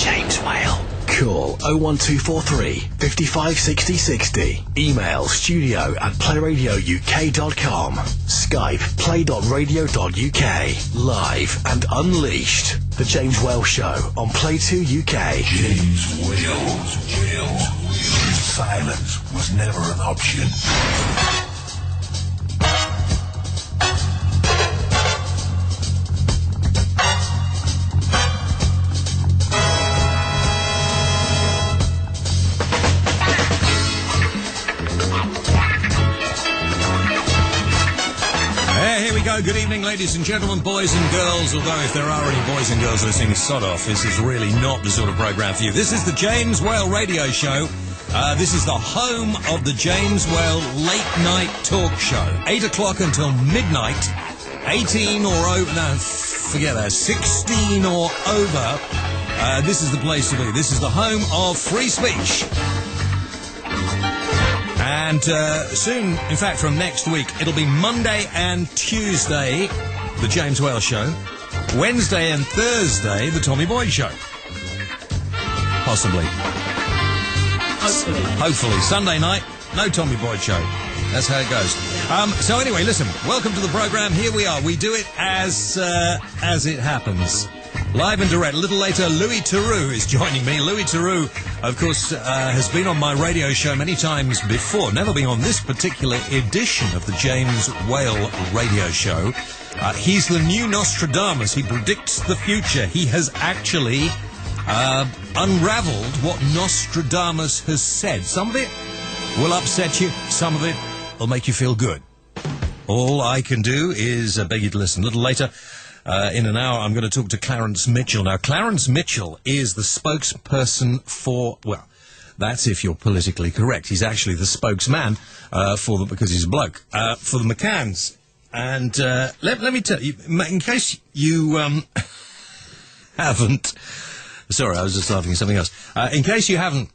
James Whale. Call 01243 55 60 60. Email studio@playradiouk.com. Skype play.radio.uk. Live and unleashed. The James Whale Show on Play 2 UK. James Whale. Silence was never an option. Good evening, ladies and gentlemen, boys and girls, although if there are any boys and girls listening, sod off. This is really not the sort of program for you. This is the James Whale Radio Show. This is the home of the James Whale Late Night Talk Show. 8 o'clock until midnight. 18 or over, no, forget that, 16 or over. This is the place to be. This is the home of free speech. And soon, in fact, from next week, it'll be Monday and Tuesday, the James Whale Show. Wednesday and Thursday, the Tommy Boyd Show. Possibly. Hopefully. Sunday night, no Tommy Boyd Show. That's how it goes. So anyway, listen, welcome to the program. Here we are. We do it as it happens. Live and direct. A little later, Louis Theroux is joining me. Louis Theroux, of course, has been on my radio show many times before. Never been on this particular edition of the James Whale Radio Show. He's the new Nostradamus. He predicts the future. He has actually unravelled what Nostradamus has said. Some of it will upset you. Some of it will make you feel good. All I can do is beg you to listen. A little later, in an hour, I'm going to talk to Clarence Mitchell. Now, Clarence Mitchell is the spokesperson for, well, that's if you're politically correct. He's actually the spokesman because he's a bloke, for the McCanns. And let me tell you, in case you haven't... Sorry, I was just laughing at something else. In case you haven't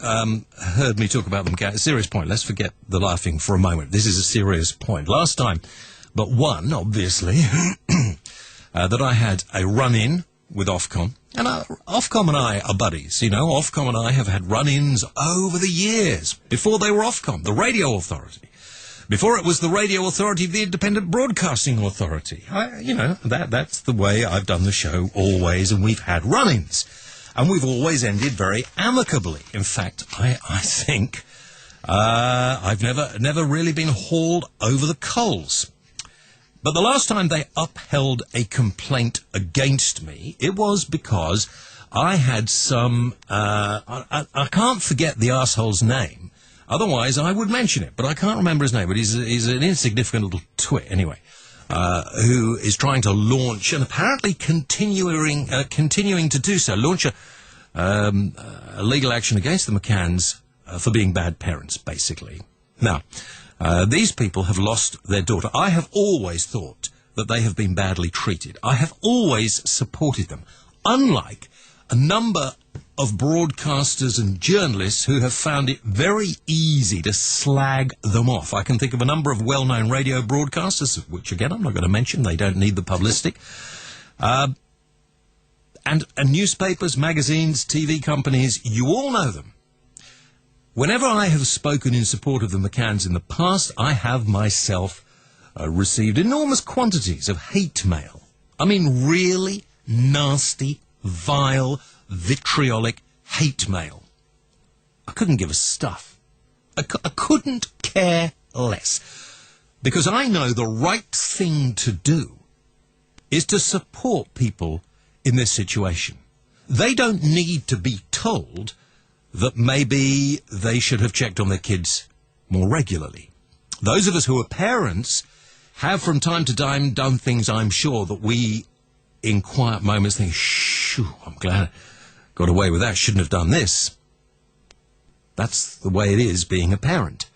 heard me talk about the McCanns, serious point. Let's forget the laughing for a moment. This is a serious point. Last time, but one, obviously... that I had a run-in with Ofcom. And Ofcom and I are buddies, you know. Ofcom and I have had run-ins over the years, before they were Ofcom, the radio authority. Before it was the radio authority, the independent broadcasting authority. That's the way I've done the show always, and we've had run-ins. And we've always ended very amicably. In fact, I think I've never really been hauled over the coals. But the last time they upheld a complaint against me, it was because I had some... I can't forget the arsehole's name. Otherwise, I would mention it. But I can't remember his name. But he's an insignificant little twit, anyway, who is trying to launch, and apparently continuing to do so, launch a legal action against the McCanns for being bad parents, basically. Now... these people have lost their daughter. I have always thought that they have been badly treated. I have always supported them, unlike a number of broadcasters and journalists who have found it very easy to slag them off. I can think of a number of well-known radio broadcasters, which, again, I'm not going to mention. They don't need the publicity. And newspapers, magazines, TV companies, you all know them. Whenever I have spoken in support of the McCanns in the past, I have myself received enormous quantities of hate mail. I mean, really nasty, vile, vitriolic hate mail. I couldn't give a stuff. I couldn't care less. Because I know the right thing to do is to support people in this situation. They don't need to be told that maybe they should have checked on their kids more regularly. Those of us who are parents have from time to time done things, I'm sure, that we, in quiet moments, think, shoo, I'm glad I got away with that, shouldn't have done this. That's the way it is being a parent.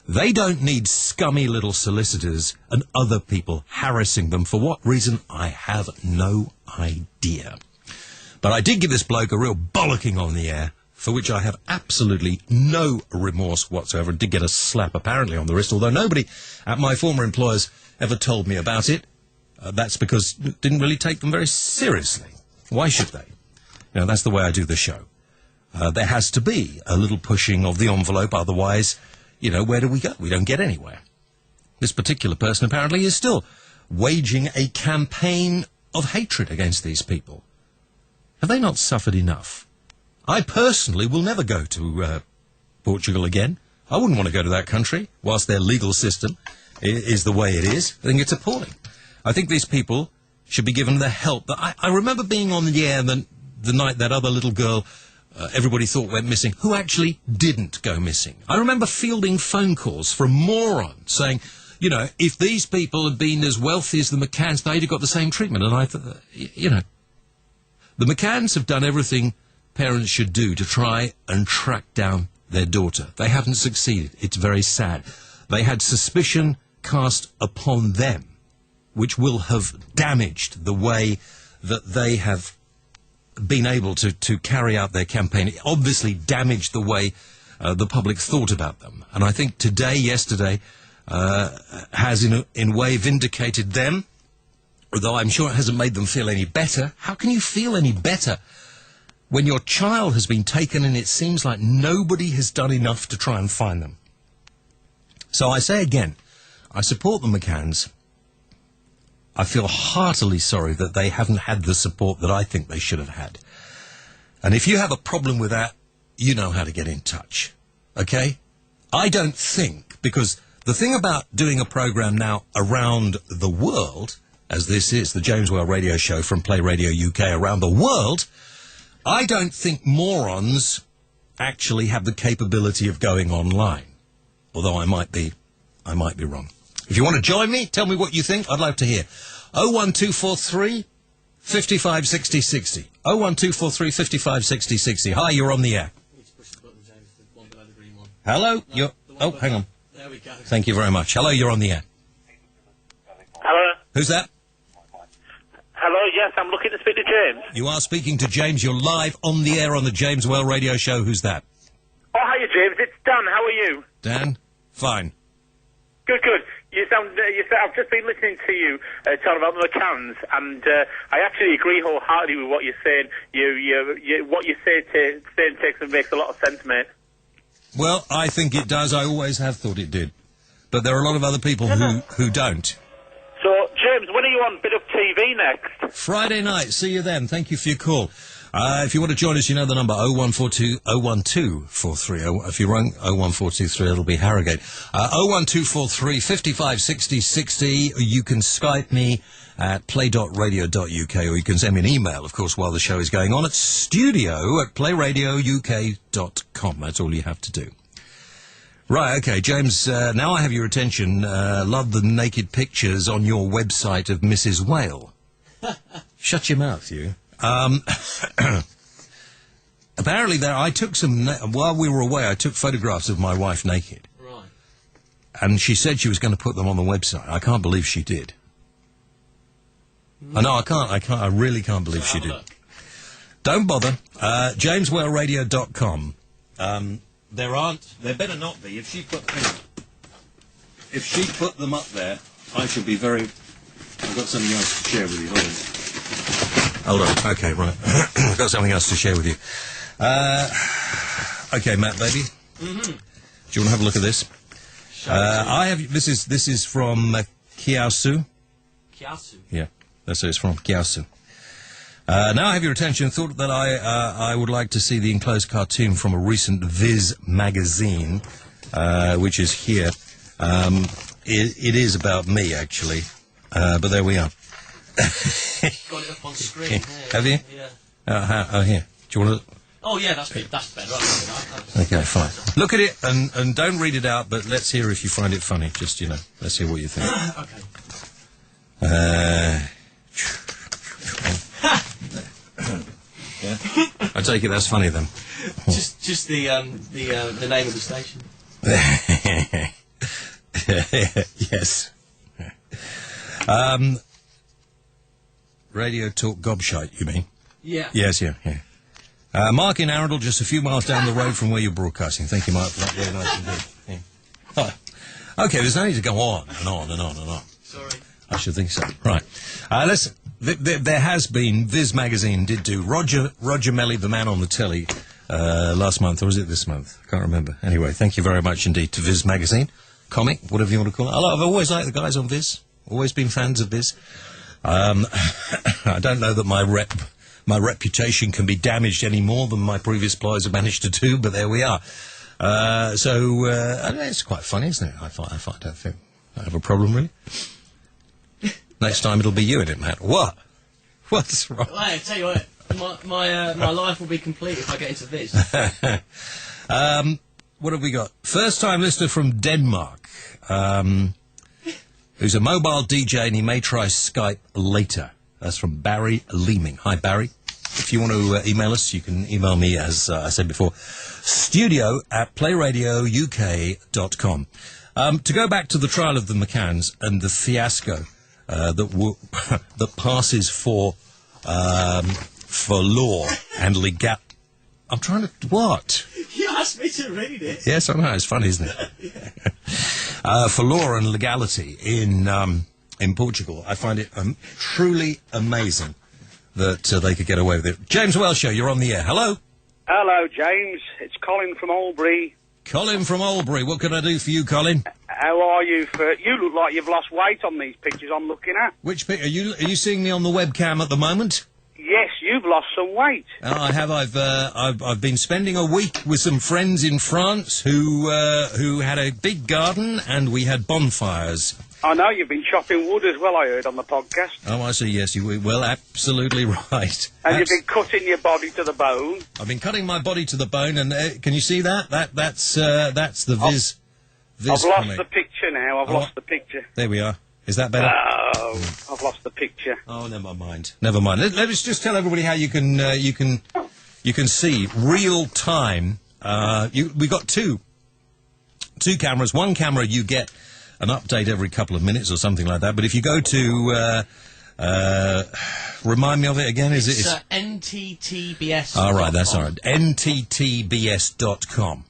They don't need scummy little solicitors and other people harassing them. For what reason, I have no idea. But I did give this bloke a real bollocking on the air, for which I have absolutely no remorse whatsoever, and did get a slap apparently on the wrist, although nobody at my former employers ever told me about it. That's because it didn't really take them very seriously. Why should they? You know, that's the way I do the show. There has to be a little pushing of the envelope, otherwise, you know, where do we go? We don't get anywhere. This particular person apparently is still waging a campaign of hatred against these people. Have they not suffered enough? I personally will never go to Portugal again. I wouldn't want to go to that country, whilst their legal system is the way it is. I think it's appalling. I think these people should be given the help. I remember being on the air the night that other little girl everybody thought went missing, who actually didn't go missing. I remember fielding phone calls from morons saying, you know, if these people had been as wealthy as the McCanns, they'd have got the same treatment. And I thought, you know, the McCanns have done everything parents should do to try and track down their daughter. They haven't succeeded. It's very sad. They had suspicion cast upon them, which will have damaged the way that they have been able to carry out their campaign. It obviously damaged the way the public thought about them. And I think yesterday, has in a way vindicated them, although I'm sure it hasn't made them feel any better. How can you feel any better when your child has been taken and it seems like nobody has done enough to try and find them? So I say again, I support the McCanns. I feel heartily sorry that they haven't had the support that I think they should have had. And if you have a problem with that, you know how to get in touch. Okay? I don't think, because the thing about doing a program now around the world, as this is the James Well radio show from Playradio UK around the world, I don't think morons actually have the capability of going online. Although I might be wrong. If you want to join me, tell me what you think. I'd love to hear. 01243 55 60 60. 01243 55 60 60. Hi, you're on the air. Hello? Hang on. There we go. Thank you very much. Hello, you're on the air. Hello? Who's that? Hello, yes, I'm looking to speak to James. You are speaking to James. You're live on the air on the James Well radio show. Who's that? Oh, hiya, James. It's Dan. How are you? Dan? Fine. Good, good. I've just been listening to you talking about the McCanns, and I actually agree wholeheartedly with what you're saying. What you say takes and makes a lot of sense, mate. Well, I think it does. I always have thought it did. But there are a lot of other people who don't. So, James, when are you on Bit of TV next? Friday night. See you then. Thank you for your call. If you want to join us, you know the number 01420 01243. If you're wrong, 01423, it'll be Harrogate. 01243 55 60 60. You can Skype me at play.radio.uk, or you can send me an email, of course, while the show is going on at studio@playradiouk.com. That's all you have to do. Right, okay, James, now I have your attention. Love the naked pictures on your website of Mrs. Whale. Shut your mouth, you. Apparently I took while we were away, I took photographs of my wife naked. Right. And she said she was going to put them on the website. I can't believe she did. No, I really can't believe she did. Don't bother. JamesWellRadio.com. There better not be. If she put them up there, I should be very... I've got something else to share with you. Hold on. Okay, right. I've got something else to share with you. Okay, Matt, baby. Mm-hmm. Do you want to have a look at this? This is from Kiasu. Kiasu? Yeah, that's who it's from, Kiasu. Now I have your attention. Thought that I would like to see the enclosed cartoon from a recent Viz magazine, which is here. It is about me, actually, but there we are. Got it up on screen. Have you? Yeah. Here. Do you want to... Oh, yeah, that's better. Okay, fine. Look at it and don't read it out, but let's hear if you find it funny. Just, let's hear what you think. Okay. Yeah. I take it that's funny then. Just the name of the station. Yes. Radio Talk Gobshite, you mean? Yeah. Yes, yeah. Mark in Arundel, just a few miles down the road from where you're broadcasting. Thank you, Mark, for that. Very nice indeed. Yeah. Oh. Okay, there's no need to go on and on and on and on. Sorry. I should think so. Right. Listen. there has been, Viz Magazine did do Roger Melly, the man on the telly, last month, or was it this month? I can't remember. Anyway, thank you very much indeed to Viz Magazine, comic, whatever you want to call it. I've always liked the guys on Viz, always been fans of Viz. I don't know that my reputation can be damaged any more than my previous employers have managed to do, but there we are. So it's quite funny, isn't it? I don't think I have a problem, really. Next time it'll be you in it, Matt. What? What's wrong? Well, I tell you what, my life will be complete if I get into this. What have we got? First time listener from Denmark, who's a mobile DJ, and he may try Skype later. That's from Barry Leeming. Hi, Barry. If you want to email us, you can email me, as I said before, studio@playradiouk.com. To go back to the trial of the McCanns and the fiasco that passes for law and legal. I'm trying to... What? You asked me to read it. Yes, I know. It's funny, isn't it? For law and legality in Portugal, I find it truly amazing that they could get away with it. James Welsh Show, you're on the air. Hello. Hello, James. It's Colin from Albury. Colin from Albury. What can I do for you, Colin? How are you? You look like you've lost weight on these pictures I'm looking at. Which picture? Are you seeing me on the webcam at the moment? Yes, you've lost some weight. I have. I've been spending a week with some friends in France who had a big garden, and we had bonfires. I know you've been chopping wood as well, I heard on the podcast. Oh, I see, yes, well, absolutely right. And you've been cutting your body to the bone. I've been cutting my body to the bone, and can you see that? That's the Viz I've lost comic. the picture now, I've lost the picture. There we are. Is that better? Oh, I've lost the picture. Oh, never mind. Never mind. Let us just tell everybody how you can see real time. We got two cameras. One camera you get an update every couple of minutes or something like that. But if you go to remind me of it again. It's NTTBS. All right, that's all right. NTTBS.com.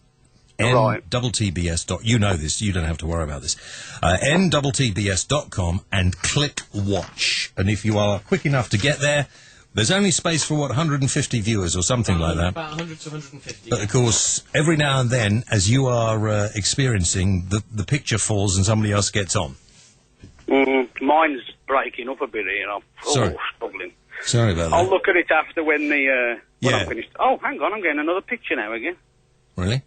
Right. NTTBS. You know this. You don't have to worry about this. NTTBS.com and click watch. And if you are quick enough to get there, there's only space for, 150 viewers or something like that. About 100 to 150. But, of course, every now and then, as you are experiencing, the picture falls and somebody else gets on. Mine's breaking up a bit here. I'm struggling. Sorry about that. I'll look at it after when I'm finished. Oh, hang on, I'm getting another picture now again. Really?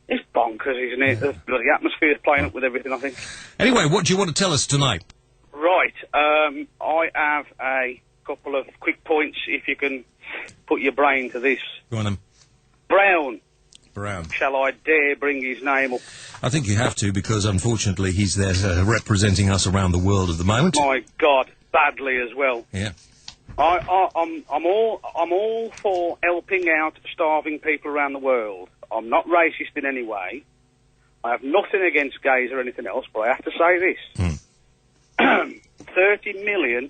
It's bonkers, isn't it? The bloody atmosphere's playing up with everything, I think. Anyway, what do you want to tell us tonight? Right, I have a couple of quick points, if you can put your brain to this. Go on then. Brown. Brown. Shall I dare bring his name up? I think you have to, because unfortunately he's there representing us around the world at the moment. My God, badly as well. Yeah. I'm all for helping out starving people around the world. I'm not racist in any way. I have nothing against gays or anything else, but I have to say this. 30 million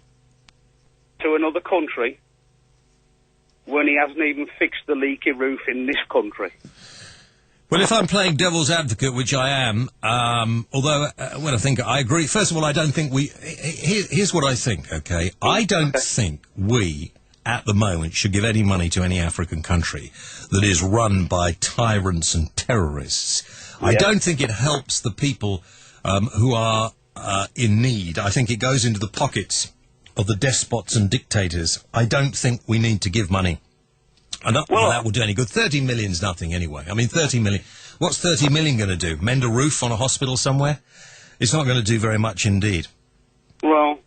to another country when he hasn't even fixed the leaky roof in this country. Well, if I'm playing devil's advocate, which I am, although when I think I agree, first of all, I don't think here's what I think, okay? I don't think we, at the moment, should give any money to any African country that is run by tyrants and terrorists. Yeah. I don't think it helps the people who are in need. I think it goes into the pockets of the despots and dictators. I don't think we need to give money. And that will do any good. 30 million's nothing anyway. I mean, 30 million. What's 30 million going to do? Mend a roof on a hospital somewhere? It's not going to do very much indeed. Well,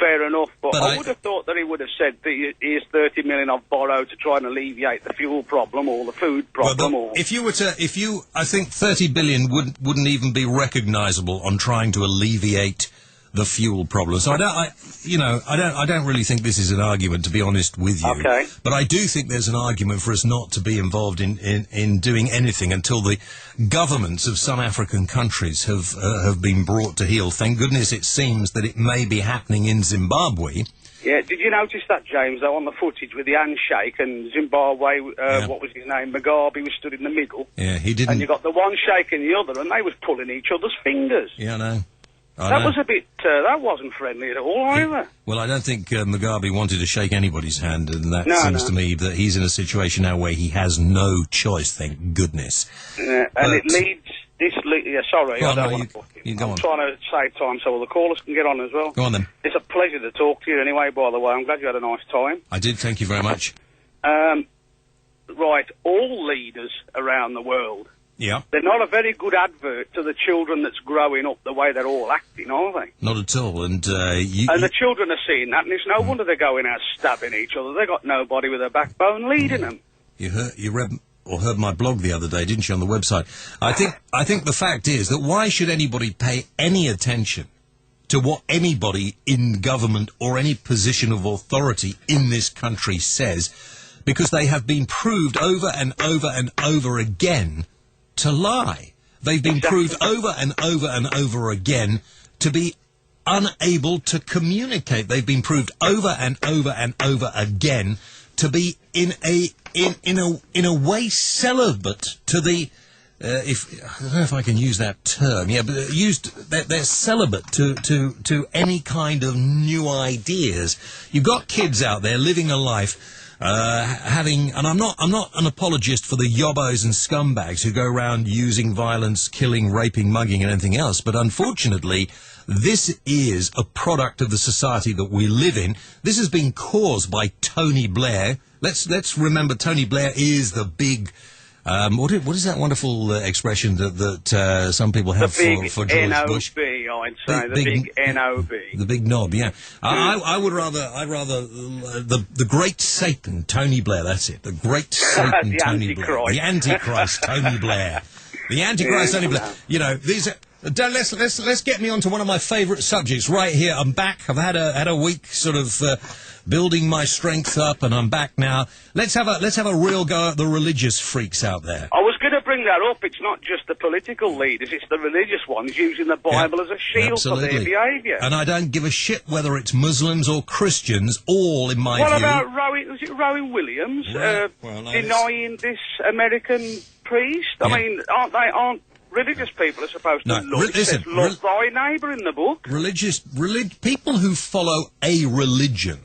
fair enough. But I would have thought that he would have said that here's 30 million I've borrowed to try and alleviate the fuel problem or the food problem. Well, I think 30 billion wouldn't even be recognisable on trying to alleviate the fuel problem. So I don't really think this is an argument, to be honest with you. Okay. But I do think there's an argument for us not to be involved in doing anything until the governments of some African countries have been brought to heel. Thank goodness it seems that it may be happening in Zimbabwe. Yeah, did you notice that, James, though, on the footage with the handshake and Zimbabwe, what was his name, Mugabe was stood in the middle? Yeah, he didn't... And you got the one shaking the other, and they was pulling each other's fingers. Yeah, I know. That was a bit, that wasn't friendly at all either. Well, I don't think Mugabe wanted to shake anybody's hand, and that seems No. to me that he's in a situation now where he has no choice, thank goodness. And it leads, sorry, Go I on, don't no, want to book you him. go I'm on. trying to save time so all the callers can get on as well. Go on then. It's a pleasure to talk to you anyway, by the way. I'm glad you had a nice time. I did, thank you very much. Right, all leaders around the world, Yeah. they're not a very good advert to the children that's growing up the way they're all acting, are they? Not at all, and And the children are seeing that, and it's no wonder they're going out stabbing each other. They've got nobody with a backbone leading them. You read or heard my blog the other day, didn't you, on the website? I think the fact is that why should anybody pay any attention to what anybody in government or any position of authority in this country says, because they have been proved over and over and over again to lie. They've been proved over and over and over again to be unable to communicate. They've been proved over and over and over again to be in a way celibate to the I don't know if I can use that term, but they're celibate to any kind of new ideas. You've got kids out there living a life and I'm not an apologist for the yobbos and scumbags who go around using violence, killing, raping, mugging and anything else, but unfortunately this is a product of the society that we live in. This has been caused by Tony Blair. Let's remember Tony Blair is the big what is that wonderful expression that some people have for George Bush? I'd say the big N-O-B. The big knob, yeah. I'd rather the great Satan, Tony Blair, that's it. The great Satan, The Tony Antichrist. Blair. The Antichrist, Tony Blair. The Antichrist, Tony Blair. You know, these are... Let's get me onto one of my favourite subjects right here. I'm back. I've had a week sort of building my strength up, and I'm back now. Let's have a real go at the religious freaks out there. I was going to bring that up. It's not just the political leaders; it's the religious ones using the Bible as a shield for their behaviour. And I don't give a shit whether it's Muslims or Christians. All, in my view. What about Rowan Williams denying this American priest? I mean, aren't religious people are supposed to love thy neighbour in the book? People who follow a religion,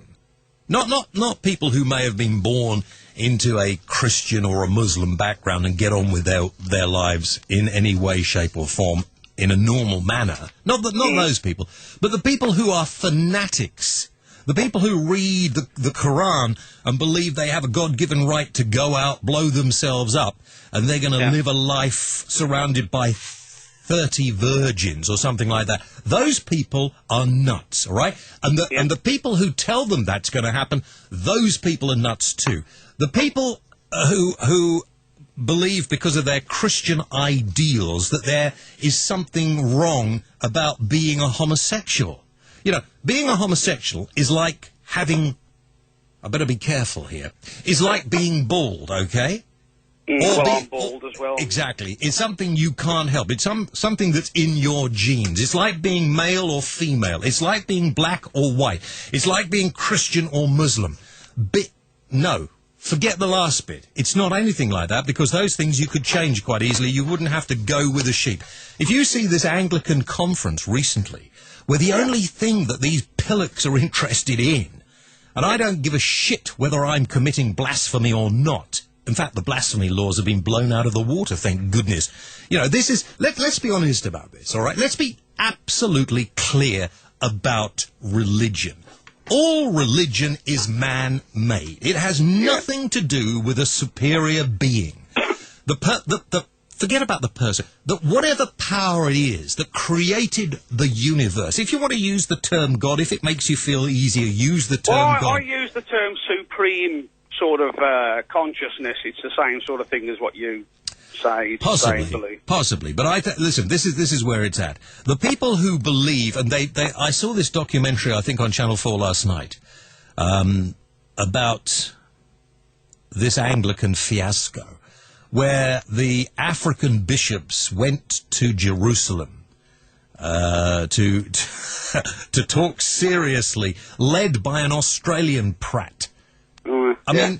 not people who may have been born into a Christian or a Muslim background and get on with their lives in any way, shape or form in a normal manner. Not those people, but the people who are fanatics. The people who read the Quran and believe they have a God-given right to go out, blow themselves up, and they're going to live a life surrounded by 30 virgins or something like that. Those people are nuts, all right? And the people who tell them that's going to happen, those people are nuts too. The people who believe because of their Christian ideals that there is something wrong about being a homosexual. You know, being a homosexual is like having... I better be careful here. Is like being bald, okay? I'm bald as well. Exactly. It's something you can't help. It's something that's in your genes. It's like being male or female. It's like being black or white. It's like being Christian or Muslim. No. Forget the last bit. It's not anything like that, because those things you could change quite easily. You wouldn't have to go with the sheep. If you see this Anglican conference recently, where the only thing that these pillocks are interested in, and I don't give a shit whether I'm committing blasphemy or not. In fact, the blasphemy laws have been blown out of the water, thank goodness. You know, this is... Let's be honest about this, all right? Let's be absolutely clear about religion. All religion is man-made. It has nothing to do with a superior being. Forget about the person. That whatever power it is that created the universe, if you want to use the term God, if it makes you feel easier, use the term God. I use the term supreme sort of consciousness. It's the same sort of thing as what you say. Possibly. But listen, this is where it's at. The people who believe, and I saw this documentary, I think, on Channel 4 last night, about this Anglican fiasco, where the African bishops went to Jerusalem to talk seriously, led by an Australian prat. I mean,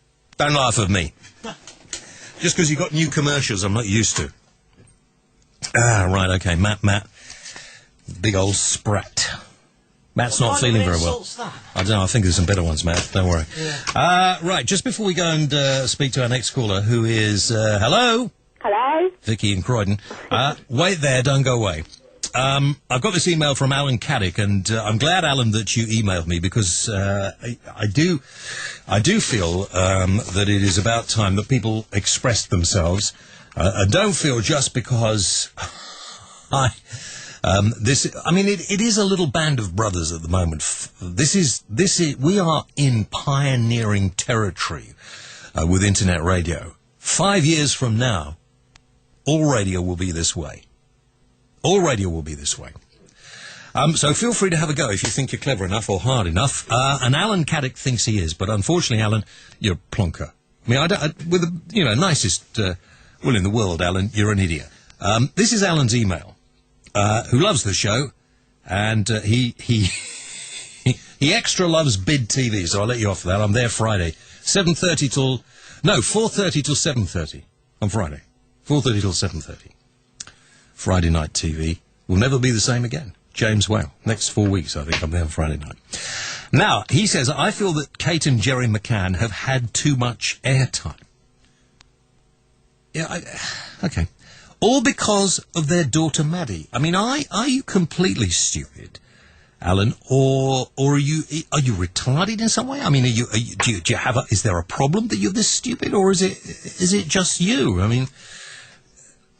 Don't laugh at me. Just because you've got new commercials I'm not used to. Ah, right, okay. Matt. Big old sprat. Matt's not feeling very well. I don't know, I think there's some better ones, Matt. Don't worry. Yeah. Right, just before we go and speak to our next caller, who is... hello? Hello? Vicky in Croydon. Wait there, don't go away. I've got this email from Alan Caddick, and I'm glad, Alan, that you emailed me, because I do feel that it is about time that people express themselves. I don't feel just because it is a little band of brothers at the moment. We are in pioneering territory with internet radio. 5 years from now, all radio will be this way. All radio will be this way. So feel free to have a go if you think you're clever enough or hard enough. And Alan Caddick thinks he is, but unfortunately, Alan, you're a plonker. I mean, with the nicest will in the world, Alan, you're an idiot. This is Alan's email, who loves the show, and he extra loves Bid TV, so I'll let you off that. I'm there Friday, 4:30 till 7:30 on Friday. 4:30 till 7:30. Friday night TV will never be the same again. James Whale. Next 4 weeks, I think, I'm there on Friday night. Now, he says, I feel that Kate and Jerry McCann have had too much airtime. Yeah, okay. All because of their daughter Maddie. I mean, are you completely stupid, Alan, or are you retarded in some way? I mean, do you have is there a problem that you're this stupid, or is it just you? I mean,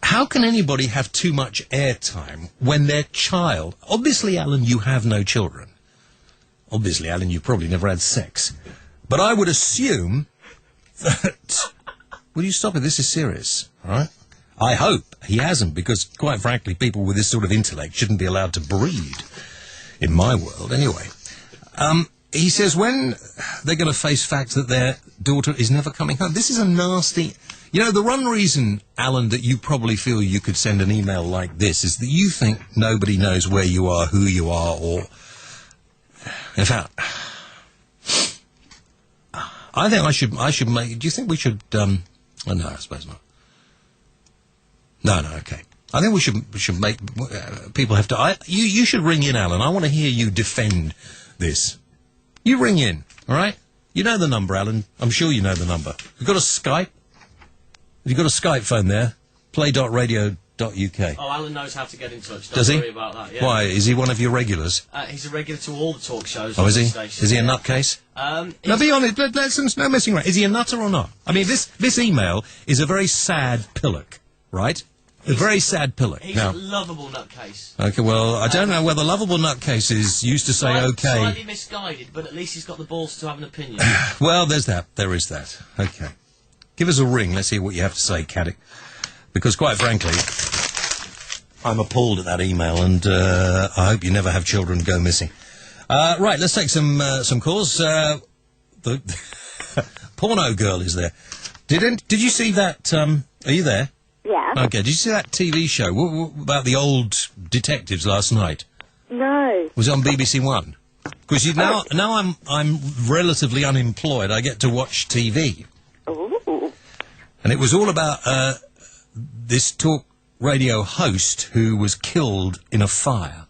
how can anybody have too much airtime when their child... Obviously, Alan, you have no children. Obviously, Alan, you've probably never had sex. But I would assume that... Will you stop it? This is serious, all right? I hope he hasn't, because, quite frankly, people with this sort of intellect shouldn't be allowed to breed in my world. Anyway, he says when they're going to face facts that their daughter is never coming home. This is a nasty... You know, the one reason, Alan, that you probably feel you could send an email like this is that you think nobody knows where you are, who you are, or... In fact, I think I should make... Do you think we should... Oh, no, I suppose not. No, okay. I think we should make... people have to... You should ring in, Alan. I want to hear you defend this. You ring in, all right? You know the number, Alan. I'm sure you know the number. You've got a Skype? Have you got a Skype phone there? Play.radio.uk. Oh, Alan knows how to get in touch. Does he? Don't worry about that. Yeah. Why? Is he one of your regulars? He's a regular to all the talk shows. Oh, is he? Station. Is he a nutcase? Now, be honest. Let's no messing around. Is he a nutter or not? I mean, this email is a very sad pillock, right? A very sad pillock. He's a lovable nutcase. Okay, well, I don't know whether lovable nutcases used to say okay. Slightly misguided, but at least he's got the balls to have an opinion. Well, there's that. There is that. Okay. Give us a ring. Let's hear what you have to say, Caddick. Because, quite frankly, I'm appalled at that email, and I hope you never have children go missing. Right, let's take some calls. The porno girl is there. Did you see that? Are you there? Yeah. Okay. Did you see that TV show about the old detectives last night? No. Was it on BBC One? Because now I'm relatively unemployed. I get to watch TV. Ooh. And it was all about this talk radio host who was killed in a fire.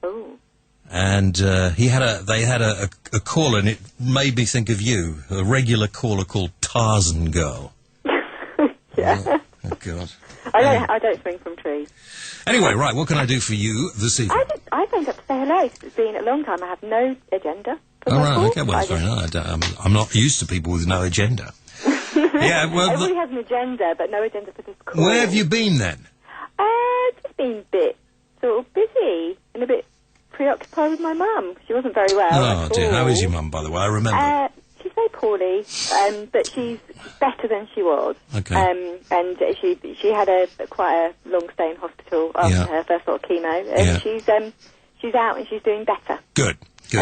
Ooh. And they had a caller, and it made me think of you, a regular caller called Tarzan Girl. Yeah. Oh, God. I don't swing from trees. Anyway, right, what can I do for you this evening? I phoned up to say hello. It's been a long time. I have no agenda. Oh, right, okay, well, that's very nice. I'm not used to people with no agenda. Yeah, well... Everybody has an agenda, but no agenda for this call. Where have you been, then? Just been a bit sort of busy and a bit preoccupied with my mum. She wasn't very well. Oh, dear. How is your mum, by the way? I remember. She's very poorly, but she's better than she was. Okay. And she had quite a long stay in hospital after her first sort of chemo. And she's out and she's doing better. Good.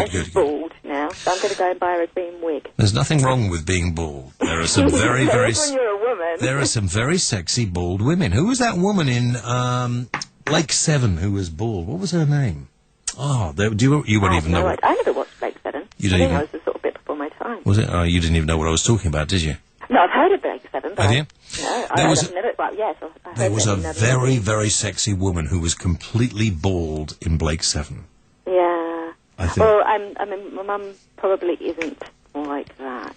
She's bald now, so I'm going to go and buy her a green wig. There's nothing wrong with being bald. There are some very, very... when you're a woman. There are some very sexy bald women. Who was that woman in Lake 7 who was bald? What was her name? Oh, you wouldn't even know. I never watched Lake 7. You didn't even... I was a sort of bit before my time. Was it? Oh, you didn't even know what I was talking about, did you? No, remember. Have you? No, There was I've never. Well, yes, I heard There was it a in the very, movie. very sexy woman who was completely bald in Blake 7. Yeah. I think. Well, I mean, my mum probably isn't like that.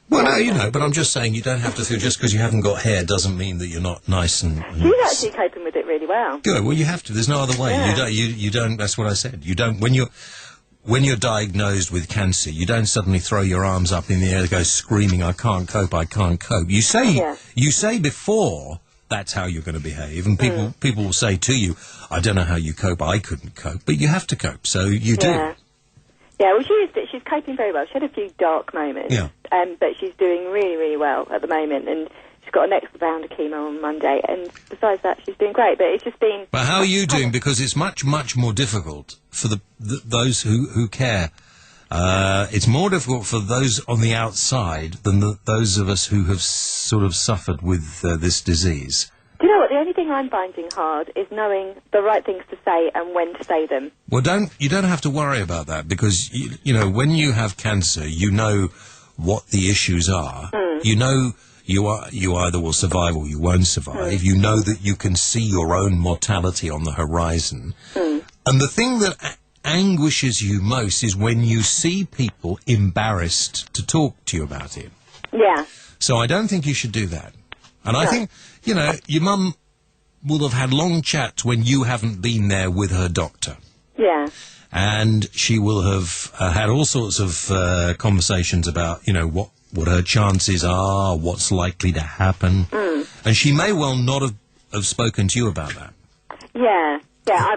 Well, no, you know, but I'm just saying you don't have to feel just because you haven't got hair doesn't mean that you're not nice and She's actually coping with it really well. good. Well, you have to. There's no other way. Yeah. You don't. That's what I said. You don't. When you're diagnosed with cancer, you don't suddenly throw your arms up in the air and go screaming, "I can't cope! I can't cope!" You say before that's how you're going to behave, and people will say to you, "I don't know how you cope. I couldn't cope," but you have to cope. So you do. Yeah, well, she's coping very well. She had a few dark moments, but she's doing really, really well at the moment, and she's got a next round of chemo on Monday, and besides that, she's doing great. But it's just been... But how are you doing? Because it's much, much more difficult for those who care. It's more difficult for those on the outside than those of us who have sort of suffered with this disease. Do you know what? The only thing I'm finding hard is knowing the right things to say and when to say them. Well, you don't have to worry about that because, you know, when you have cancer, you know what the issues are. You know you either will survive or you won't survive. You know that you can see your own mortality on the horizon. And the thing that anguishes you most is when you see people embarrassed to talk to you about it. Yeah. So I don't think you should do that. And I think, you know, your mum will have had long chats when you haven't been there with her doctor. Yeah. And she will have had all sorts of conversations about, you know, what her chances are, what's likely to happen. And she may well not have spoken to you about that. Yeah. Yeah,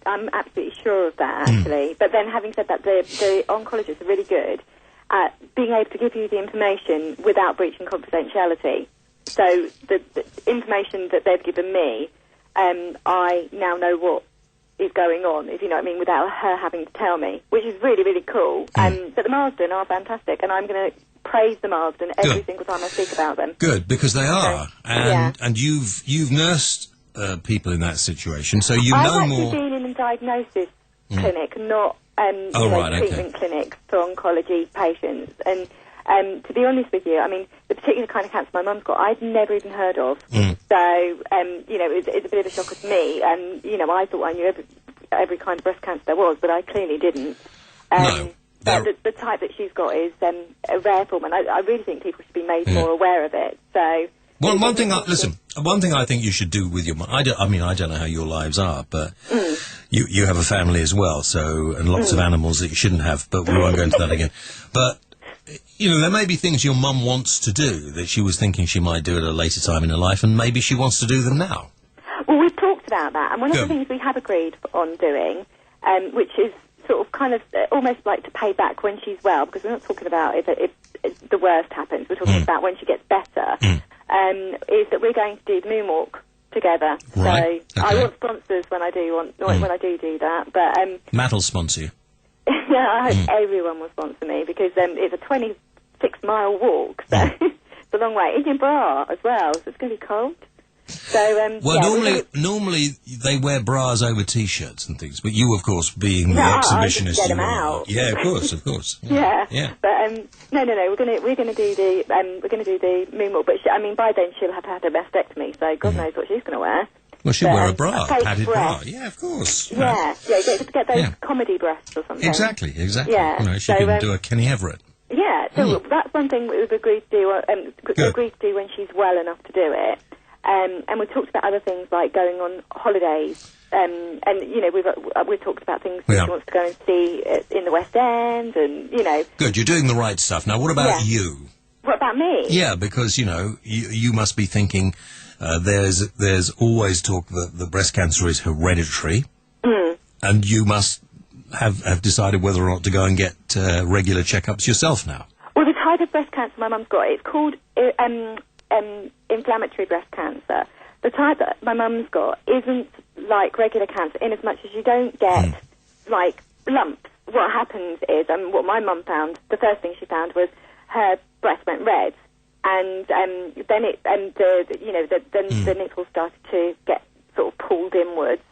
I'm absolutely sure of that, actually. But then, having said that, the oncologists are really good at being able to give you the information without breaching confidentiality. So the information that they've given me, I now know what is going on, if you know what I mean, without her having to tell me, which is really, really cool. But the Marsden are fantastic, and I'm going to praise the Marsden every single time I speak about them. Good, because they are. And you've nursed people in that situation, so you know more. I've actually been in a diagnosis clinic, not treatment clinic for oncology patients. And to be honest with you, I mean, the particular kind of cancer my mum's got, I'd never even heard of. So, you know, it's a bit of a shocker to me. And, you know, I thought I knew every kind of breast cancer there was, but I clearly didn't. No. But the type that she's got is a rare form, and I really think people should be made more aware of it. So... One thing I think you should do with your mum, I don't know how your lives are, but you have a family as well, so, and lots of animals that you shouldn't have, but we won't go into that again. But, you know, there may be things your mum wants to do that she was thinking she might do at a later time in her life, and maybe she wants to do them now. Well, we've talked about that, and one of the things we have agreed on doing, which is sort of kind of almost like to pay back when she's well, because we're not talking about if the worst happens, we're talking about when she gets better, is that we're going to do the moonwalk together. Right. So I want sponsors when I do do that, but Matt will sponsor you. yeah, I hope everyone will sponsor me because it's a 26-mile walk, so it's a long way. In your bra as well, so it's going to be cold. So, normally they wear bras over T-shirts and things, but you, of course, being the exhibitionist, get them out. Yeah, of course. Yeah. But no, we're gonna do the moonwalk. But by then she'll have had a mastectomy, so God knows what she's gonna wear. Well, she'll wear a bra, a padded bra. Yeah, of course. Yeah, get those comedy breasts or something. Exactly. Yeah. You know, she can do a Kenny Everett. Yeah, so that's one thing we've agreed to do when she's well enough to do it. And we talked about other things like going on holidays. And you know, we've talked about things that she wants to go and see in the West End, and you know. Good, you're doing the right stuff. Now, what about you? What about me? Yeah, because you know, you must be thinking there's always talk that the breast cancer is hereditary, and you must have decided whether or not to go and get regular checkups yourself now. Well, the type of breast cancer my mum's got, it's called inflammatory breast cancer. The type that my mum's got isn't like regular cancer in as much as you don't get like lumps. What happens is, what my mum found, the first thing she found was her breast went red, and then the nipple started to get sort of pulled inwards,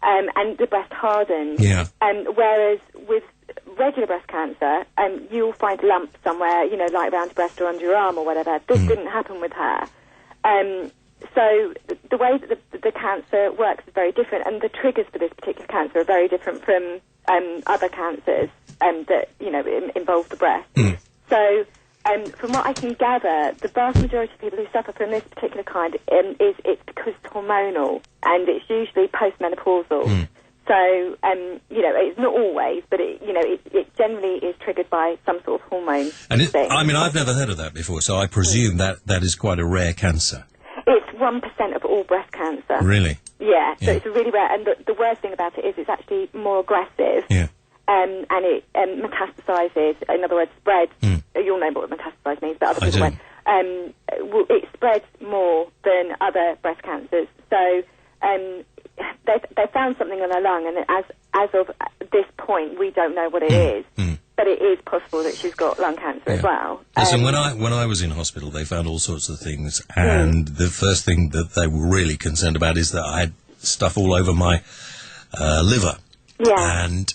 and the breast hardened. Yeah. Whereas with regular breast cancer, you'll find lumps somewhere, you know, like around your breast or under your arm or whatever. This didn't happen with her. So the way that the cancer works is very different, and the triggers for this particular cancer are very different from other cancers that involve the breast. So from what I can gather, the vast majority of people who suffer from this particular kind it's because it's hormonal, and it's usually postmenopausal. So it's not always, but it generally is triggered by some sort of hormone. And thing. I've never heard of that before, so I presume that is quite a rare cancer. It's 1% of all breast cancer. Really? Yeah, so it's really rare, and the worst thing about it is it's actually more aggressive. Yeah. And it metastasizes, in other words, spreads. You'll know what metastasize means, but other people won't. It spreads more than other breast cancers. So they found something in her lung, and as of this point, we don't know what it is. But it is possible that she's got lung cancer as well. Listen, when I was in hospital, they found all sorts of things, and the first thing that they were really concerned about is that I had stuff all over my liver. Yeah. And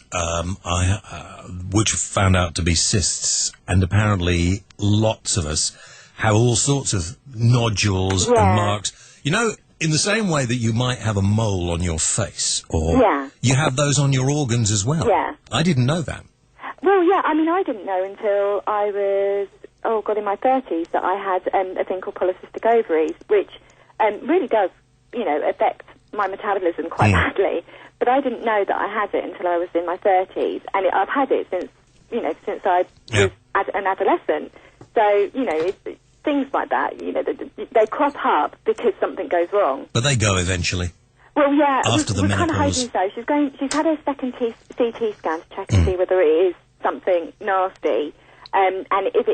which found out to be cysts, and apparently lots of us have all sorts of nodules and marks. In the same way that you might have a mole on your face, or you have those on your organs as well. Yeah. I didn't know that. Well, yeah, I didn't know until I was, in my 30s, that I had a thing called polycystic ovaries, which really does, affect my metabolism quite badly. But I didn't know that I had it until I was in my 30s, and I've had it since I was an adolescent. So, things like that, they crop up because something goes wrong. But they go eventually. Well, yeah, after the we're kind of hoping so. She's had her second CT scan to check and see whether it is something nasty. And if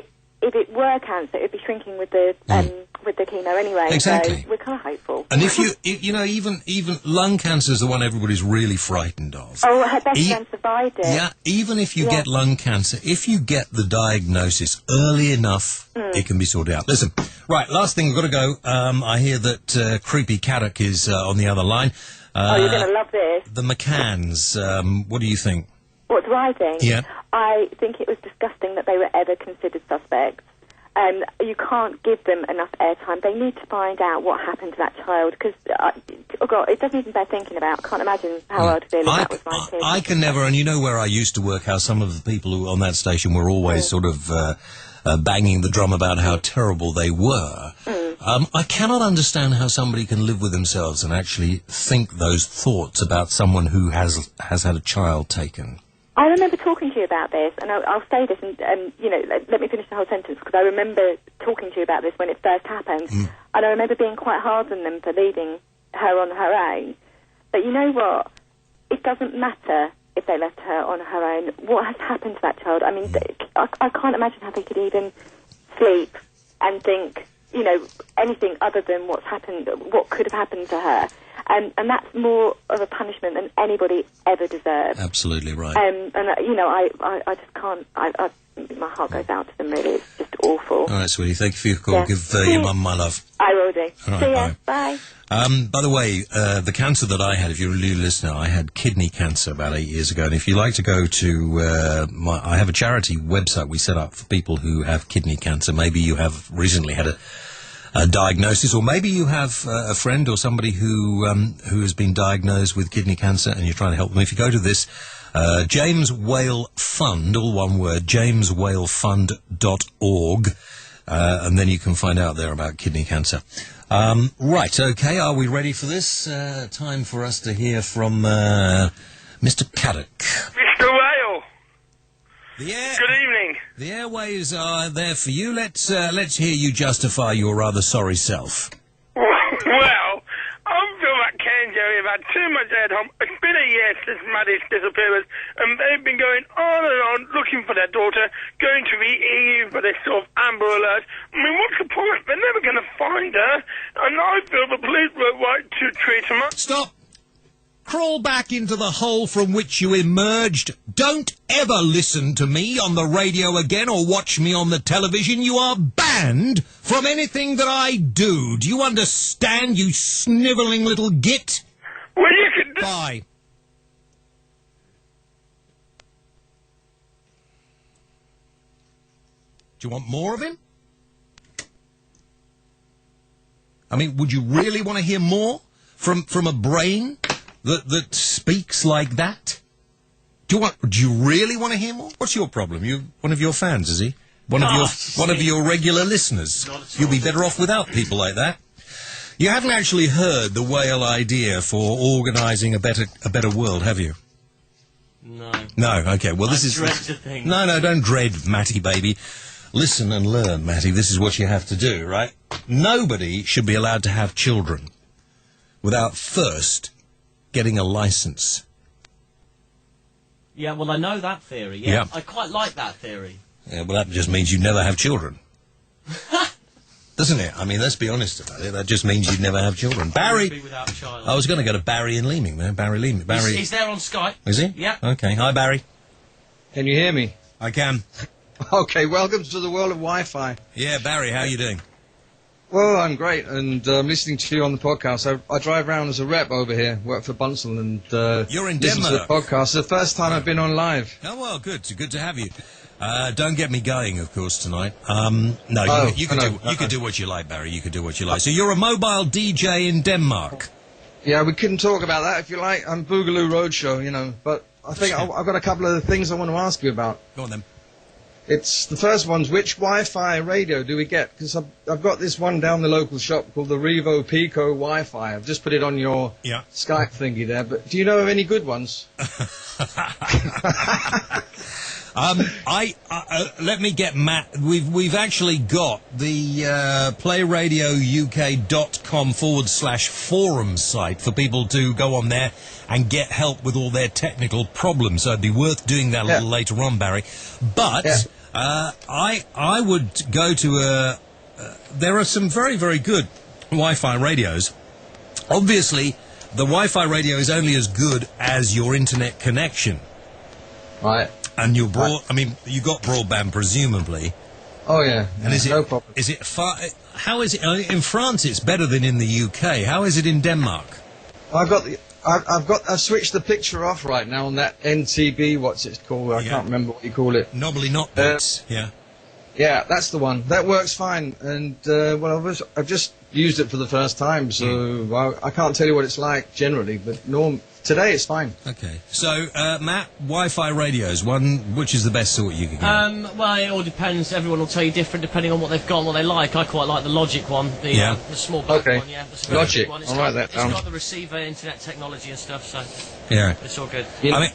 it were cancer, it would be shrinking with the chemo anyway. Exactly. So we're kind of hopeful. And if even lung cancer is the one everybody's really frightened of. Oh, her best friend survived it. Yeah, even if you get lung cancer, if you get the diagnosis early enough, it can be sorted out. Listen, right, last thing, we've got to go. I hear that Creepy Caddick is on the other line. You're going to love this. The McCanns, what do you think? What do I think? Yeah. I think it was disgusting that they were ever considered suspects. You can't give them enough airtime. They need to find out what happened to that child, because, it doesn't even bear thinking about. I can't imagine how I would feel if that was my kid. I can never, and you know where I used to work, how some of the people who on that station were always sort of banging the drum about how terrible they were. I cannot understand how somebody can live with themselves and actually think those thoughts about someone who has had a child taken. I remember talking to you about this, and I'll say this, and let me finish the whole sentence, because I remember talking to you about this when it first happened, and I remember being quite hard on them for leaving her on her own. But you know what? It doesn't matter if they left her on her own. What has happened to that child? I mean, I can't imagine how they could even sleep and think, anything other than what's happened, what could have happened to her. And that's more of a punishment than anybody ever deserves. Absolutely right. I just can't. My heart goes out to them. Really, it's just awful. All right, sweetie. Thank you for your call. Yeah. Give your mum my love. I will do. All right, see ya. Bye. By the way, the cancer that I had, if you're a new listener, I had kidney cancer about 8 years ago. And if you'd like to go to I have a charity website we set up for people who have kidney cancer. Maybe you have recently had a diagnosis, or maybe you have a friend or somebody who has been diagnosed with kidney cancer and you're trying to help them. If you go to this James Whale Fund, all one word, jameswhalefund.org, and then you can find out there about kidney cancer. Right, okay, are we ready for this? Time for us to hear from Mr. Caddick. Mr. Whale. Good evening. The airways are there for you. Let's hear you justify your rather sorry self. Well, I'm from McCanns area. I've had too much airtime. It's been a year since Maddie's disappearance, and they've been going on and on looking for their daughter, going to the EU for this sort of Amber Alert. I mean, what's the point? They're never going to find her, and I feel the police were right to treat them up. Stop. Crawl back into the hole from which you emerged. Don't ever listen to me on the radio again or watch me on the television. You are banned from anything that I do. Do you understand, you snivelling little git? Well, you can... Bye. Do you want more of him? I mean, would you really want to hear more from a brain that speaks like that? Do you really want to hear more? What's your problem? You one of your fans, is he? One of your regular listeners. You'll be better off without people like that. You haven't actually heard the whale idea for organising a better world, have you? No. No, okay. Well, this is... dread the thing. No, don't dread, Matty, baby. Listen and learn, Matty. This is what you have to do, right? Nobody should be allowed to have children without first getting a licence. Yeah, well, I know that theory. Yeah. I quite like that theory. Yeah, well, that just means you never have children. Doesn't it? I mean, let's be honest about it. That just means you'd never have children. Barry... Be without a child. I was going to go to Barry in Leaming, man. Barry Leaming. Barry... He's there on Skype. Is he? Yeah. Okay. Hi, Barry. Can you hear me? I can. Okay, welcome to the world of Wi-Fi. Yeah, Barry, how are you doing? Well, I'm great, and listening to you on the podcast. I drive around as a rep over here, work for Bunsen, and you're in listen Denmark. to the podcast. It's the first time I've been on live. Oh, well, good. It's good to have you. Don't get me going, of course, tonight. No, you can do what you like, Barry. You can do what you like. So you're a mobile DJ in Denmark. Yeah, we couldn't talk about that if you like. I'm Boogaloo Roadshow, you know. But I think I've got a couple of things I want to ask you about. Go on, then. It's the first one's which Wi-Fi radio do we get? Because I've got this one down the local shop called the Revo Pico Wi-Fi. I've just put it on your Skype thingy there. But do you know of any good ones? Let me get Matt. We've actually got the playradiouk.com/forum site for people to go on there and get help with all their technical problems. So it'd be worth doing that a little later on, Barry. But I would go to there are some very, very good Wi-Fi radios. Obviously, the Wi-Fi radio is only as good as your internet connection. Right. And you got broadband, presumably. Oh yeah, and is it no problem? Is it far? How is it in France? It's better than in the UK. How is it in Denmark? I've switched the picture off right now on that NTB. What's it called? I can't remember what you call it. Knobbly not bits. Yeah, that's the one. That works fine. And I've just used it for the first time, so I can't tell you what it's like generally. But today it's fine. Okay. So Matt, Wi-Fi radios. Which is the best sort you can get? Well, it all depends. Everyone will tell you different depending on what they've got and what they like. I quite like the Logic one, the small black one. Yeah, Logic. One. I'll write that down. It's got the receiver, internet technology and stuff, so it's all good. I mean,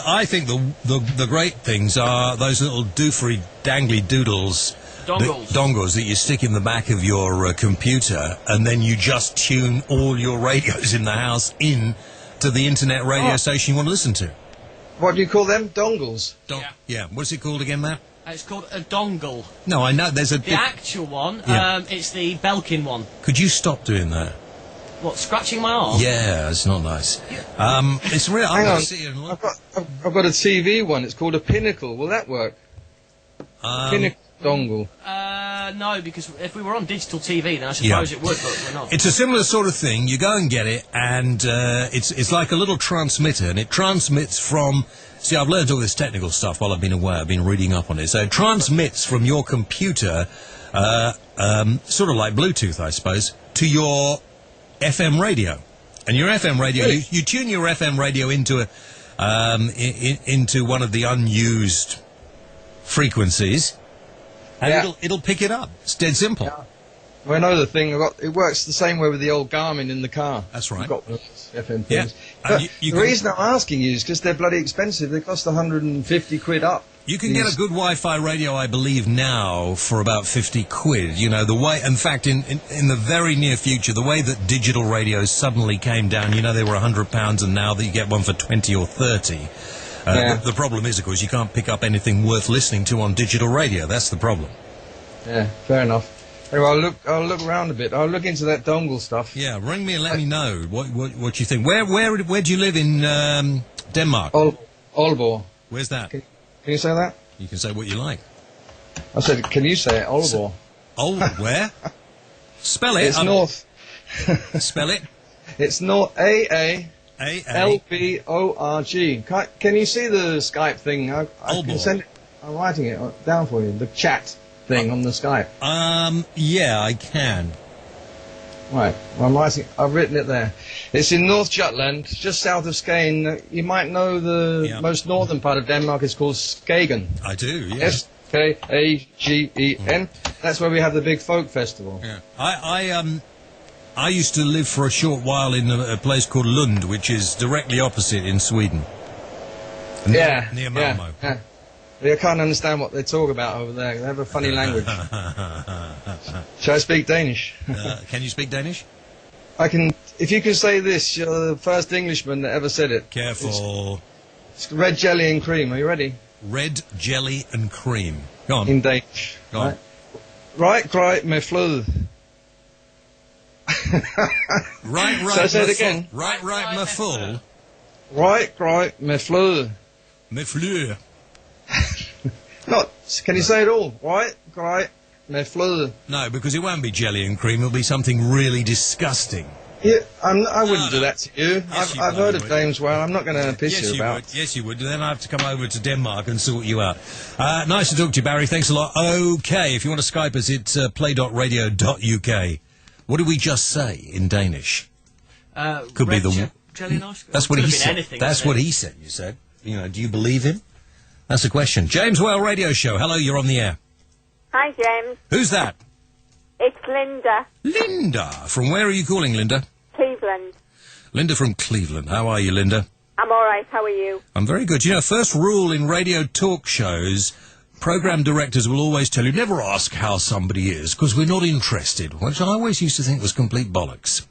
I think the great things are those little doofery dangly doodles. Dongles that you stick in the back of your computer, and then you just tune all your radios in the house in to the internet radio station you want to listen to. What do you call them? Dongles? Yeah. What's it called again, Matt? It's called a dongle. No, I know. There's the actual one. It's the Belkin one. Could you stop doing that? What, scratching my arm? Yeah, it's not nice. It's real. Hang on. I've got a TV one. It's called a Pinnacle. Will that work? Pinnacle dongle. No, because if we were on digital TV, then I suppose it would, but we're not. It's a similar sort of thing. You go and get it, and it's like a little transmitter, and it transmits from... See, I've learned all this technical stuff while I've been away. I've been reading up on it. So it transmits from your computer, sort of like Bluetooth, I suppose, to your FM radio. And your FM radio, you tune your FM radio into into one of the unused frequencies, and it'll pick it up. It's dead simple. Yeah. Well, another thing, it works the same way with the old Garmin in the car. That's right. You've got those FM things. But the reason I'm asking you is because they're bloody expensive. They cost 150 quid up. You can get a good Wi-Fi radio, I believe, now for about 50 quid. You know, the way, in fact, in the very near future, the way that digital radios suddenly came down, you know, they were £100 and now that you get one for 20 or 30. The problem is, of course, you can't pick up anything worth listening to on digital radio. That's the problem. Yeah, fair enough. Anyway, I'll look around a bit. I'll look into that dongle stuff. Yeah, ring me and let me know what you think. Where do you live in Denmark? Aalborg. Where's that? Can you say that? You can say what you like. I said, can you say it? Aalborg. Where? Spell it. It's north. Spell it. It's north. A-A-L-B-O-R-G. Can you see the Skype thing? I can send it. I'm writing it down for you. The chat thing on the Skype. Yeah, I can. Right, well, I've written it there. It's in North Jutland, just south of Skagen. You might know the most northern part of Denmark is called Skagen. I do, yeah. Skagen. That's where we have the big folk festival. Yeah. I used to live for a short while in a place called Lund, which is directly opposite in Sweden. Near Malmo. Yeah. I can't understand what they talk about over there. They have a funny language. Shall I speak Danish? Can you speak Danish? I can. If you can say this, you're the first Englishman that ever said it. Careful. It's red jelly and cream. Are you ready? Red jelly and cream. Go on. In Danish. Go on. Right, med fløde. Right, so I say it again. Right, my full. Right, med fløde. Med fløde. Can you say it all? Right, med fløde. No, because it won't be jelly and cream. It'll be something really disgusting. Yeah, I wouldn't do that to you. Yes, I've heard of James well. I'm not going to piss you about. Yes, you would. Then I have to come over to Denmark and sort you out. Nice to talk to you, Barry. Thanks a lot. Okay, if you want to Skype us, it's play.radio.uk. What did we just say in Danish? Could be the jelly and ice cream. That's what he said. Anything, that's what he said. You said. You know, do you believe him? That's the question. James Well Radio Show. Hello, you're on the air. Hi, James. Who's that? It's Linda. Linda. From where are you calling, Linda? Cleveland. Linda from Cleveland. How are you, Linda? I'm all right. How are you? I'm very good. You know, first rule in radio talk shows, program directors will always tell you, never ask how somebody is, because we're not interested, which I always used to think was complete bollocks.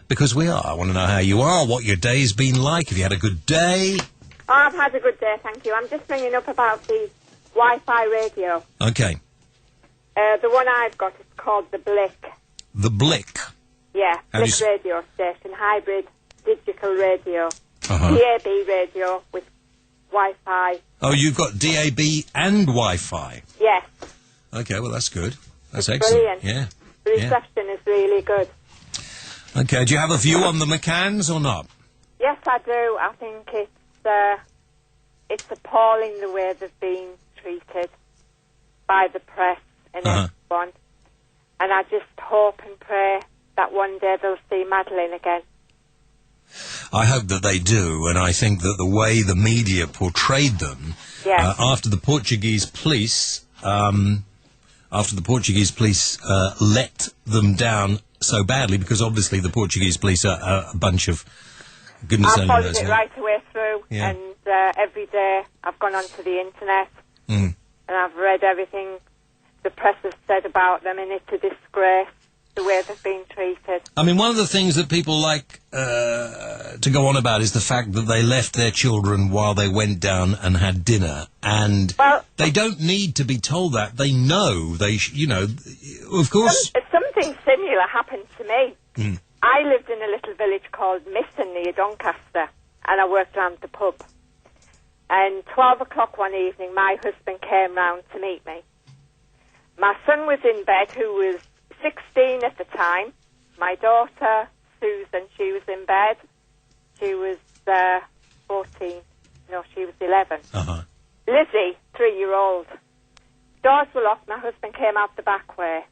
Because we are. I want to know how you are, what your day's been like, if you had a good day. Oh, I've had a good day, thank you. I'm just ringing up about the Wi-Fi radio. Okay. The one I've got is called the Blick. The Blick? Yeah, Blick radio station, hybrid digital radio. DAB radio with Wi-Fi. Oh, you've got DAB and Wi-Fi? Yes. Okay, well, that's good. That's it's excellent. Brilliant. Yeah. The reception is really good. Okay, do you have a view on the McCanns or not? Yes, I do. I think it's appalling the way they've been treated by the press and everyone. And I just hope and pray that one day they'll see Madeline again. I hope that they do, and I think that the way the media portrayed them after the Portuguese police let them down so badly, because obviously the Portuguese police are a bunch of goodness only knows. I've followed it right away through, and every day I've gone onto the internet and I've read everything the press has said about them, and it's a disgrace the way they've been treated. I mean, one of the things that people like to go on about is the fact that they left their children while they went down and had dinner, and they don't need to be told that. They know of course. Something similar happened to me. I lived in a little village called Misson near Doncaster, and I worked around the pub. And 12 o'clock one evening, my husband came round to meet me. My son was in bed, who was 16 at the time. My daughter, Susan, she was in bed. She was 14. No, she was 11. Lizzie, 3-year-old. Doors were locked. My husband came out the back way.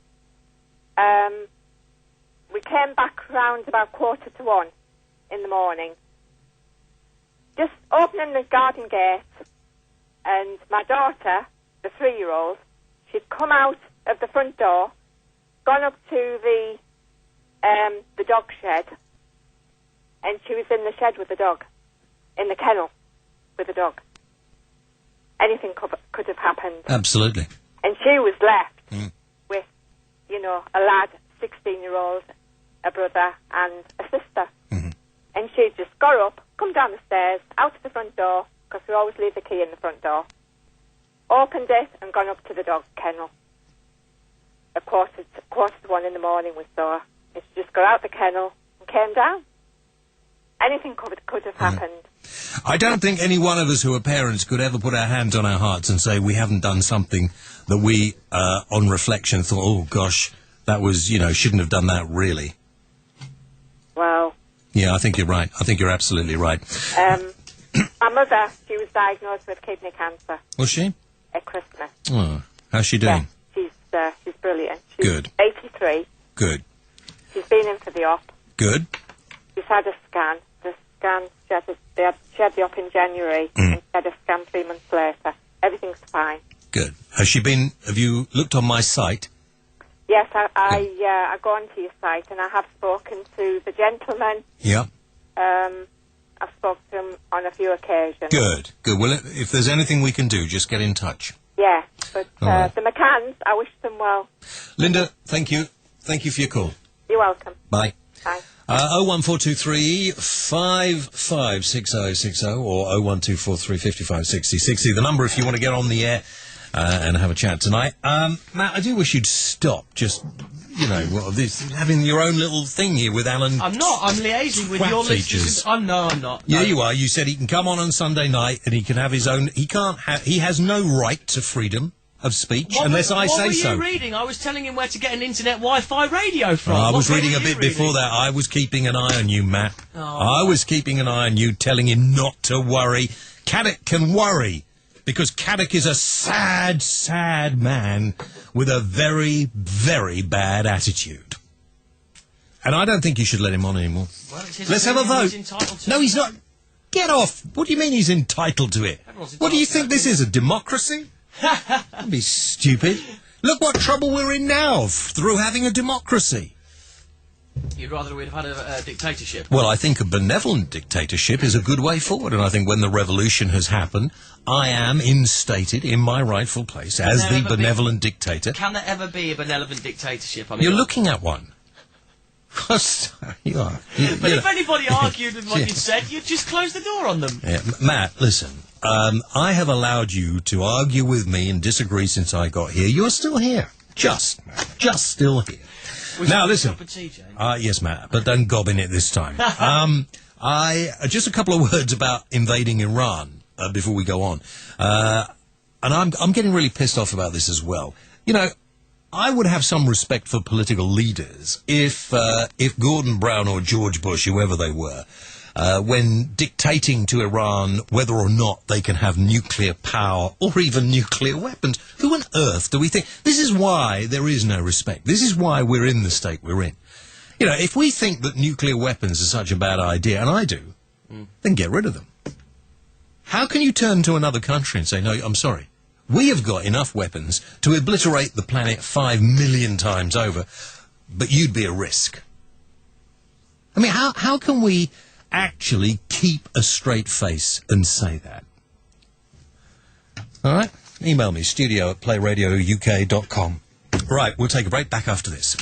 We came back round about 1:45 in the morning. Just opening the garden gate, and my daughter, the 3-year-old, she'd come out of the front door, gone up to the dog shed, and she was in the shed with the dog, in the kennel with the dog. Anything could have happened. Absolutely. And she was left with, a lad, 16-year-old, a brother, and a sister. And she just got up, come down the stairs, out to the front door, because we always leave the key in the front door, opened it, and gone up to the dog kennel. At 1:45 in the morning we saw her. And she just got out the kennel and came down. Anything could have happened. I don't think any one of us who are parents could ever put our hands on our hearts and say we haven't done something that we, on reflection, thought, oh, gosh, that was, shouldn't have done that, really. Well... Yeah, I think you're right. I think you're absolutely right. My mother, she was diagnosed with kidney cancer. Was she? At Christmas. Oh, how's she doing? Yeah, she's brilliant. She's Good. 83. Good. She's been in for the op. Good. She's had a scan. The scan, she had the op in January, and she had a scan 3 months later. Everything's fine. Good. Have you looked on my site? Yes, I go onto your site, and I have spoken to the gentleman. Yeah. I've spoken to him on a few occasions. Good. Well, if there's anything we can do, just get in touch. Yeah, but right. the McCanns, I wish them well. Linda, thank you. Thank you for your call. You're welcome. Bye. Bye. 01423 556060 or 01243 556060. The number if you want to get on the air and have a chat tonight. Matt, I do wish you'd stop just, having your own little thing here with Alan. I'm not. I'm liaising with your listeners. I'm not. Yeah, you are. You said he can come on Sunday night and he can have his own. He has no right to freedom of speech unless I say so. What were you reading? I was telling him where to get an internet Wi-Fi radio from. I was reading a bit before that. I was keeping an eye on you, Matt. I was keeping an eye on you, telling him not to worry. Caddick can worry, because Caddick is a sad, sad man with a very, very bad attitude. And I don't think you should let him on anymore. Well, let's have a vote. No, he's not. Get off. What do you mean he's entitled to it? What do you think this is, a democracy? That'd be stupid. Look what trouble we're in now through having a democracy. You'd rather we'd have had a dictatorship? Well, I think a benevolent dictatorship is a good way forward, and I think when the revolution has happened, I am instated in my rightful place as the benevolent dictator. Can there ever be a benevolent dictatorship? You're looking at one. You are. But if anybody argued with what you said, you'd just close the door on them. Yeah, Matt, listen. I have allowed you to argue with me and disagree since I got here. You're still here. Just still here. Now, listen. Yes, Matt, but don't gob in it this time. Just a couple of words about invading Iran before we go on. And I'm getting really pissed off about this as well. I would have some respect for political leaders if Gordon Brown or George Bush, whoever they were, when dictating to Iran whether or not they can have nuclear power or even nuclear weapons. Who on earth do we think? This is why there is no respect. This is why we're in the state we're in. If we think that nuclear weapons are such a bad idea, and I do, then get rid of them. How can you turn to another country and say, no, I'm sorry, we have got enough weapons to obliterate the planet 5 million times over, but you'd be a risk? I mean, how can we actually keep a straight face and say that? All right? Email me, studio@playradiouk.com. Right, we'll take a break. Back after this.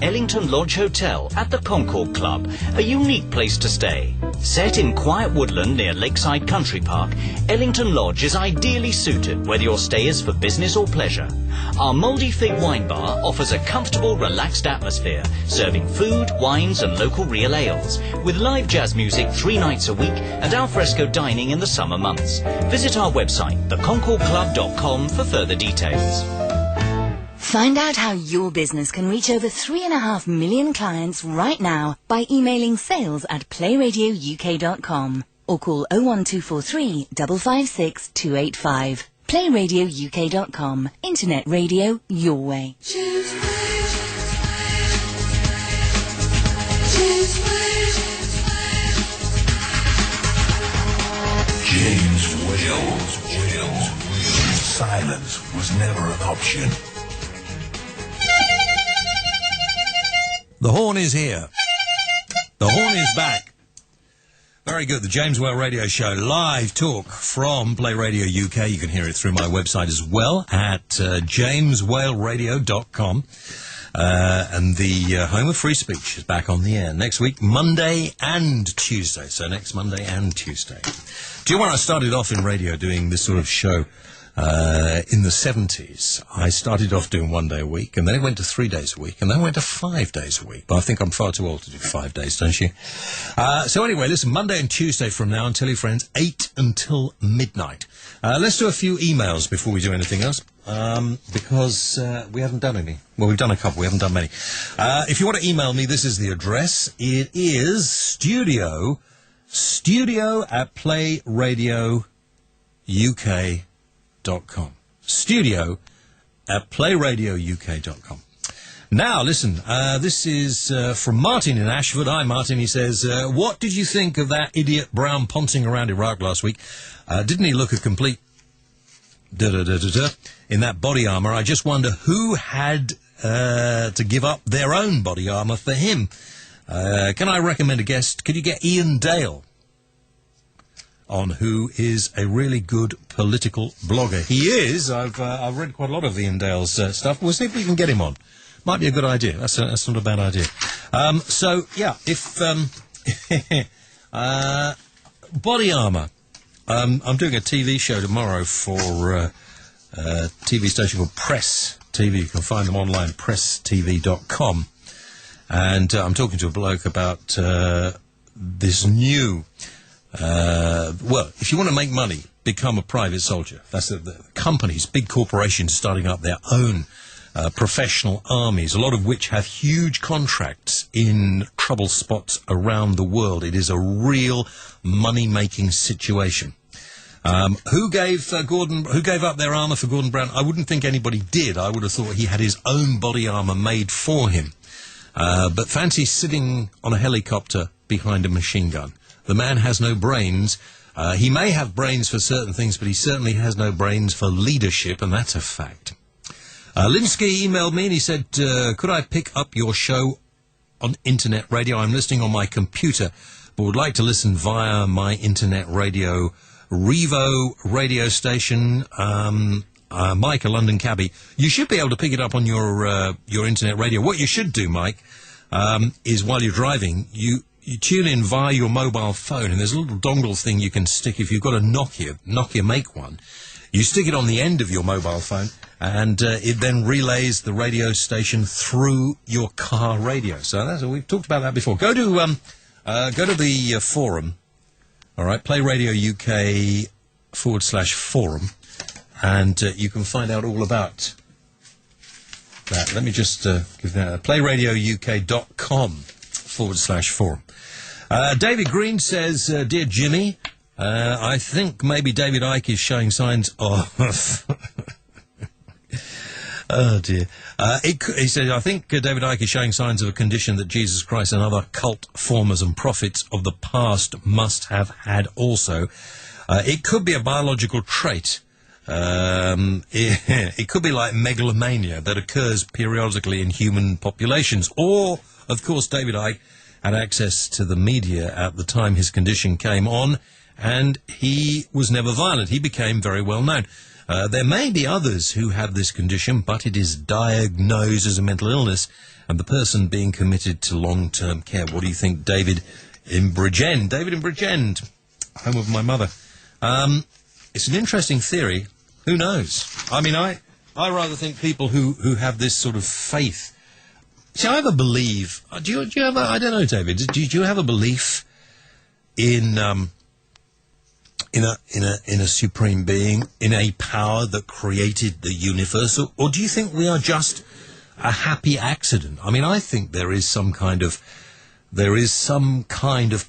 Ellington Lodge Hotel at the Concord Club, a unique place to stay. Set in quiet woodland near Lakeside Country Park, Ellington Lodge is ideally suited whether your stay is for business or pleasure. Our Mouldy Fig Wine Bar offers a comfortable, relaxed atmosphere, serving food, wines and local real ales, with live jazz music 3 nights a week and alfresco dining in the summer months. Visit our website, theconcordclub.com, for further details. Find out how your business can reach over 3.5 million clients right now by emailing sales@playradiouk.com or call 01243 556 285. Playradiouk.com. Internet radio your way. James Wales. Silence was never an option. The horn is here. The horn is back. Very good. The James Whale Radio Show. Live talk from Play Radio UK. You can hear it through my website as well at jameswhaleradio.com. And the home of free speech is back on the air next week, Monday and Tuesday. So next Monday and Tuesday. Do you know when I started off in radio doing this sort of show? In the 70s, I started off doing 1 day a week, and then it went to 3 days a week, and then it went to 5 days a week. But I think I'm far too old to do 5 days, don't you? So anyway, listen, Monday and Tuesday from now, and tell your friends, 8 until midnight. Let's do a few emails before we do anything else, because we haven't done any. Well, we've done a couple, we haven't done many. If you want to email me, this is the address. It is studio@playradiouk.com. Studio@playradiouk.com. Now, listen, this is from Martin in Ashford. Hi, Martin. He says, what did you think of that idiot Brown poncing around Iraq last week? Didn't he look a complete in that body armour? I just wonder who had to give up their own body armour for him. Can I recommend a guest? Could you get Ian Dale on, who is a really good political blogger? He is. I've read quite a lot of Ian Dale's stuff. We'll see if we can get him on. Might be a good idea. That's not a bad idea. So, yeah, if body armour. I'm doing a TV show tomorrow for a TV station called Press TV. You can find them online, presstv.com. And I'm talking to a bloke about this new... well, if you want to make money, become a private soldier. That's the companies, big corporations starting up their own professional armies, a lot of which have huge contracts in trouble spots around the world. It is a real money-making situation. Who gave up their armour for Gordon Brown? I wouldn't think anybody did. I would have thought he had his own body armour made for him. But fancy sitting on a helicopter behind a machine gun. The man has no brains. He may have brains for certain things, but he certainly has no brains for leadership, and that's a fact. Linsky emailed me and he said, could I pick up your show on internet radio? I'm listening on my computer, but would like to listen via my internet radio, Revo radio station. Mike, a London cabbie. You should be able to pick it up on your internet radio. What you should do, Mike, is while you're driving, you tune in via your mobile phone, and there's a little dongle thing you can stick. If you've got a Nokia make one, you stick it on the end of your mobile phone, and it then relays the radio station through your car radio. So we've talked about that before. Go to the forum, all right, Playradio UK /forum, and you can find out all about that. Let me just give that playradiouk.com /forum. David Green says, Dear Jimmy, I think maybe David Icke is showing signs of... Oh, dear. He said, I think David Icke is showing signs of a condition that Jesus Christ and other cult formers and prophets of the past must have had also. It could be a biological trait. It could be like megalomania that occurs periodically in human populations. Or, of course, David Icke had access to the media at the time his condition came on, and he was never violent. He became very well known. There may be others who have this condition, but it is diagnosed as a mental illness, and the person being committed to long-term care. What do you think, David in Bridgend? David in Bridgend, home of my mother. It's an interesting theory. Who knows? I mean, I rather think people who have this sort of faith. See, I have a belief. Do you have a, I don't know, David. Do you have a belief in a supreme being, in a power that created the universe, or do you think we are just a happy accident? I mean, I think there is some kind of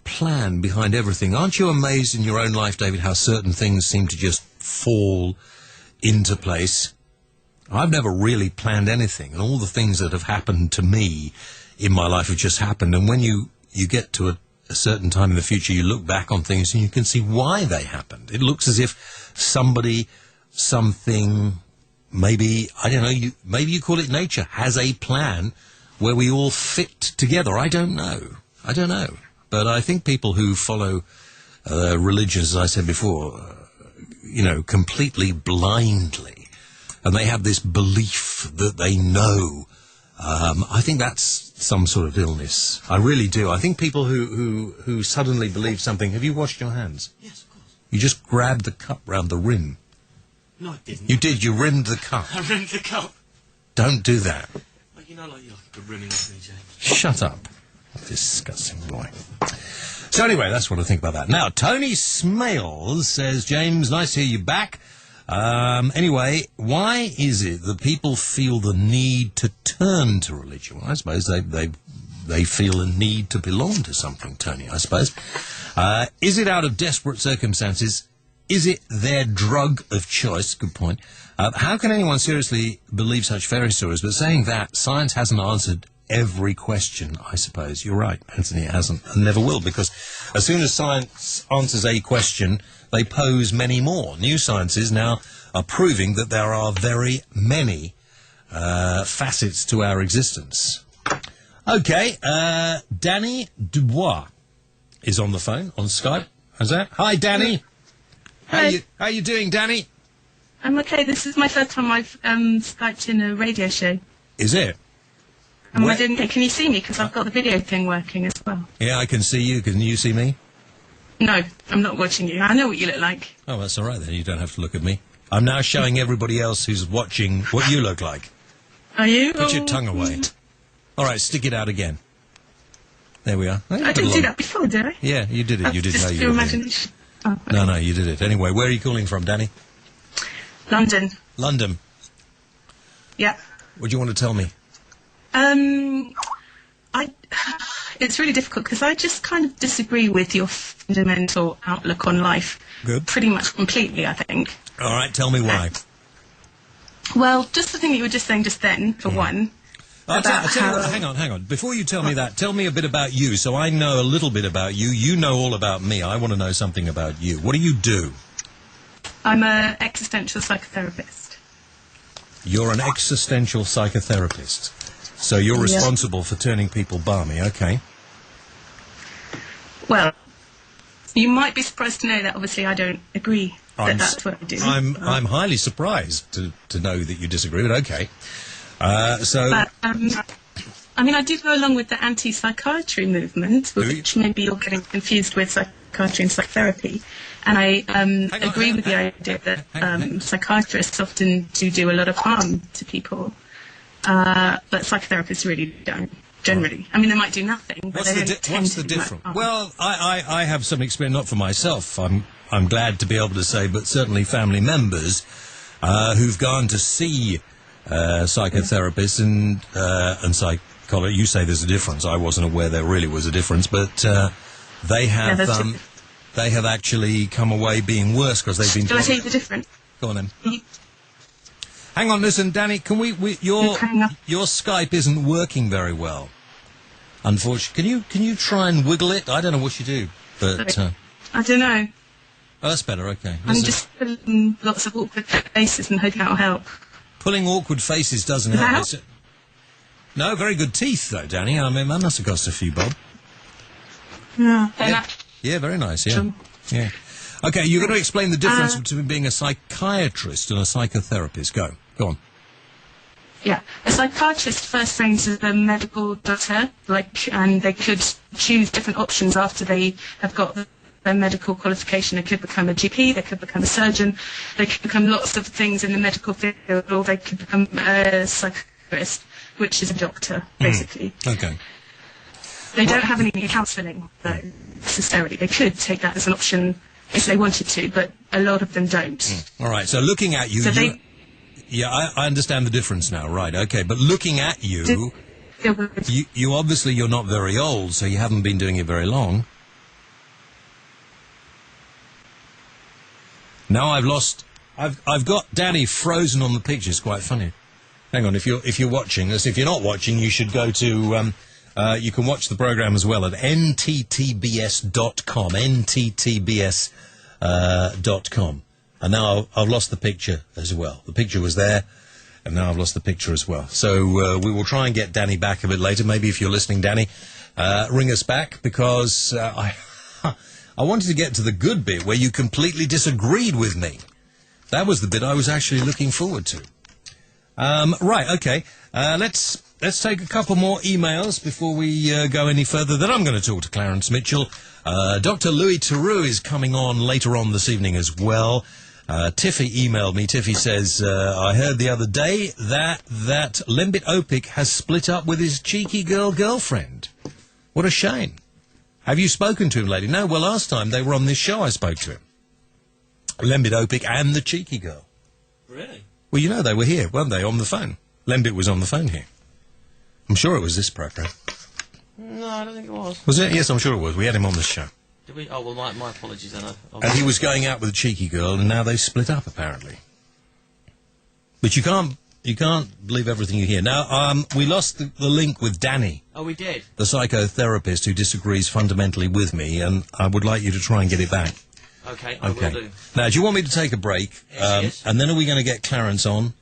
plan behind everything. Aren't you amazed in your own life, David, how certain things seem to just fall into place? I've never really planned anything, and all the things that have happened to me in my life have just happened. And when you get to a certain time in the future, you look back on things and you can see why they happened. It looks as if somebody, something, maybe, I don't know, maybe you call it nature, has a plan where we all fit together. I don't know. But I think people who follow religions, as I said before, completely blindly, and they have this belief that they know, I think that's some sort of illness. I really do. I think people who suddenly believe something... Have you washed your hands? Yes, of course. You just grabbed the cup round the rim. No, I didn't. You did. You rimmed the cup. I rimmed the cup. Don't do that. Well, you like a rimming of me, James. Shut up. Disgusting boy. So anyway, that's what I think about that. Now, Tony Smales says, James, nice to hear you back. Anyway, why is it that people feel the need to turn to religion? Well, I suppose they feel a need to belong to something, Tony, I suppose. Is it out of desperate circumstances? Is it their drug of choice? Good point. How can anyone seriously believe such fairy stories? But saying that, science hasn't answered every question, I suppose. You're right, Anthony, it hasn't and never will, because as soon as science answers a question, they pose many more. New sciences now are proving that there are very many facets to our existence. Okay, Danny Dubois is on the phone, on Skype. How's that? Hi, Danny. Hi. How you doing, Danny? I'm okay. This is my first time I've Skyped in a radio show. Is it? And can you see me? Because I've got the video thing working as well. Yeah, I can see you. Can you see me? No, I'm not watching you. I know what you look like. Oh, that's all right then. You don't have to look at me. I'm now showing everybody else who's watching what you look like. Are you? Put your tongue away. All right, stick it out again. There we are. I didn't do that before, did I? Yeah, you did it. You did. Just know your you imagination. Oh, okay. No, you did it. Anyway, where are you calling from, Danny? London. London. Yeah. What do you want to tell me? It's really difficult because I just kind of disagree with your fundamental outlook on life. Good. Pretty much completely, I think. All right, tell me why. Well, just the thing that you were just saying just then, for one. I'll tell you what, hang on. Before you tell me that, tell me a bit about you, so I know a little bit about you. You know all about me. I want to know something about you. What do you do? I'm an existential psychotherapist. You're an existential psychotherapist. So you're responsible for turning people balmy, okay. Well, you might be surprised to know that obviously I don't agree that that's what I do. I'm highly surprised to know that you disagree, but okay. But, I mean, I do go along with the anti-psychiatry movement, which maybe you're getting confused with psychiatry and psychotherapy. And I agree with the idea that psychiatrists often do a lot of harm to people. But psychotherapists really don't, generally. I mean, they might do nothing, but what's the difference? Well, I have some experience, not for myself, I'm glad to be able to say, but certainly family members who've gone to see psychotherapists and psychologists. You say there's a difference. I wasn't aware there really was a difference, but they have actually come away being worse because they've been... Shall I tell you the difference? Go on then. Hang on, listen, Danny, can your Skype isn't working very well. Unfortunately. Can you try and wiggle it? I don't know what you do, but... I don't know. Oh, that's better, okay. I'm just putting lots of awkward faces and hoping that'll help. Pulling awkward faces doesn't help. No, very good teeth, though, Danny. I mean, that must have cost a few bob. Yeah, very nice, yeah. Yeah. Okay, you're going to explain the difference between being a psychiatrist and a psychotherapist. Go on. Yeah, a psychiatrist first trains as a medical doctor, and they could choose different options after they have got their medical qualification. They could become a GP, they could become a surgeon, they could become lots of things in the medical field, or they could become a psychiatrist, which is a doctor, basically. Okay. They don't have any counselling, though, necessarily. They could take that as an option if they wanted to, but a lot of them don't. All right, so looking at you... So I understand the difference now, right, okay, but looking at you, you obviously you're not very old, so you haven't been doing it very long. Now I've got Danny frozen on the picture. It's quite funny. Hang on, if you're watching this, if you're not watching, you should go to, you can watch the program as well at nttbs.com, nttbs.com. And now I've lost the picture as well. The picture was there, and now I've lost the picture as well. So we will try and get Danny back a bit later. Maybe if you're listening, Danny, ring us back, because I wanted to get to the good bit where you completely disagreed with me. That was the bit I was actually looking forward to. Right, okay. Let's take a couple more emails before we go any further. Then I'm going to talk to Clarence Mitchell. Dr. Louis Theroux is coming on later on this evening as well. Tiffy emailed me. Tiffy says, I heard the other day that Lembit Opik has split up with his cheeky girlfriend. What a shame. Have you spoken to him, lady? No, well, last time they were on this show I spoke to him. Lembit Opik and the cheeky girl. Really? Well, you know, they were here, weren't they, on the phone? Lembit was on the phone here. I'm sure it was this program. No, I don't think it was. Was it? Yes, I'm sure it was. We had him on the show. Did we? Oh, well, my apologies then. And he was going out with a cheeky girl, and now they've split up, apparently. But you can't believe everything you hear. Now, we lost the link with Danny. Oh, we did? The psychotherapist who disagrees fundamentally with me, and I would like you to try and get it back. Okay, I will do. Now, do you want me to take a break? Yes. And then are we going to get Clarence on?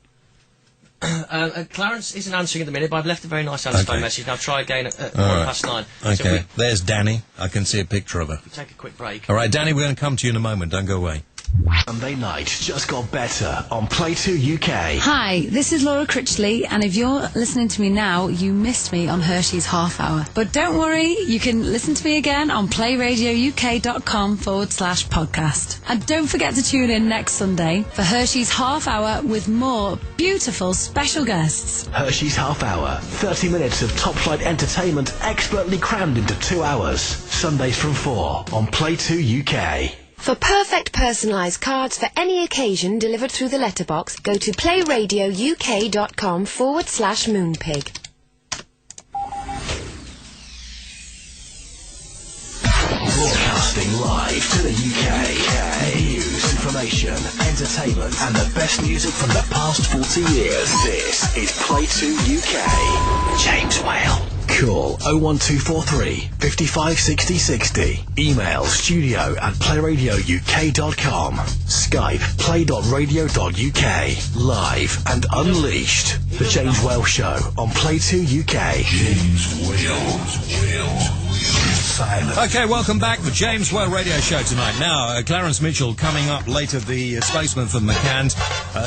Clarence isn't answering at the minute, but I've left a very nice answer phone message. Now, try again at 9:15. Okay, So there's Danny. I can see a picture of her. we take a quick break. All right, Danny, we're going to come to you in a moment. Don't go away. Sunday night just got better on Play 2 UK. Hi, this is Laura Critchley, and if you're listening to me now, you missed me on Hershey's Half Hour. But don't worry, you can listen to me again on playradiouk.com/podcast. And don't forget to tune in next Sunday for Hershey's Half Hour with more beautiful special guests. Hershey's Half Hour. 30 minutes of top-flight entertainment expertly crammed into 2 hours. Sundays from 4 on Play 2 UK. For perfect personalised cards for any occasion delivered through the letterbox, go to playradiouk.com/moonpig. Broadcasting live to the UK. News, information, entertainment, and the best music from the past 40 years. This is Play 2 UK. James Whale. Call 01243 55 60 60. Email studio@playradiouk.com. Skype play.radio.uk. Live and unleashed. The James Whale Show on Play 2 UK. James Whale. Okay, welcome back. The James Whale Radio Show tonight. Now, Clarence Mitchell coming up later, the spokesman for McCanns.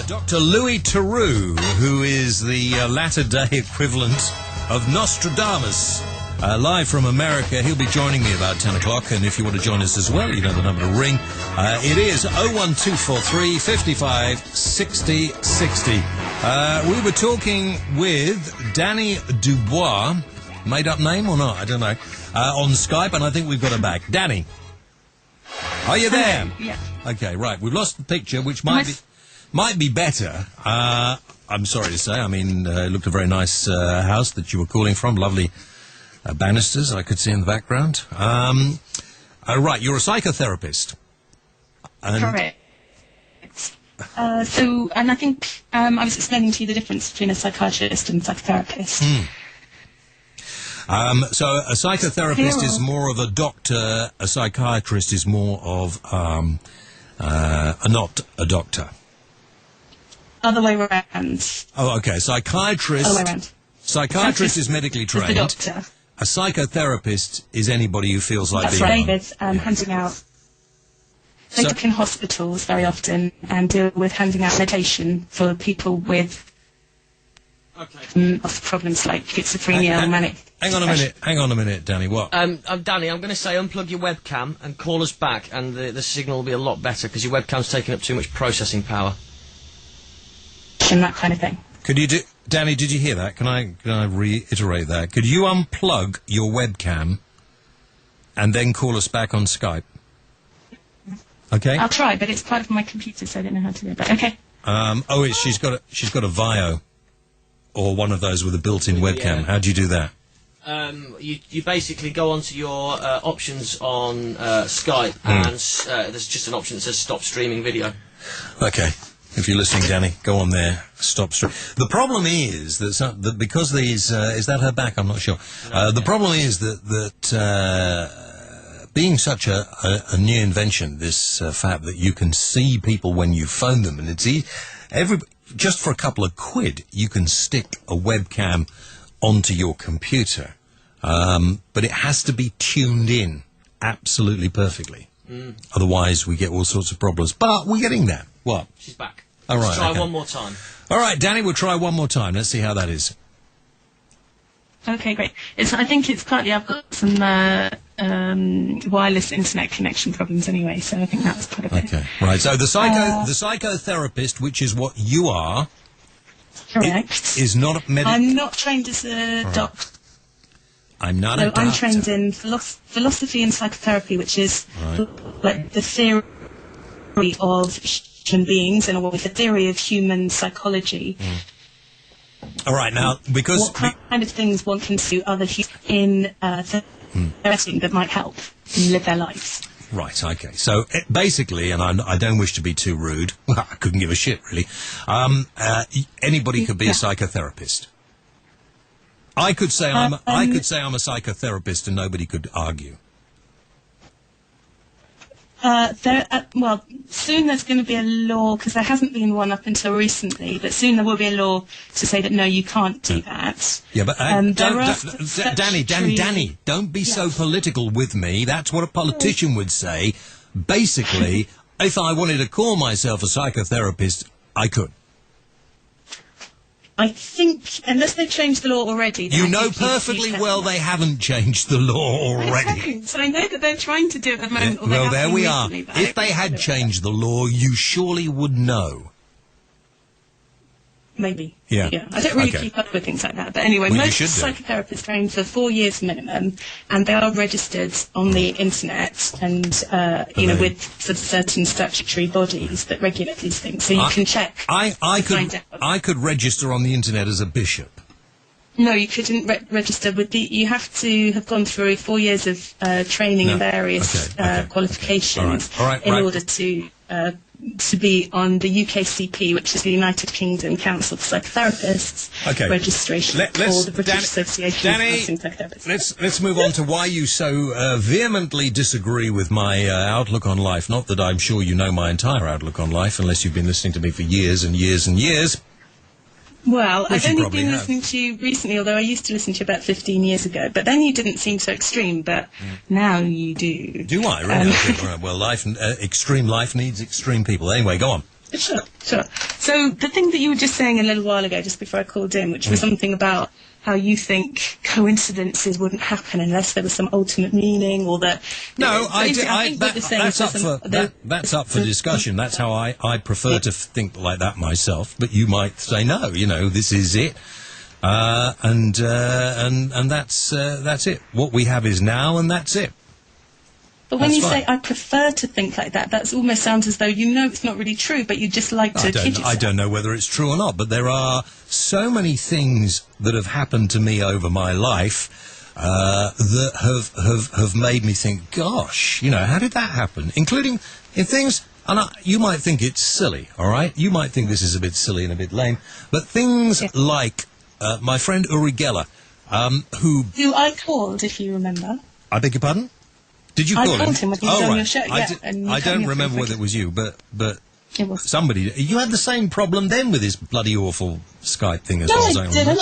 Dr. Louis Theroux, who is the latter-day equivalent of Nostradamus, live from America. He'll be joining me about 10 o'clock, and if you want to join us as well, you know the number to ring. It is 01243 55 60 60. We were talking with Danny Dubois, made-up name or not, I don't know, on Skype, and I think we've got her back. Danny, are you there? Yeah. Okay, right. We've lost the picture, which might be better. I'm sorry to say. I mean, it looked a very nice house that you were calling from. Lovely banisters I could see in the background. Right, you're a psychotherapist. Correct. And I think I was explaining to you the difference between a psychiatrist and a psychotherapist. So a psychotherapist is more of a doctor. A psychiatrist is more of not a doctor. Other way around. Oh, okay. Psychiatrist. Other way around. Psychiatrist is medically trained. Is the doctor. A psychotherapist is anybody who feels like That's being right. Handing out. They work in hospitals very often and deal with handing out medication for people with problems like schizophrenia or manic. Hang on a minute, Danny. What? Danny, I'm going to say unplug your webcam and call us back, and the signal will be a lot better because your webcam's taking up too much processing power. And that kind of thing. Could you do, Danny? Did you hear that? Can I reiterate that? Could you unplug your webcam and then call us back on Skype? Okay. I'll try, but it's part of my computer, so I don't know how to do it. But okay. She's got a Vio, or one of those with a built-in webcam. Yeah. How do you do that? You basically go onto your options on Skype, and there's just an option that says stop streaming video. Okay. If you're listening, Danny, go on there. Stop streaming. The problem is that because these is that her back? I'm not sure. The problem is that being such a new invention, this fact that you can see people when you phone them, and it's just for a couple of quid, you can stick a webcam onto your computer, but it has to be tuned in absolutely perfectly. Otherwise, we get all sorts of problems. But we're getting there. What? She's back. All right. Let's try one more time. All right, Danny, we'll try one more time. Let's see how that is. Okay, great. I think it's partly I've got some wireless internet connection problems anyway, so I think that's part of it. Okay, right. So the psychotherapist, which is what you are, correct, is not a medical. I'm not trained as a doctor. I'm not a doctor. I'm trained in philosophy and psychotherapy, which is like the theory of human beings and the theory of human psychology. All right, now, because what kind of things one can do other humans in therapy that might help. and live their lives. Right, okay. So, basically, and I don't wish to be too rude, well, I couldn't give a shit, really, anybody could be a psychotherapist. I could say I'm a psychotherapist and nobody could argue. Well, soon there's going to be a law, because there hasn't been one up until recently, but soon there will be a law to say that, no, you can't do that. Yeah, but Danny, don't be so political with me. That's what a politician would say. Basically, if I wanted to call myself a psychotherapist, I could. I think, unless they've changed the law already... You know perfectly well they haven't changed the law already. So I know that they're trying to do it at the moment. Well, there we are. If they had changed the law, you surely would know. Maybe. Yeah. I don't really keep up with things like that. But anyway, most psychotherapists train for 4 years minimum, and they are registered on the internet and, with certain statutory bodies that regulate these things. So you can check. I could register on the internet as a bishop. No, you couldn't register with you have to have gone through 4 years of training and various qualifications in order to be on the UKCP, which is the United Kingdom Council for Psychotherapists, registration for the British Association of Counselling Psychotherapists. Let's move on to why you so vehemently disagree with my outlook on life. Not that I'm sure you know my entire outlook on life, unless you've been listening to me for years and years and years. Well, I've only been listening to you recently, although I used to listen to you about 15 years ago. But then you didn't seem so extreme, but now you do. Do I? Really? Well, extreme life needs extreme people. Anyway, go on. Sure. So the thing that you were just saying a little while ago, just before I called in, which was something about how you think coincidences wouldn't happen unless there was some ultimate meaning, or that... No, that's up for discussion. That's how I prefer to think like that myself. But you might say, no, this is it. And that's it. What we have is now, and that's it. But when you say, I prefer to think like that, that almost sounds as though it's not really true, but you just like to kid yourself. I don't know whether it's true or not, but there are so many things that have happened to me over my life that have made me think, gosh, how did that happen? Including in things, and you might think it's silly, all right? You might think this is a bit silly and a bit lame, but things like my friend Uri Geller, who I called, if you remember. I beg your pardon? Did you call him? I called him when he was on your show, I don't remember whether it was you, but somebody... You had the same problem then with this bloody awful Skype thing as well. No, I didn't.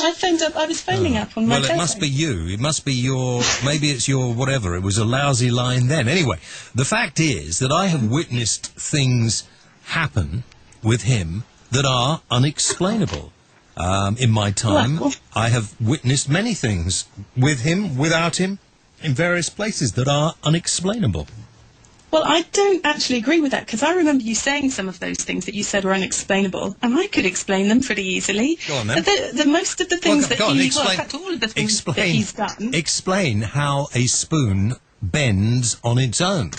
I was phoning up on my telephone. Well, it must be you. It must be your... Maybe it's your whatever. It was a lousy line then. Anyway, the fact is that I have witnessed things happen with him that are unexplainable. In my time, I have witnessed many things with him, without him, in various places that are unexplainable. Well, I don't actually agree with that, because I remember you saying some of those things that you said were unexplainable, and I could explain them pretty easily. Go on, then. Most of the things in fact, all of the things that he's done... Explain how a spoon bends on its own.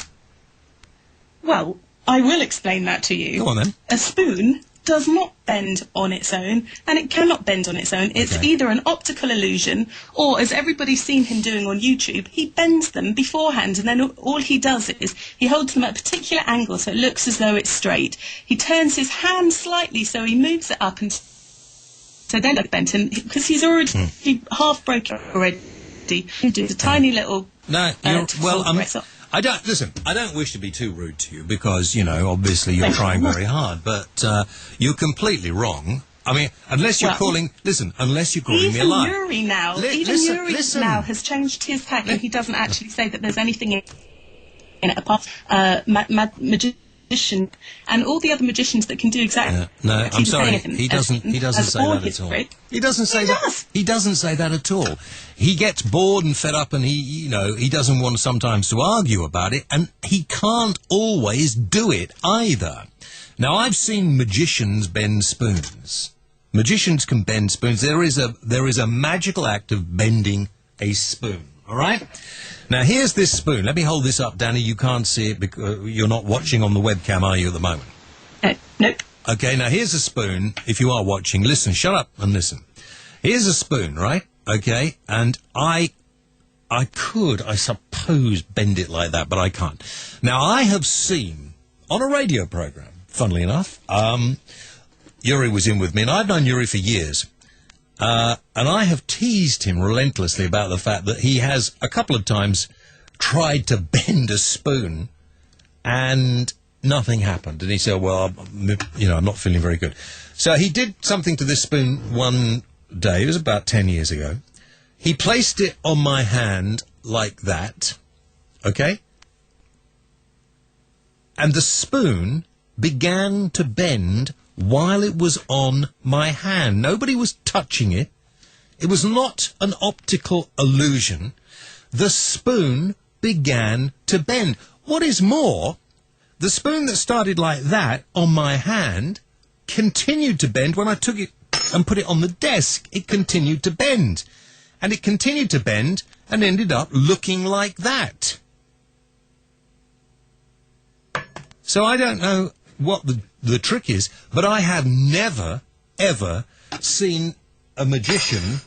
Well, I will explain that to you. Go on, then. A spoon does not bend on its own, and it cannot bend on its own. It's either an optical illusion, or, as everybody's seen him doing on YouTube, he bends them beforehand, and then all he does is he holds them at a particular angle so it looks as though it's straight. He turns his hand slightly so he moves it up, and so they look bent, and because he's already half broken already, he does a tiny little... No, I don't wish to be too rude to you because, obviously you're trying very hard, but you're completely wrong. I mean, unless you're calling me a liar. Yuri now, Yuri now has changed his tack, and he doesn't actually say that there's anything in it apart magician and all the other magicians that can do exactly. No, I'm sorry. He doesn't say that at all. He doesn't say that. He doesn't say that at all. He gets bored and fed up, and he doesn't want sometimes to argue about it, and he can't always do it either. Now, I've seen magicians bend spoons. Magicians can bend spoons. There is a magical act of bending a spoon. All right? Now, here's this spoon. Let me hold this up, Danny. You can't see it because you're not watching on the webcam, are you, at the moment? Nope. Okay, now here's a spoon. If you are watching, listen. Shut up and listen. Here's a spoon, right? Okay, and I I could, I suppose, bend it like that, but I can't. Now, I have seen, on a radio programme, funnily enough, Yuri was in with me, and I've known Yuri for years, and I have teased him relentlessly about the fact that he has, a couple of times, tried to bend a spoon, and nothing happened. And he said, well, I'm not feeling very good. So he did something to this spoon one day, it was about 10 years ago. He placed it on my hand like that, okay? And the spoon began to bend while it was on my hand. Nobody was touching it. It was not an optical illusion. The spoon began to bend. What is more, the spoon that started like that on my hand continued to bend when I took it and put it on the desk. It continued to bend. And it continued to bend and ended up looking like that. So I don't know what the trick is, but I have never, ever seen a magician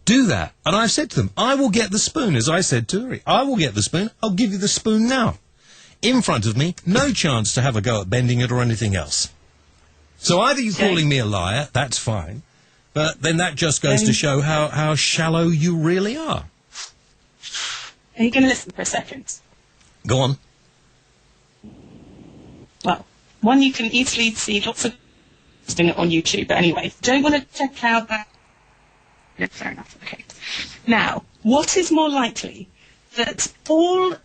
do that. And I've said to them, I will get the spoon, as I said to Uri. I will get the spoon. I'll give you the spoon now. In front of me, no chance to have a go at bending it or anything else. So either you're calling me a liar, that's fine. But then that just goes to show how shallow you really are. Are you going to listen for a second? Go on. Well, one, you can easily see lots of doing it on YouTube. But anyway, don't want to check out that. Yeah, fair enough. Okay. Now, what is more likely that all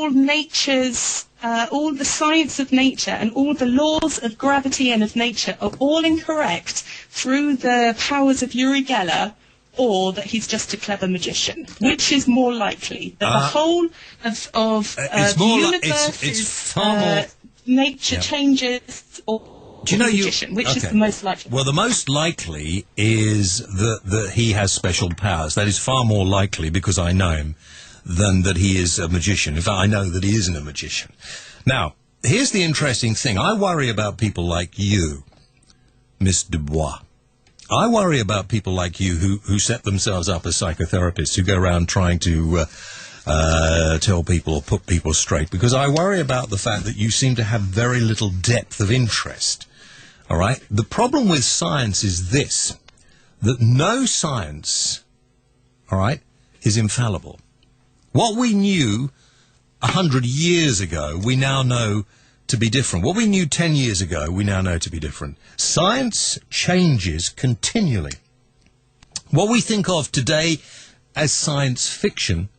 nature's, all the science of nature and all the laws of gravity and of nature are all incorrect through the powers of Uri Geller, or that he's just a clever magician? Which is more likely? That the whole of the universe it's far more... nature changes, or do you know magician? Which is the most likely? Well, the most likely is that he has special powers. That is far more likely, because I know him, than that he is a magician. In fact, I know that he isn't a magician. Now, here's the interesting thing. I worry about people like you, Miss Dubois. I worry about people like you who set themselves up as psychotherapists, who go around trying to tell people or put people straight, because I worry about the fact that you seem to have very little depth of interest. All right? The problem with science is this, that no science, all right, is infallible. What we knew 100 years ago, we now know to be different. What we knew 10 years ago, we now know to be different. Science changes continually. What we think of today as science fiction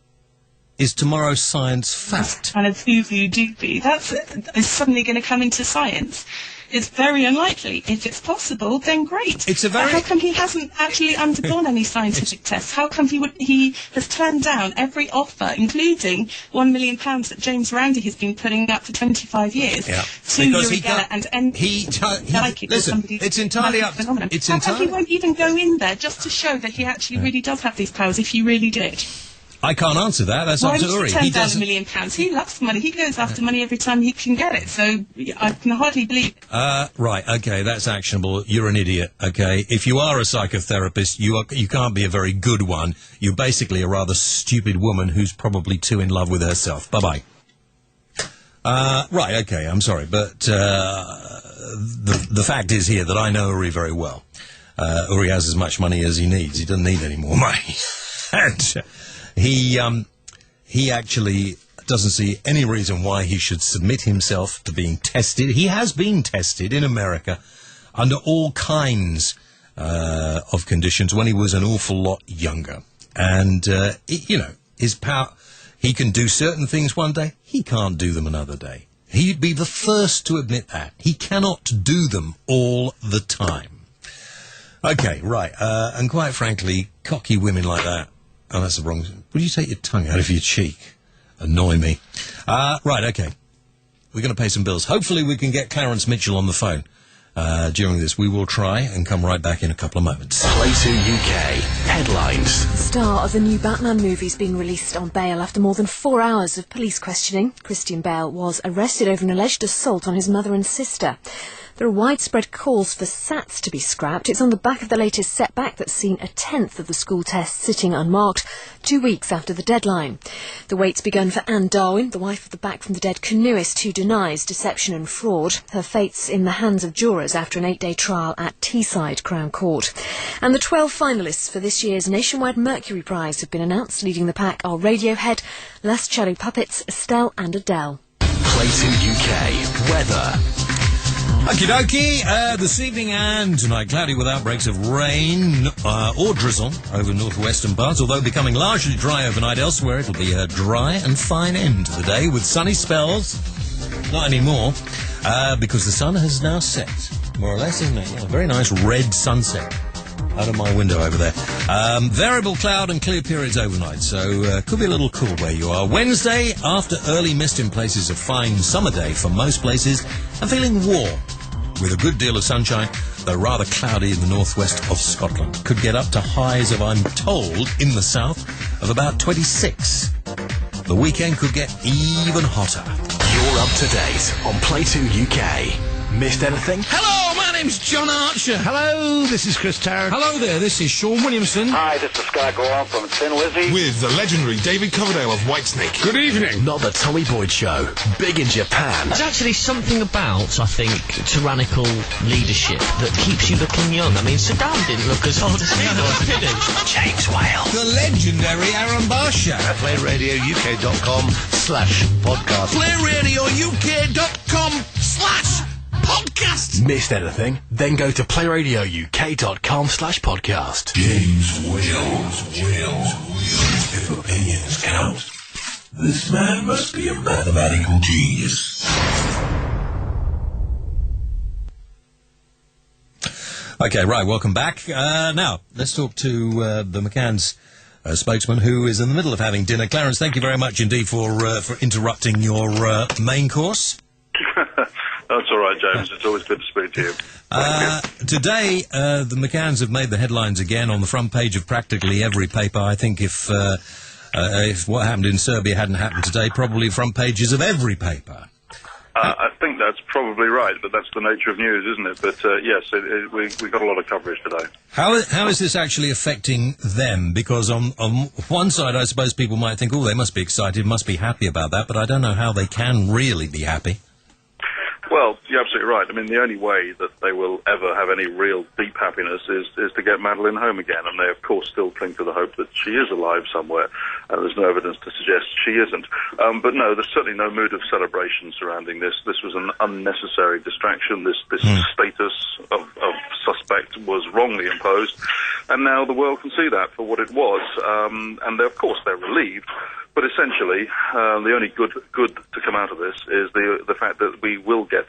is tomorrow's science fact. Kind of voodoo-doopy. That's is suddenly going to come into science. It's very unlikely. If it's possible, then great. It's a very... How come he hasn't actually undergone any scientific tests? How come he has turned down every offer, including £1 million that James Randi has been putting up for 25 years to Uri Geller listen, it's entirely up. It's How come he won't even go in there just to show that he actually really does have these powers? If he really did. I can't answer that. That's up to Uri. He down £1 million. He loves money. He goes after money every time he can get it. So I can hardly believe it. Right. Okay. That's actionable. You're an idiot. Okay. If you are a psychotherapist, you can't be a very good one. You're basically a rather stupid woman who's probably too in love with herself. Bye bye. Right. Okay. I'm sorry, but the fact is here that I know Uri very well. Uri has as much money as he needs. He doesn't need any more money. And, he actually doesn't see any reason why he should submit himself to being tested. He has been tested in America under all kinds of conditions when he was an awful lot younger. And, his power, he can do certain things one day, he can't do them another day. He'd be the first to admit that. He cannot do them all the time. Okay, right. And quite frankly, cocky women like that, oh, that's the wrong... Would you take your tongue out of your cheek? Annoy me. Right, okay. We're going to pay some bills. Hopefully we can get Clarence Mitchell on the phone during this. We will try and come right back in a couple of moments. Play 2 UK. Headlines. The star of the new Batman movie has been released on bail after more than 4 hours of police questioning. Christian Bale was arrested over an alleged assault on his mother and sister. There are widespread calls for SATs to be scrapped. It's on the back of the latest setback that's seen a tenth of the school tests sitting unmarked 2 weeks after the deadline. The wait's begun for Anne Darwin, the wife of the back-from-the-dead canoeist who denies deception and fraud. Her fate's in the hands of jurors after an 8-day trial at Teesside Crown Court. And the 12 finalists for this year's nationwide Mercury Prize have been announced. Leading the pack are Radiohead, Last Cherry Puppets, Estelle and Adele. Play 2 UK weather. Okie dokie, this evening and tonight, cloudy with outbreaks of rain or drizzle over northwestern parts, although becoming largely dry overnight elsewhere. It'll be a dry and fine end to the day with sunny spells. Not anymore, because the sun has now set, more or less, isn't it? Yeah, a very nice red sunset out of my window over there. Variable cloud and clear periods overnight, so could be a little cool where you are. Wednesday, after early mist in places, a fine summer day for most places, and feeling warm with a good deal of sunshine, though rather cloudy in the northwest of Scotland. Could get up to highs of, I'm told, in the south, of about 26. The weekend could get even hotter. You're up to date on Play 2 UK. Missed anything? Hello, my name's John Archer. Hello, this is Chris Tarrant. Hello there, this is Sean Williamson. Hi, this is Scott Gorham from Tin Lizzy. With the legendary David Coverdale of Whitesnake. Good evening. Not the Tommy Boyd Show. Big in Japan. There's actually something about, I think, tyrannical leadership that keeps you looking young. I mean, Saddam didn't look as old as he was, did he? James Whale. The legendary Aaron Barr Show. PlayRadioUK.com/podcast. PlayRadioUK.com/podcast. Missed anything? Then go to playradiouk.com/podcast. James Wales. If opinions count, this man must be a mathematical genius. Okay, right, welcome back. Now, let's talk to the McCanns spokesman, who is in the middle of having dinner. Clarence, thank you very much indeed for interrupting your main course. That's all right, James. It's always good to speak to you. Today, the McCanns have made the headlines again on the front page of practically every paper. I think if what happened in Serbia hadn't happened today, probably front pages of every paper. I think that's probably right, but that's the nature of news, isn't it? But yes, we got a lot of coverage today. How is this actually affecting them? Because on one side, I suppose people might think, oh, they must be excited, must be happy about that, but I don't know how they can really be happy. Well, you're absolutely right. I mean, the only way that they will ever have any real deep happiness is to get Madeleine home again, and they, of course, still cling to the hope that she is alive somewhere, and there's no evidence to suggest she isn't. But no, there's certainly no mood of celebration surrounding this. This was an unnecessary distraction. This status of suspect was wrongly imposed, and now the world can see that for what it was, and of course they're relieved. But essentially, the only good to come out of this is the fact that they will get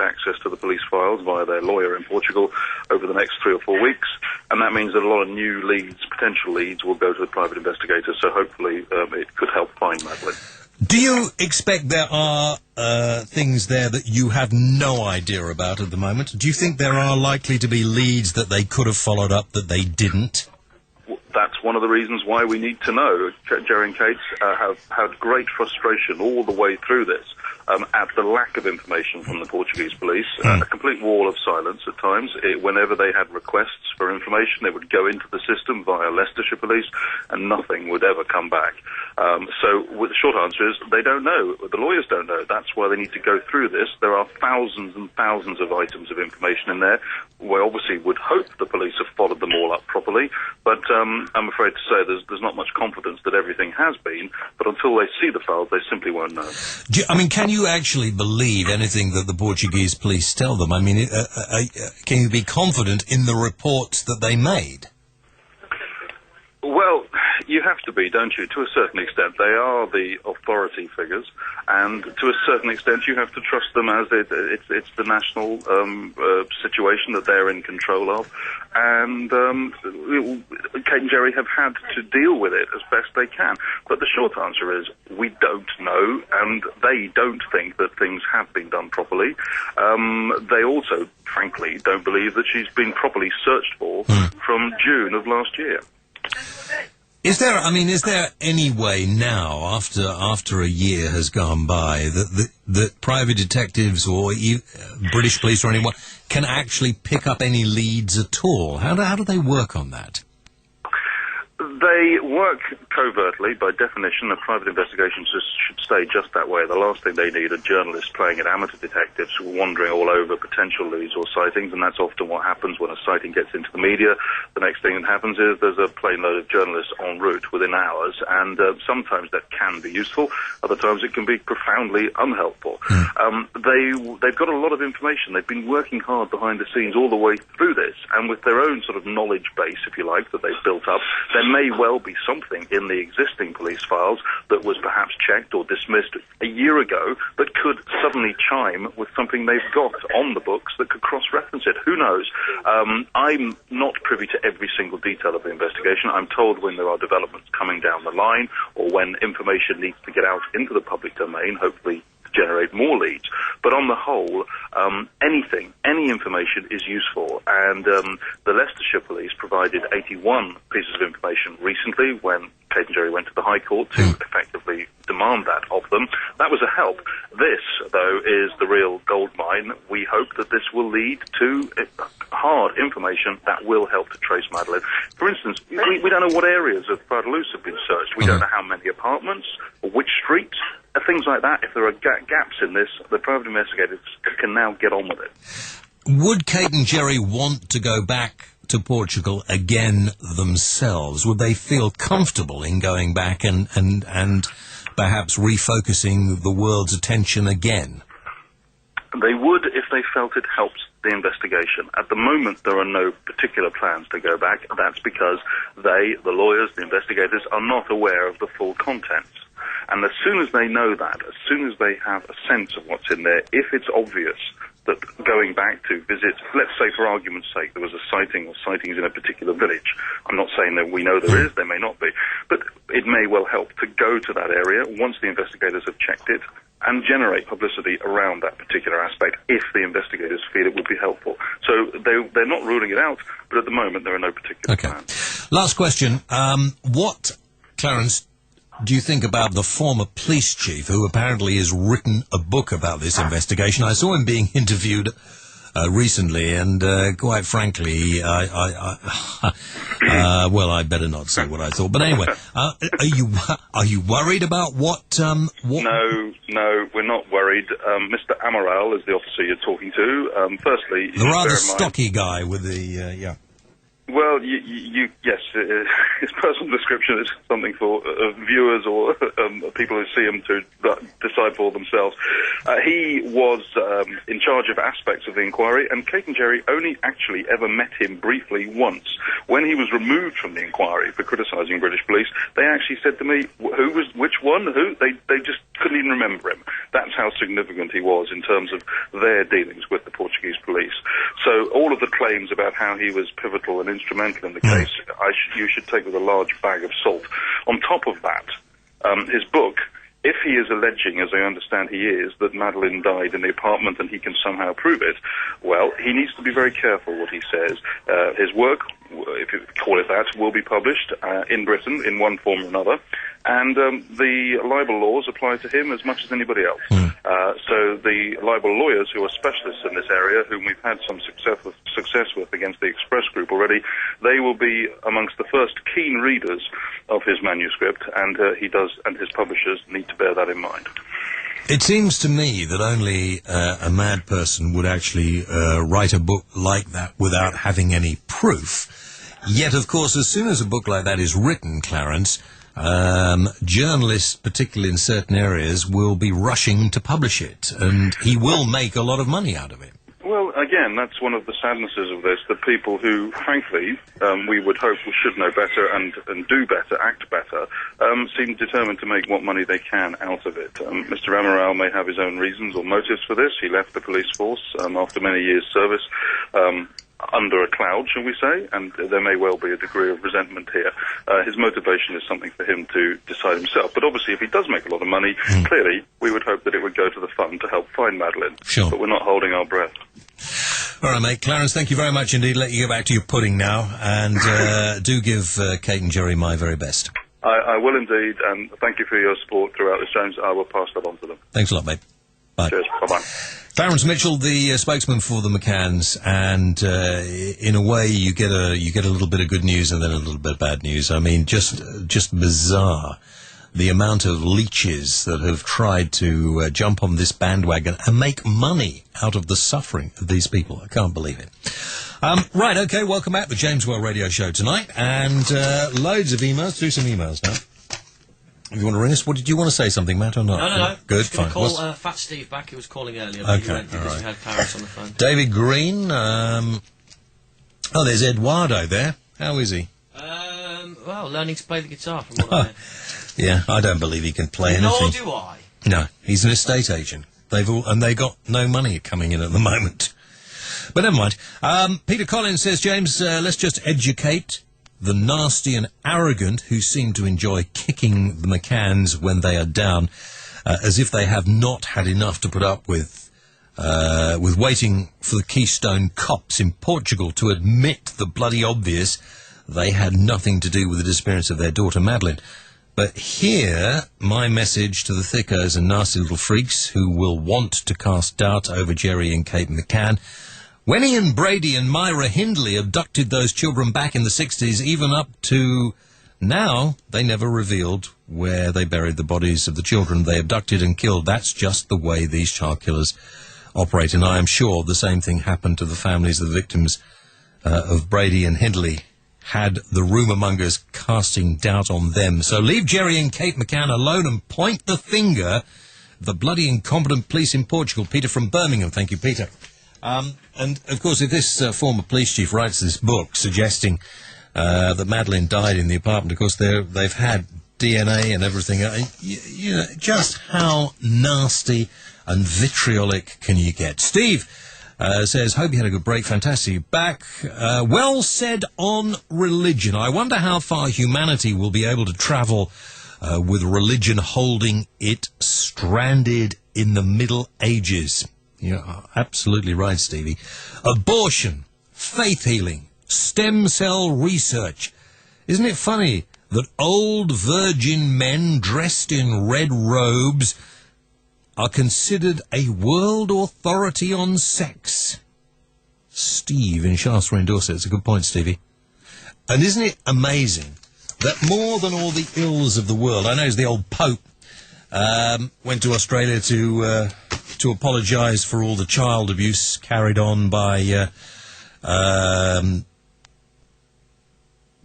access to the police files via their lawyer in Portugal over the next 3 or 4 weeks, and that means that a lot of new potential leads, will go to the private investigators. So hopefully, it could help find Madeleine. Do you expect there are things there that you have no idea about at the moment? Do you think there are likely to be leads that they could have followed up that they didn't? That's one of the reasons why we need to know. Jerry and Kate have had great frustration all the way through this at the lack of information from the Portuguese police, a complete wall of silence at times. Whenever they had requests for information, they would go into the system via Leicestershire Police, and nothing would ever come back. So the short answer is they don't know. The lawyers don't know. That's why they need to go through this. There are thousands and thousands of items of information in there. We obviously would hope the police have followed them all up properly, but I'm afraid to say there's not much confidence that everything has been, but until they see the files, they simply won't know. Can you actually believe anything that the Portuguese police tell them? I mean, can you be confident in the reports that they made? Well, you have to be, don't you, to a certain extent. They are the authority figures, and to a certain extent you have to trust them as it's the national situation that they're in control of. And Kate and Jerry have had to deal with it as best they can. But the short answer is we don't know, and they don't think that things have been done properly. They also, frankly, don't believe that she's been properly searched for from June of last year. Is there any way now, after a year has gone by, that private detectives or British police or anyone can actually pick up any leads at all? How do they work on that? They work covertly. By definition, a private investigation should stay just that way. The last thing they need are journalists playing at amateur detectives wandering all over potential leads or sightings, and that's often what happens when a sighting gets into the media. The next thing that happens is there's a plane load of journalists en route within hours, and sometimes that can be useful. Other times it can be profoundly unhelpful. They've got a lot of information. They've been working hard behind the scenes all the way through this, and with their own sort of knowledge base, if you like, that they've built up, there may well be something in the existing police files that was perhaps checked or dismissed a year ago that could suddenly chime with something they've got on the books that could cross-reference it. Who knows? I'm not privy to every single detail of the investigation. I'm told when there are developments coming down the line or when information needs to get out into the public domain, hopefully generate more leads. But on the whole, any information is useful. And the Leicestershire Police provided 81 pieces of information recently when Kate and Jerry went to the High Court to effectively demand that of them. That was a help. This, though, is the real gold mine. We hope that this will lead to hard information that will help to trace Madeleine. For instance, we don't know what areas of Pradeloup have been searched. We don't know how many apartments or which streets. Things like that. If there are gaps in this, the private investigators can now get on with it. Would Kate and Jerry want to go back to Portugal again themselves? Would they feel comfortable in going back and perhaps refocusing the world's attention again? They would if they felt it helped the investigation. At the moment, there are no particular plans to go back. That's because the lawyers, the investigators, are not aware of the full contents. And as soon as they know that, as soon as they have a sense of what's in there, if it's obvious that going back to visit, let's say for argument's sake, there was a sighting or sightings in a particular village. I'm not saying that we know there is, there may not be, but it may well help to go to that area once the investigators have checked it and generate publicity around that particular aspect if the investigators feel it would be helpful. So they're not ruling it out, but at the moment there are no particular plans. Last question. What, Clarence, do you think about the former police chief who apparently has written a book about this investigation? I saw him being interviewed recently, and quite frankly, well, I better not say what I thought. But anyway, are you worried about what? No, we're not worried. Mr. Amaral is the officer you're talking to. Firstly, the rather stocky guy with the Well, yes, his personal description is something for viewers or people who see him to decide for themselves. He was in charge of aspects of the inquiry, and Kate and Jerry only actually ever met him briefly once. When he was removed from the inquiry for criticising British police, they actually said to me, which one? Who? They just couldn't even remember him. That's how significant he was in terms of their dealings with the Portuguese police. So all of the claims about how he was pivotal and instrumental in the case, you should take with a large bag of salt. On top of that, his book, if he is alleging, as I understand he is, that Madeleine died in the apartment and he can somehow prove it, well, he needs to be very careful what he says. His work, if you call it that, will be published in Britain in one form or another, and the libel laws apply to him as much as anybody else. So the libel lawyers, who are specialists in this area, whom we've had some success with against the Express Group already, they will be amongst the first keen readers of his manuscript, and and his publishers need to bear that in mind. It seems to me that only a mad person would actually write a book like that without having any proof. Yet, of course, as soon as a book like that is written, Clarence, journalists, particularly in certain areas, will be rushing to publish it, and he will make a lot of money out of it. Well, again, that's one of the sadnesses of this, that people who, frankly, we would hope should know better and do better, act better, seem determined to make what money they can out of it. Mr. Amaral may have his own reasons or motives for this. He left the police force after many years' service, under a cloud, shall we say, and there may well be a degree of resentment here. His motivation is something for him to decide himself. But obviously, if he does make a lot of money, clearly, we would hope that it would go to the fund to help find Madeleine. Sure. But we're not holding our breath. All right, mate. Clarence, thank you very much indeed. Let you get back to your pudding now. And do give Kate and Jerry my very best. I will indeed, and thank you for your support throughout this, James. I will pass that on to them. Thanks a lot, mate. Bye. Cheers. Bye-bye. Clarence Mitchell, the spokesman for the McCanns, and in a way you get a little bit of good news and then a little bit of bad news. I mean, just bizarre, the amount of leeches that have tried to jump on this bandwagon and make money out of the suffering of these people. I can't believe it. Right, okay, welcome back to the James Well Radio Show tonight, and loads of emails. Do some emails now. If you want to ring us, did you want to say something, Matt, or not? No. Good, fine. Call Fat Steve back, who was calling earlier. Okay, he went because we had Clarence on the phone. David Green. There's Eduardo there. How is he? Well, learning to play the guitar, from what I heard. Yeah, I don't believe he can play anything. Nor do I. No, he's an estate agent. They got no money coming in at the moment. But never mind. Peter Collins says, James, let's just educate the nasty and arrogant who seem to enjoy kicking the McCanns when they are down, as if they have not had enough to put up with waiting for the Keystone cops in Portugal to admit the bloody obvious they had nothing to do with the disappearance of their daughter Madeleine. But here, my message to the thickos and nasty little freaks who will want to cast doubt over Jerry and Kate McCann. When Ian Brady and Myra Hindley abducted those children back in the 60s, even up to now, they never revealed where they buried the bodies of the children they abducted and killed. That's just the way these child killers operate, and I am sure the same thing happened to the families of the victims of Brady and Hindley, had the rumour mongers casting doubt on them. So leave Jerry and Kate McCann alone and point the finger at the bloody incompetent police in Portugal. Peter from Birmingham. Thank you, Peter. And, of course, if this former police chief writes this book suggesting that Madeleine died in the apartment, of course, they've had DNA and everything. You know, just how nasty and vitriolic can you get? Steve says, hope you had a good break. Fantastic. Back. Well said on religion. I wonder how far humanity will be able to travel with religion holding it stranded in the Middle Ages. You're absolutely right, Stevie. Abortion, faith healing, stem cell research. Isn't it funny that old virgin men dressed in red robes are considered a world authority on sex? Steve in Shaftesbury in Dorset. It's a good point, Stevie. And isn't it amazing that more than all the ills of the world, I know the old Pope went to Australia to apologise for all the child abuse carried on by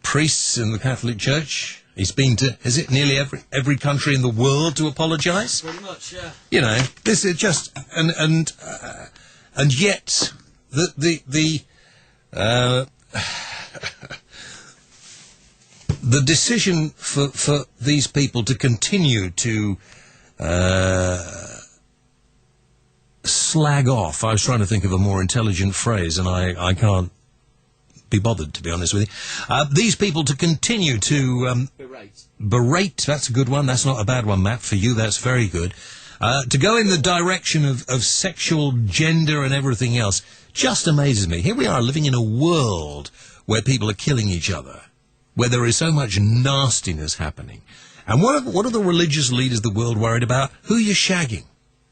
priests in the Catholic Church. He's been to, is it nearly every country in the world to apologise? Pretty much, yeah. You know, this is just and yet the decision for these people to continue to slag off. I was trying to think of a more intelligent phrase, and I can't be bothered, to be honest with you. These people to continue to berate. That's a good one. That's not a bad one, Matt. For you, that's very good. To go in the direction of sexual gender and everything else just amazes me. Here we are living in a world where people are killing each other, where there is so much nastiness happening. And what are the religious leaders of the world worried about? Who you're shagging.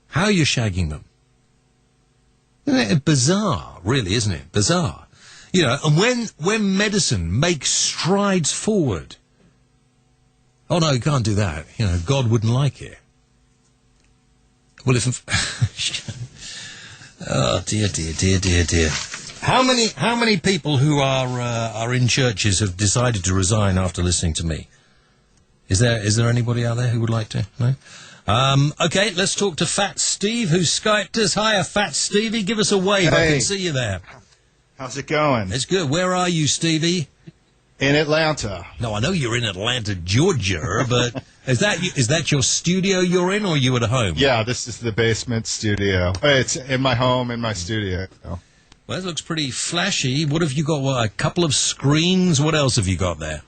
How you're shagging them. Isn't it bizarre, really, isn't it? Bizarre. You know, and when medicine makes strides forward, oh no, you can't do that. You know, God wouldn't like it. Well, if oh dear. How many people who are in churches have decided to resign after listening to me? Is there anybody out there who would like to? No. Okay, let's talk to Fat Steve, who Skyped us. Hiya, Fat Stevie. Give us a wave. Hey. I can see you there. How's it going? It's good. Where are you, Stevie? In Atlanta. No, I know you're in Atlanta, Georgia, but is that your studio you're in, or are you at home? Yeah, this is the basement studio. It's in my home, in my studio. Well, it looks pretty flashy. What have you got? What, a couple of screens? What else have you got there?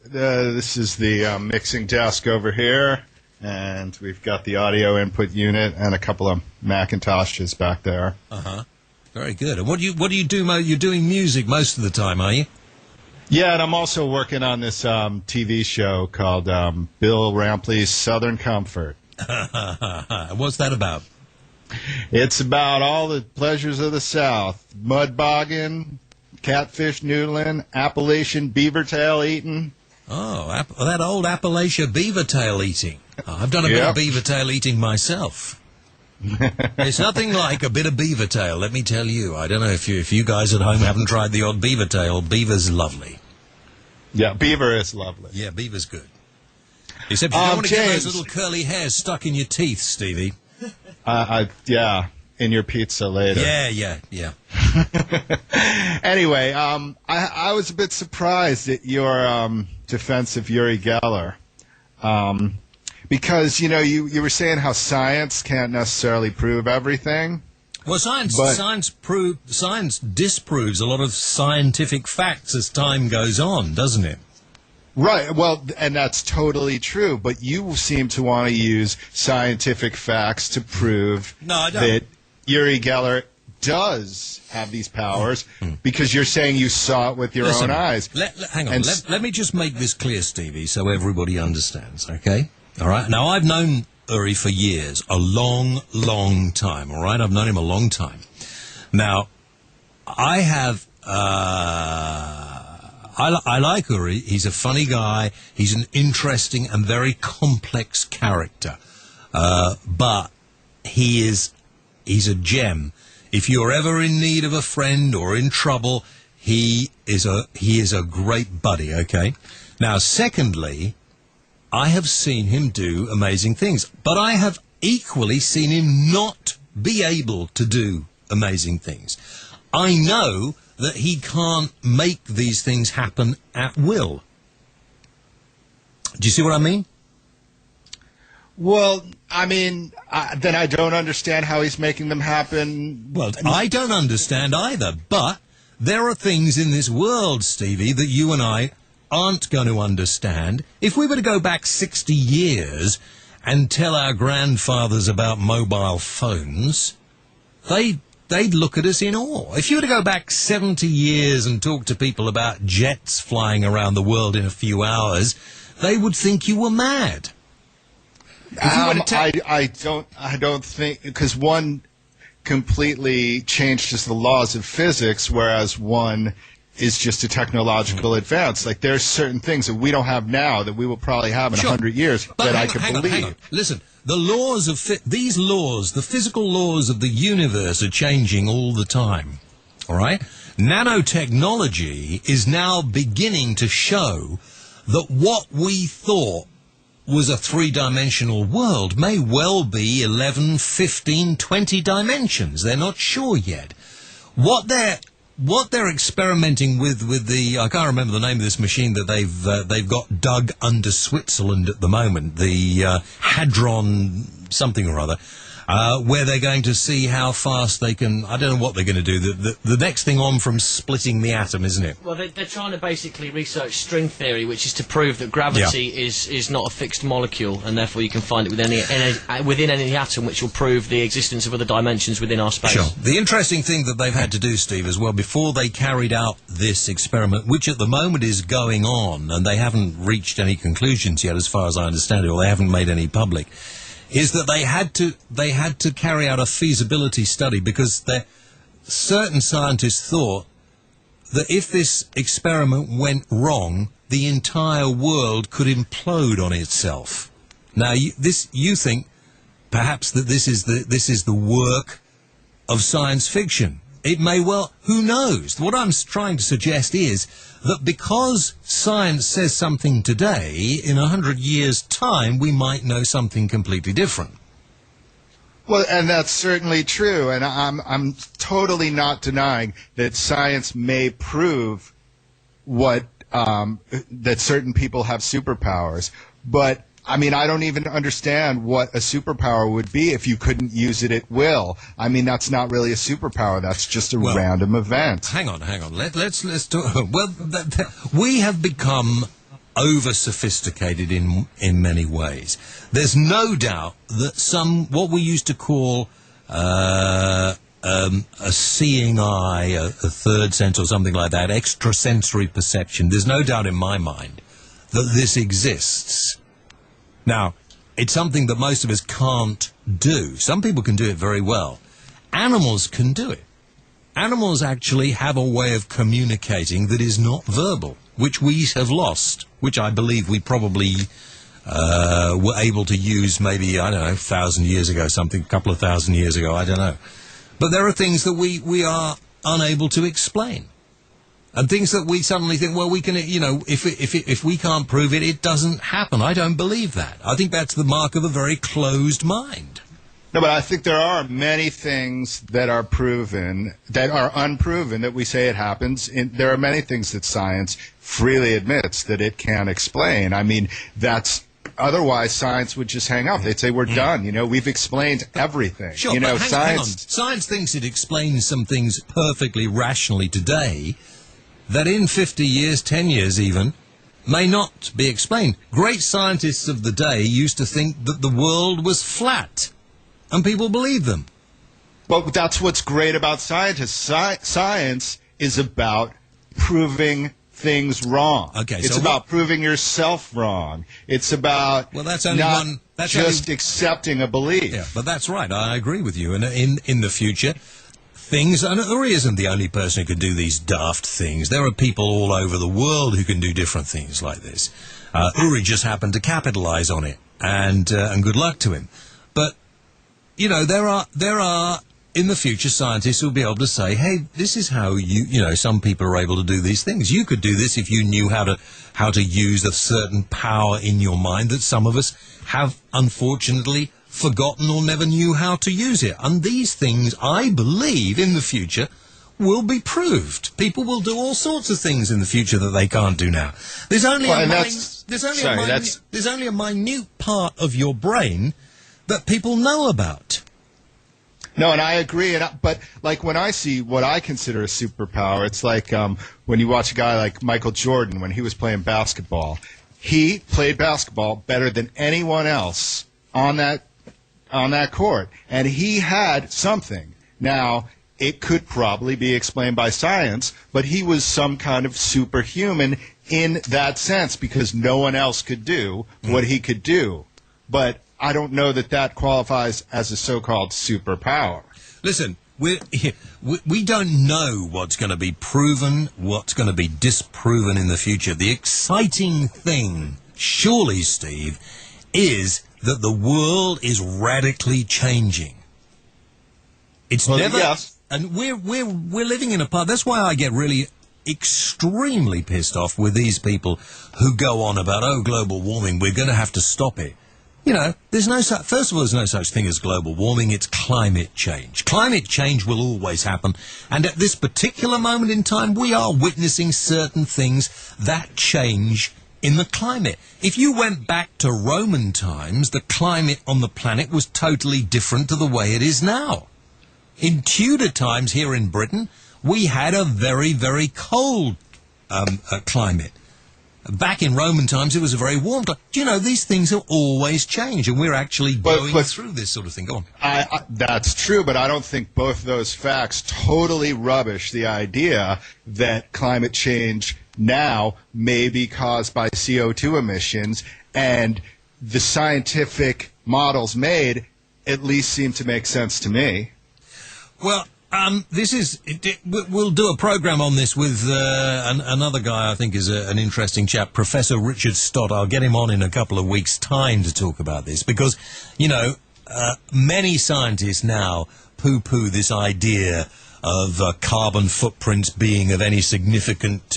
This is the mixing desk over here, and we've got the audio input unit and a couple of Macintoshes back there. Uh-huh. Very good. And what do you do? You're doing music most of the time, are you? Yeah, and I'm also working on this TV show called Bill Rampley's Southern Comfort. What's that about? It's about all the pleasures of the South. Mud bogging, catfish noodling, Appalachian beaver tail eating. Oh, that old Appalachia beaver tail eating. I've done a bit of beaver tail eating myself. It's nothing like a bit of beaver tail, let me tell you. I don't know if you guys at home haven't tried the odd beaver tail. Beaver's lovely. Yeah, beaver is lovely. Yeah, beaver's good. Except you don't want to get those little curly hairs stuck in your teeth, Stevie. Yeah, in your pizza later. Yeah. Anyway, I was a bit surprised at your defense of Uri Geller. Because, you were saying how science can't necessarily prove everything. Well, science disproves a lot of scientific facts as time goes on, doesn't it? Right. Well, and that's totally true. But you seem to want to use scientific facts to prove that Uri Geller does have these powers because you're saying you saw it with your own eyes. Hang on. Let me just make this clear, Stevie, so everybody understands, okay? All right. Now, I've known Uri for years, a long, long time. All right. I've known him a long time. Now, I have. I like Uri. He's a funny guy. He's an interesting and very complex character. But he's a gem. If you're ever in need of a friend or in trouble, he is a great buddy. Okay. Now, secondly, I have seen him do amazing things, but I have equally seen him not be able to do amazing things. I know that he can't make these things happen at will. Do you see what I mean? Well, I mean, then I don't understand how he's making them happen. Well, I don't understand either, but there are things in this world, Stevie, that you and I aren't going to understand. If we were to go back 60 years and tell our grandfathers about mobile phones, they'd look at us in awe. If you were to go back 70 years and talk to people about jets flying around the world in a few hours, they would think you were mad. I don't think, because one completely changes the laws of physics, whereas one is just a technological advance. Like, there's certain things that we don't have now that we will probably have in 100 years that I can believe. Hang on. Listen, the laws of these laws, the physical laws of the universe are changing all the time. All right? Nanotechnology is now beginning to show that what we thought was a three-dimensional world may well be 11, 15, 20 dimensions. They're not sure yet. What they're experimenting with the, I can't remember the name of this machine that they've got dug under Switzerland at the moment, the Hadron something or other, where they're going to see how fast they can, I don't know what they're going to do, the next thing on from splitting the atom, isn't it? Well, they're trying to basically research string theory, which is to prove that gravity is not a fixed molecule, and therefore you can find it within any atom, which will prove the existence of other dimensions within our space. Sure. The interesting thing that they've had to do, Steve, as well, before they carried out this experiment, which at the moment is going on, and they haven't reached any conclusions yet, as far as I understand it, or they haven't made any public, is that they had to carry out a feasibility study because certain scientists thought that if this experiment went wrong, the entire world could implode on itself. Now, you think perhaps that this is the work of science fiction. It may well, who knows? What I'm trying to suggest is that because science says something today, in 100 years' time, we might know something completely different. Well, and that's certainly true, and I'm totally not denying that science may prove that certain people have superpowers, but I mean, I don't even understand what a superpower would be if you couldn't use it at will. I mean, that's not really a superpower. That's just a random event. Hang on. Let's talk. Well, we have become over-sophisticated in many ways. There's no doubt that what we used to call a seeing eye, a third sense or something like that, extrasensory perception. There's no doubt in my mind that this exists. Now, it's something that most of us can't do. Some people can do it very well. Animals can do it. Animals actually have a way of communicating that is not verbal, which we have lost, which I believe we probably were able to use maybe, I don't know, 1,000 years ago, something, a couple of thousand years ago, I don't know. But there are things that we are unable to explain. And things that we suddenly think, well, we can, you know, if we can't prove it, it doesn't happen. I don't believe that. I think that's the mark of a very closed mind. No, but I think there are many things that are proven, that are unproven, that we say it happens. There are many things that science freely admits that it can't explain. I mean, otherwise science would just hang up. They'd say, we're done. You know, we've explained everything. Sure, you know, but hang on. Science thinks it explains some things perfectly rationally today that in 50 years, 10 years even, may not be explained. Great scientists of the day used to think that the world was flat. And people believe them. Well, that's what's great about scientists. Science is about proving things wrong. Okay, it's about proving yourself wrong. It's about accepting a belief. Yeah, but that's right. I agree with you. And in the future, things... And Uri isn't the only person who can do these daft things. There are people all over the world who can do different things like this. Uri just happened to capitalize on it. And good luck to him. But... You know, there are in the future scientists who will be able to say, hey, this is how you know, some people are able to do these things. You could do this if you knew how to use a certain power in your mind that some of us have unfortunately forgotten or never knew how to use it. And these things, I believe, in the future will be proved. People will do all sorts of things in the future that they can't do now. There's only a minute part of your brain that people know about. No, and I agree. But like when I see what I consider a superpower, it's like when you watch a guy like Michael Jordan when he was playing basketball. He played basketball better than anyone else on that court, and he had something. Now, it could probably be explained by science, but he was some kind of superhuman in that sense because no one else could do what he could do. But I don't know that qualifies as a so-called superpower. Listen, we don't know what's going to be proven, what's going to be disproven in the future. The exciting thing, surely, Steve, is that the world is radically changing. It's yes. And we're living in a part. That's why I get really extremely pissed off with these people who go on about, oh, global warming, we're going to have to stop it. You know, there's no such, first of all, there's no such thing as global warming. It's climate change. Climate change will always happen. And at this particular moment in time, we are witnessing certain things that change in the climate. If you went back to Roman times, the climate on the planet was totally different to the way it is now. In Tudor times here in Britain, we had a very, very cold climate. Back in Roman times, it was a very warm time. Do you know, these things will always change, and we're actually going through this sort of thing. Go on. That's true, but I don't think both those facts totally rubbish the idea that climate change now may be caused by CO2 emissions, and the scientific models made at least seem to make sense to me. Well, we'll do a program on this with another guy I think is an interesting chap, Professor Richard Stott. I'll get him on in a couple of weeks' time to talk about this because, you know, many scientists now poo-poo this idea of carbon footprints being of any significant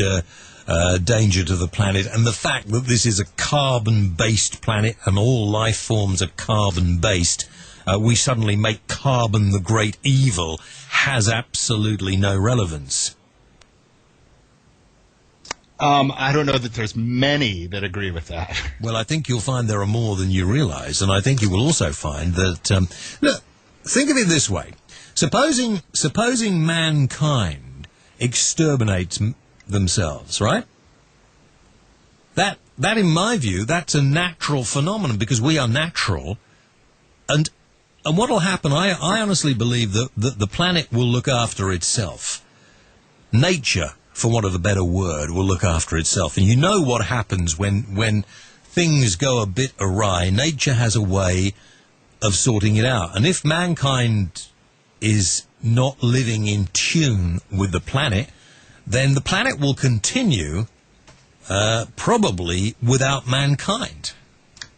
danger to the planet, and the fact that this is a carbon-based planet and all life forms are carbon-based. We suddenly make carbon the great evil has absolutely no relevance. I don't know that there's many that agree with that. Well, I think you'll find there are more than you realize, and I think you will also find that... look, think of it this way. Supposing mankind exterminates themselves, right? That, in my view, that's a natural phenomenon because we are natural, and And what will happen, I honestly believe that the planet will look after itself. Nature, for want of a better word, will look after itself. And you know what happens when things go a bit awry. Nature has a way of sorting it out. And if mankind is not living in tune with the planet, then the planet will continue probably without mankind.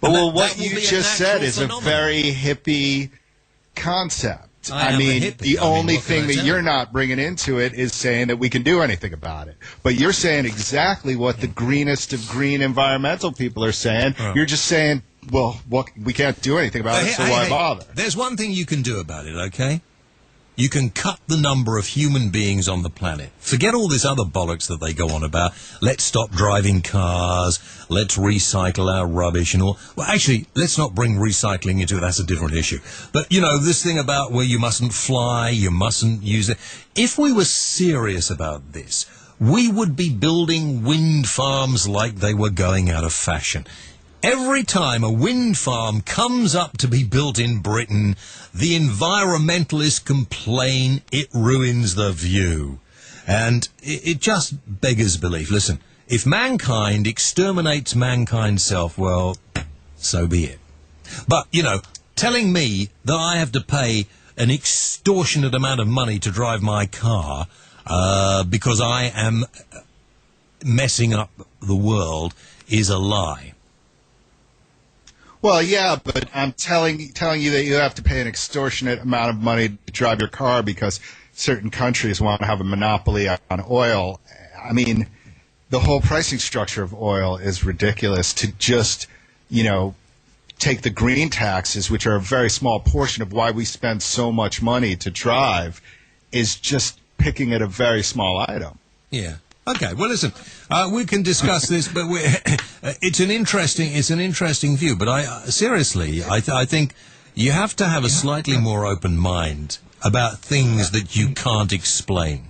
Well, what you just said is a very hippie concept. I mean, the only thing that you're not bringing into it is saying that we can do anything about it. But you're saying exactly what the greenest of green environmental people are saying. You're just saying, well, we can't do anything about it, so why bother? There's one thing you can do about it, okay? You can cut the number of human beings on the planet. Forget all this other bollocks that they go on about. Let's stop driving cars. Let's recycle our rubbish and all. Well, actually, let's not bring recycling into it. That's a different issue. But, you know, this thing about where you mustn't fly, you mustn't use it. If we were serious about this, we would be building wind farms like they were going out of fashion. Every time a wind farm comes up to be built in Britain, the environmentalists complain it ruins the view. And it just beggars belief. Listen, if mankind exterminates mankind's self, well, so be it. But, you know, telling me that I have to pay an extortionate amount of money to drive my car because I am messing up the world is a lie. Well, yeah, but I'm telling you that you have to pay an extortionate amount of money to drive your car because certain countries want to have a monopoly on oil. I mean, the whole pricing structure of oil is ridiculous. To just, you know, take the green taxes, which are a very small portion of why we spend so much money to drive, is just picking at a very small item. Yeah. Okay, well, listen, we can discuss this, but it's an interesting view. But seriously, I think you have to have a slightly more open mind about things that you can't explain.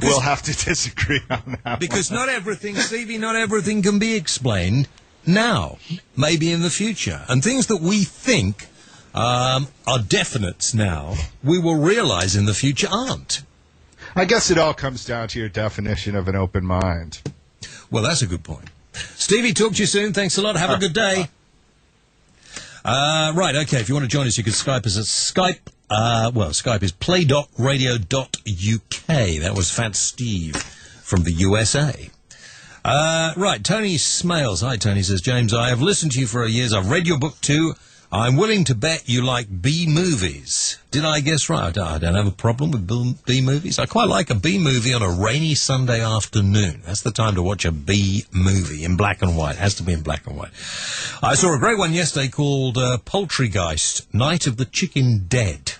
We'll have to disagree on that. Because not everything, Stevie, not everything can be explained now, maybe in the future. And things that we think are definites now, we will realize in the future aren't. I guess it all comes down to your definition of an open mind. Well, that's a good point. Stevie, talk to you soon. Thanks a lot. Have a good day. Right, okay, if you want to join us, you can Skype us at Skype. Skype is play.radio.uk. That was Fat Steve from the USA. Right, Tony Smales. Hi, Tony, says, James, I have listened to you for years. I've read your book too. I'm willing to bet you like B-movies. Did I guess right? I don't have a problem with B-movies. I quite like a B-movie on a rainy Sunday afternoon. That's the time to watch a B-movie in black and white. It has to be in black and white. I saw a great one yesterday called Poultrygeist, Night of the Chicken Dead.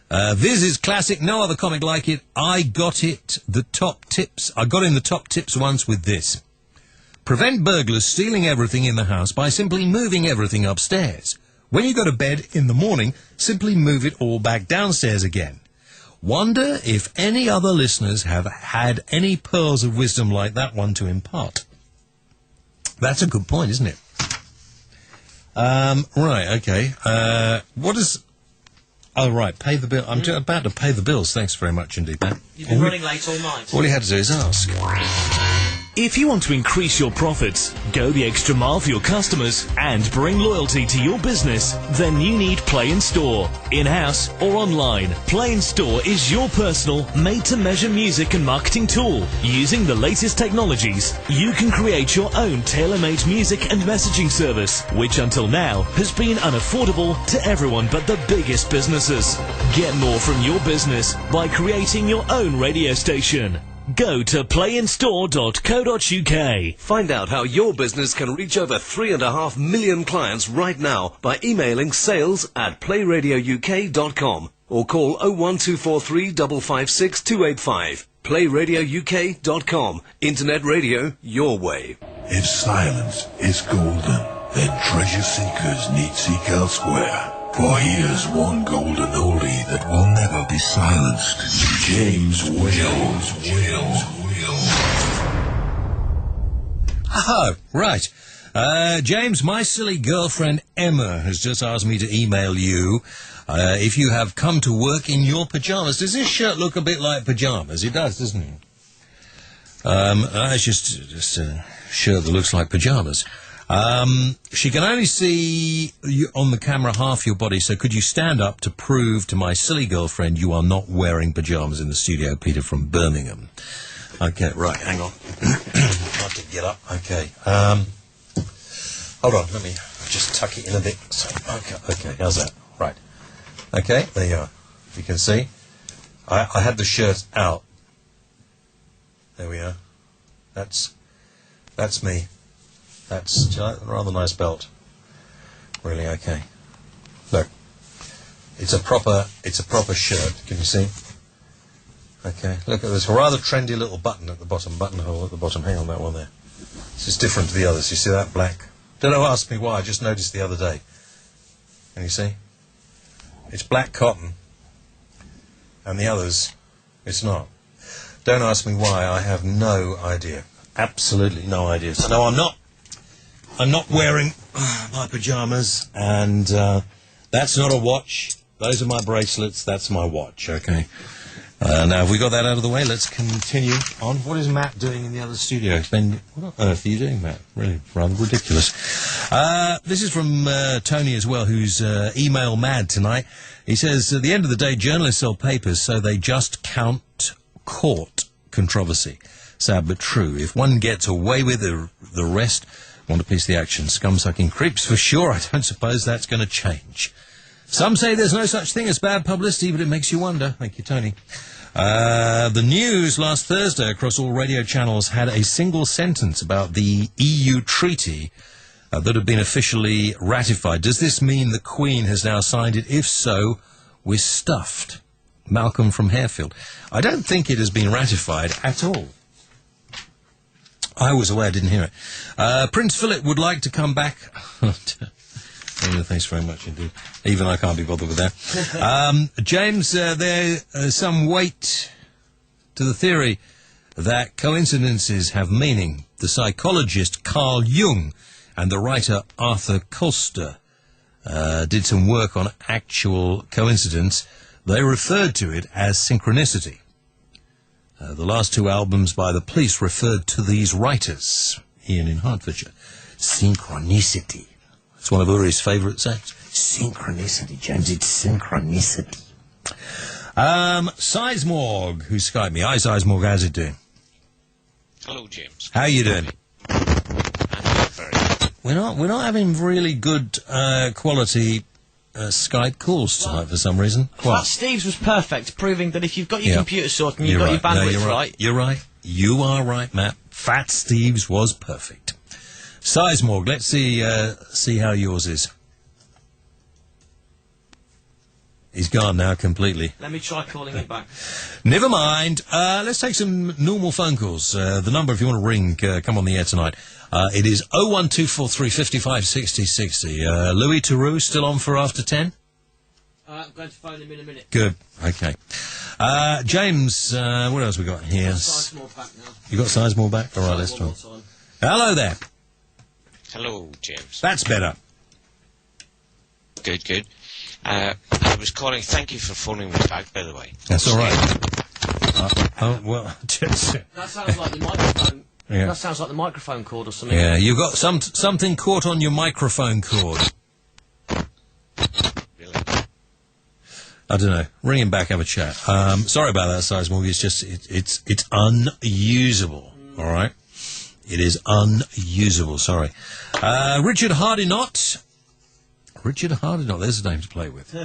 This is classic. No other comic like it. I got in the top tips once with this. Prevent burglars stealing everything in the house by simply moving everything upstairs. When you go to bed in the morning, simply move it all back downstairs again. Wonder if any other listeners have had any pearls of wisdom like that one to impart. That's a good point, isn't it? Right, okay. What is... Oh, right, pay the bill. I'm about to pay the bills. Thanks very much indeed, Pat. You've been running late all night. All you had to do is ask. If you want to increase your profits, go the extra mile for your customers, and bring loyalty to your business, then you need Play in Store. In-house or online, Play in Store is your personal, made-to-measure music and marketing tool. Using the latest technologies, you can create your own tailor-made music and messaging service, which until now has been unaffordable to everyone but the biggest businesses. Get more from your business by creating your own radio station. Go to playinstore.co.uk. Find out how your business can reach over 3.5 million clients right now by emailing sales@playradiouk.com or call 01243 556 285. Playradiouk.com. Internet radio your way. If silence is golden, then treasure seekers need seek elsewhere. For here's one golden oldie that will never be silenced. James Wills. Oh, right. James, my silly girlfriend Emma has just asked me to email you if you have come to work in your pyjamas. Does this shirt look a bit like pyjamas? It does, doesn't it? It's just a shirt that looks like pyjamas. She can only see you on the camera half your body, so could you stand up to prove to my silly girlfriend you are not wearing pyjamas in the studio? Peter from Birmingham. Okay, right, hang on. I have to get up. Okay. Hold on, let me just tuck it in a bit. So, okay, how's that? Right. Okay, there you are. You can see. I had the shirt out. There we are. That's me. That's a rather nice belt. Really, okay. Look, it's a proper shirt. Can you see? Okay. Look at this rather trendy little button at the bottom, buttonhole at the bottom. Hang on, that one there. This is different to the others. You see that black? Don't ask me why. I just noticed the other day. Can you see? It's black cotton, and the others, it's not. Don't ask me why. I have no idea. Absolutely no idea. So no, I'm not wearing my pyjamas, and that's not a watch. Those are my bracelets. That's my watch. Okay. Now, have we got that out of the way? Let's continue on. What is Matt doing in the other studio? What on earth are you doing, Matt? Really, rather ridiculous. This is from Tony as well, who's email mad tonight. He says, at the end of the day, journalists sell papers, so they just count court controversy. Sad but true. If one gets away with the rest want to piece the action. Scum-sucking creeps for sure. I don't suppose that's going to change. Some say there's no such thing as bad publicity, but it makes you wonder. Thank you, Tony. The news last Thursday across all radio channels had a single sentence about the EU treaty that had been officially ratified. Does this mean the Queen has now signed it? If so, we're stuffed. Malcolm from Harefield. I don't think it has been ratified at all. I was away, I didn't hear it. Prince Philip would like to come back. Thanks very much indeed. Even I can't be bothered with that. James, there's some weight to the theory that coincidences have meaning. The psychologist Carl Jung and the writer Arthur Koester did some work on actual coincidence. They referred to it as synchronicity. The last two albums by The Police referred to these writers. Ian in Hertfordshire. Synchronicity. It's one of Uri's favourite sayings. Synchronicity, James, it's synchronicity. Sizemorg, who Skyped me. Hi, Sizemorg, how's it doing? Hello, James. How are you doing? I'm very good. We're not having really good quality Skype calls tonight for some reason. Fat Steve's was perfect, proving that if you've got your computer sorted and you've got your bandwidth right. You're right. You are right, Matt. Fat Steve's was perfect. Sizemorg, let's see how yours is. He's gone now completely. Let me try calling him back. Never mind. Let's take some normal phone calls. The number, if you want to ring, come on the air tonight. It is 01243 55 60 60. Louis Theroux still on for after 10? I'm going to phone him in a minute. Good. Okay. James, what else we got here? I've got Sizemore back now. You got Sizemore back? All right, let's try. Hello there. Hello, James. That's better. Good, good. I was calling. Thank you for phoning me back, by the way. That's all right. Well, just... That sounds like the microphone. Yeah. That sounds like the microphone cord or something. Yeah, you've got something caught on your microphone cord. Really? I don't know. Ring him back, have a chat. Sorry about that, Sizemore. It's just it's unusable. All right. It is unusable. Sorry. Richard Hardinott. Richard Hardinott. There's a name to play with.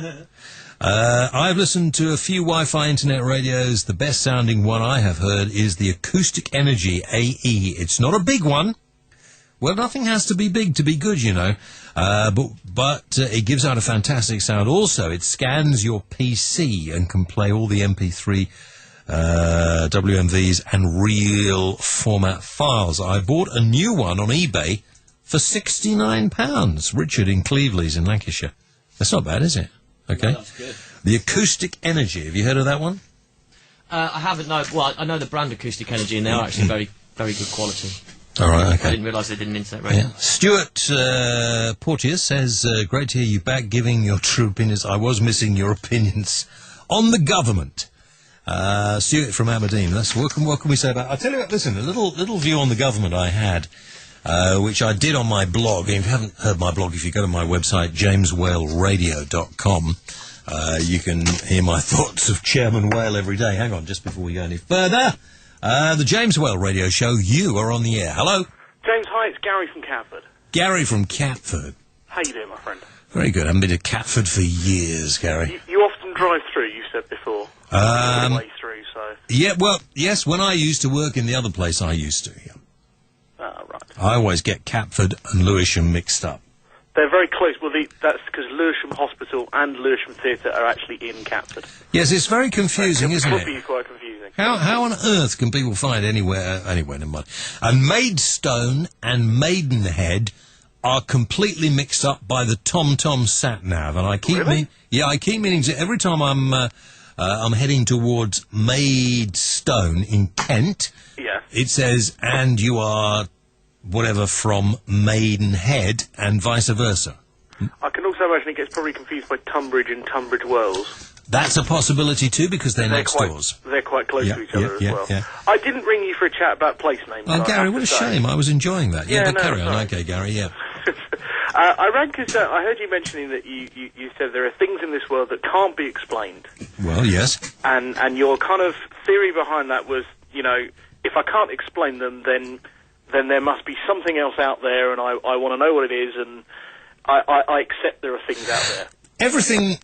I've listened to a few Wi-Fi internet radios. The best sounding one I have heard is the Acoustic Energy AE. It's not a big one. Well, nothing has to be big to be good, you know. But it gives out a fantastic sound. Also, it scans your PC and can play all the MP3 WMVs and real format files. I bought a new one on eBay for £69. Richard in Cleveley's in Lancashire. That's not bad, is it? Okay. No, that's good. The Acoustic Energy. Have you heard of that one? I haven't, no. Well, I know the brand Acoustic Energy, and they're actually very, very good quality. All right, okay. I didn't realise they did an internet radio. Yeah. Stuart Porteous says, great to hear you back giving your true opinions. I was missing your opinions on the government. Stuart from Aberdeen. What can we say about... I'll tell you what, listen, a little view on the government I had, which I did on my blog. If you haven't heard my blog, if you go to my website, jameswhaleradio.com, you can hear my thoughts of Chairman Whale every day. Hang on, just before we go any further. The James Whale Radio Show, you are on the air. Hello? James, hi, it's Gary from Catford. Gary from Catford. How you doing, my friend? Very good. I haven't been to Catford for years, Gary. You often drive through, you said before. Way through, so... Yeah, well, yes, when I used to work in the other place I used to, yeah. Oh, right. I always get Catford and Lewisham mixed up. They're very close. Well, that's because Lewisham Hospital and Lewisham Theatre are actually in Catford. Yes, it's very confusing, isn't it? It could be quite confusing. How on earth can people find anywhere never mind. And Maidstone and Maidenhead are completely mixed up by the TomTom sat-nav, and I keep I keep meaning to, every time I'm heading towards Maidstone in Kent, it says, and you are whatever from Maidenhead, and vice versa. I can also imagine it gets probably confused by Tunbridge and Tunbridge Wells. That's a possibility too, because they're next doors. They're quite close to each other as well. Yeah. I didn't ring you for a chat about place names. Oh, Gary, what a shame. I was enjoying that. Yeah, but carry on. Okay, Gary, yeah. I rang because I heard you mentioning that you said there are things in this world that can't be explained. Well, yes. And your kind of theory behind that was, you know, if I can't explain them, then there must be something else out there, and I want to know what it is, and I accept there are things out there. Everything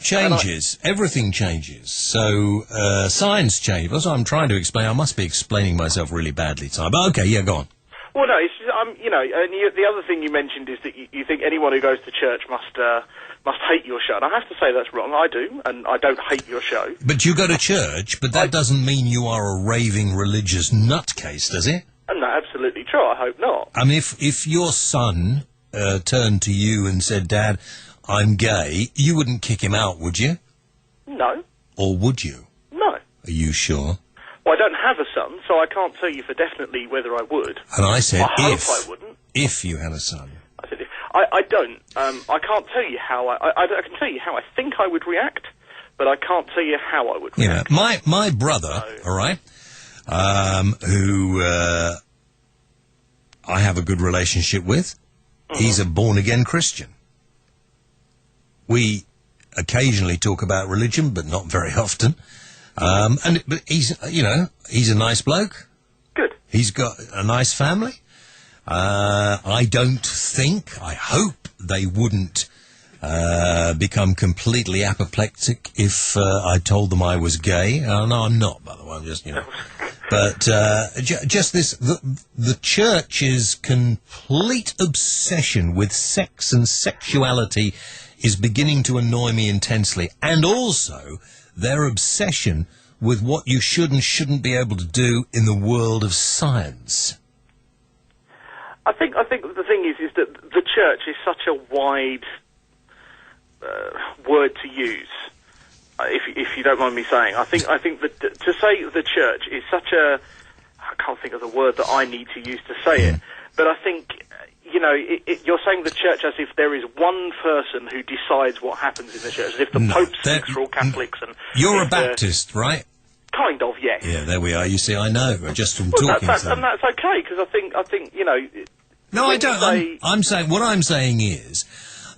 changes. Everything changes. So science changes. That's what I'm trying to explain. I must be explaining myself really badly, Ty. But okay, yeah, go on. Well, no, it's just, you know, and the other thing you mentioned is that you think anyone who goes to church must hate your show. And I have to say that's wrong. I do, and I don't hate your show. But you go to church, but that doesn't mean you are a raving religious nutcase, does it? No, absolutely true. I hope not. I mean, if your son turned to you and said, Dad, I'm gay, you wouldn't kick him out, would you? No. Or would you? No. Are you sure? Well, I don't have a son, so I can't tell you for definitely whether I would. And I said I hope I wouldn't. If you had a son. I said if. I don't. I can't tell you how I can tell you how I think I would react, but I can't tell you how I would react. Yeah, my brother, all right, who I have a good relationship with, he's a born-again Christian. We occasionally talk about religion, but not very often. But he's a nice bloke. Good. He's got a nice family. I hope they wouldn't become completely apoplectic if I told them I was gay. No, I'm not, by the way. I'm just, But just this, the church's complete obsession with sex and sexuality is beginning to annoy me intensely. And also their obsession with what you should and shouldn't be able to do in the world of science. I think the thing is that the church is such a wide word to use. If you don't mind me saying, I think that to say the church is such a, I can't think of the word that I need to use to say it, but I think, you're saying the church as if there is one person who decides what happens in the church, as if the Pope speaks for all Catholics. And you're a Baptist, right? Kind of, yes. Yeah, there we are. You see, I know, just from talking to them. And that's okay, because I think, No, I don't. I'm saying, what I'm saying is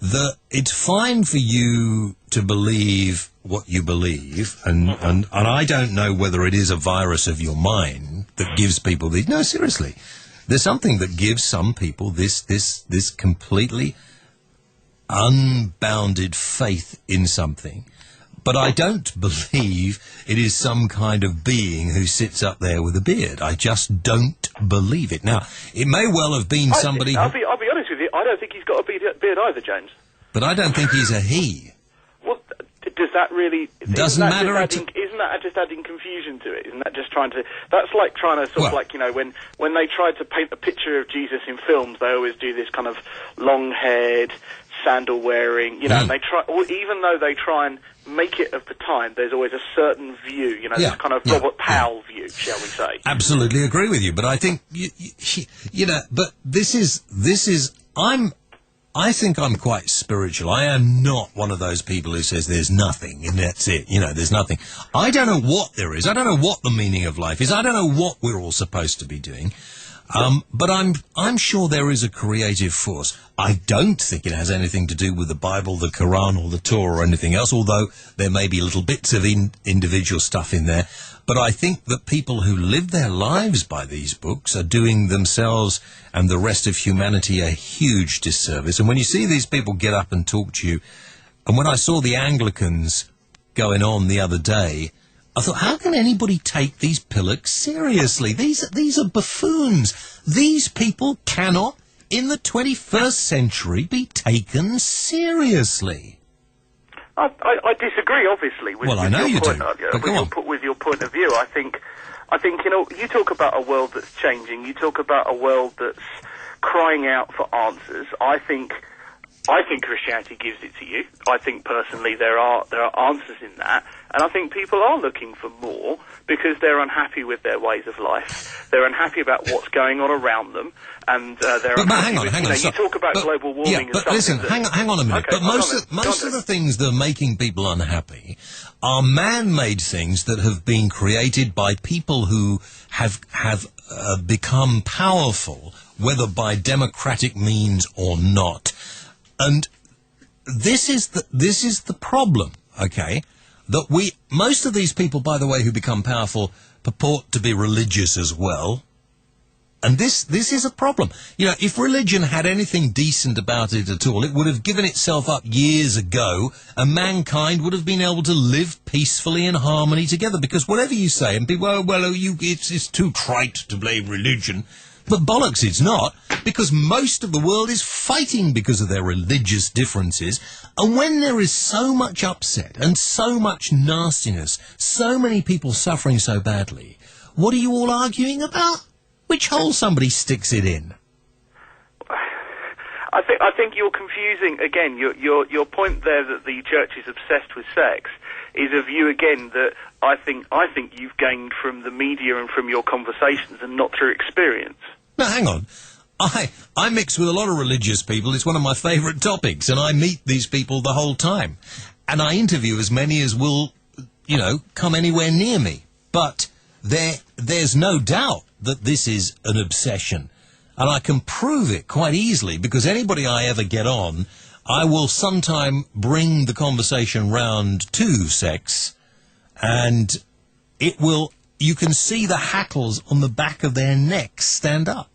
that it's fine for you to believe what you believe, and I don't know whether it is a virus of your mind that gives people these. No, seriously, there's something that gives some people this completely unbounded faith in something. But I don't believe it is some kind of being who sits up there with a beard. I just don't believe it. Now, it may well have been somebody... I'll be honest with you, I don't think he's got a beard either, James. But I don't think he's a he. Well, does that really... Doesn't matter isn't that just adding confusion to it? Isn't that just trying to... That's like trying to sort of when they tried to paint a picture of Jesus in films, they always do this kind of long-haired, sandal wearing, and they try, even though they try and make it of the time, there's always a certain view, this kind of Robert Powell view, shall we say. Absolutely agree with you, but I think, but I think I'm quite spiritual. I am not one of those people who says there's nothing and that's it. There's nothing. I don't know what there is. I don't know what the meaning of life is. I don't know what we're all supposed to be doing. But I'm sure there is a creative force. I don't think it has anything to do with the Bible, the Quran, or the Torah, or anything else, although there may be little bits of individual stuff in there. But I think that people who live their lives by these books are doing themselves and the rest of humanity a huge disservice. And when you see these people get up and talk to you, and when I saw the Anglicans going on the other day, I thought, how can anybody take these pillocks seriously? These are buffoons. These people cannot, in the 21st century, be taken seriously. I disagree, obviously, with, I know you do. With your point of view. I think you talk about a world that's changing. You talk about a world that's crying out for answers. I think Christianity gives it to you. I think personally there are answers in that, and I think people are looking for more because they're unhappy with their ways of life. They're unhappy about what's going on around them, and they're unhappy. Hang on. You talk about global warming. Yeah, but listen, hang on a minute. Okay, but most of the things that are making people unhappy are man-made things that have been created by people who have become powerful, whether by democratic means or not. And this is the problem, okay? That most of these people, by the way, who become powerful purport to be religious as well. And this is a problem. If religion had anything decent about it at all, it would have given itself up years ago, and mankind would have been able to live peacefully in harmony together. Because whatever you say, and people, it's too trite to blame religion. But bollocks, it's not, because most of the world is fighting because of their religious differences. And when there is so much upset and so much nastiness, so many people suffering so badly, what are you all arguing about? Which hole somebody sticks it in? I think you're confusing, again, your point there that the church is obsessed with sex is a view, again, that I think you've gained from the media and from your conversations and not through experience. Now, hang on. I mix with a lot of religious people. It's one of my favourite topics, and I meet these people the whole time. And I interview as many as will, come anywhere near me. But there's no doubt that this is an obsession. And I can prove it quite easily, because anybody I ever get on, I will sometime bring the conversation round to sex, and you can see the hackles on the back of their necks stand up.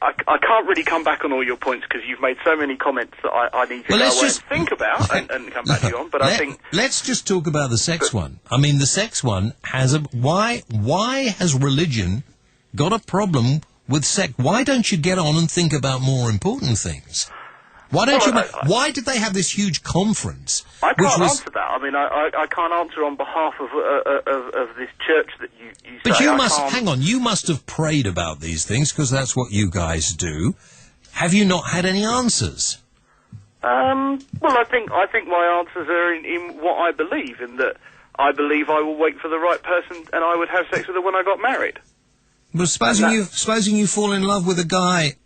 I can't really come back on all your points because you've made so many comments that I need to go away and think about and come back to you on. But I think let's just talk about the sex one. I mean, the sex one has why has religion got a problem with sex? Why don't you get on and think about more important things? Why don't you? Why did they have this huge conference? I can't answer that. I mean, I can't answer on behalf of this church that you say. But you must hang on. You must have prayed about these things because that's what you guys do. Have you not had any answers? Well, I think my answers are in what I believe, in that I believe I will wait for the right person and I would have sex with her when I got married. But supposing you fall in love with a guy.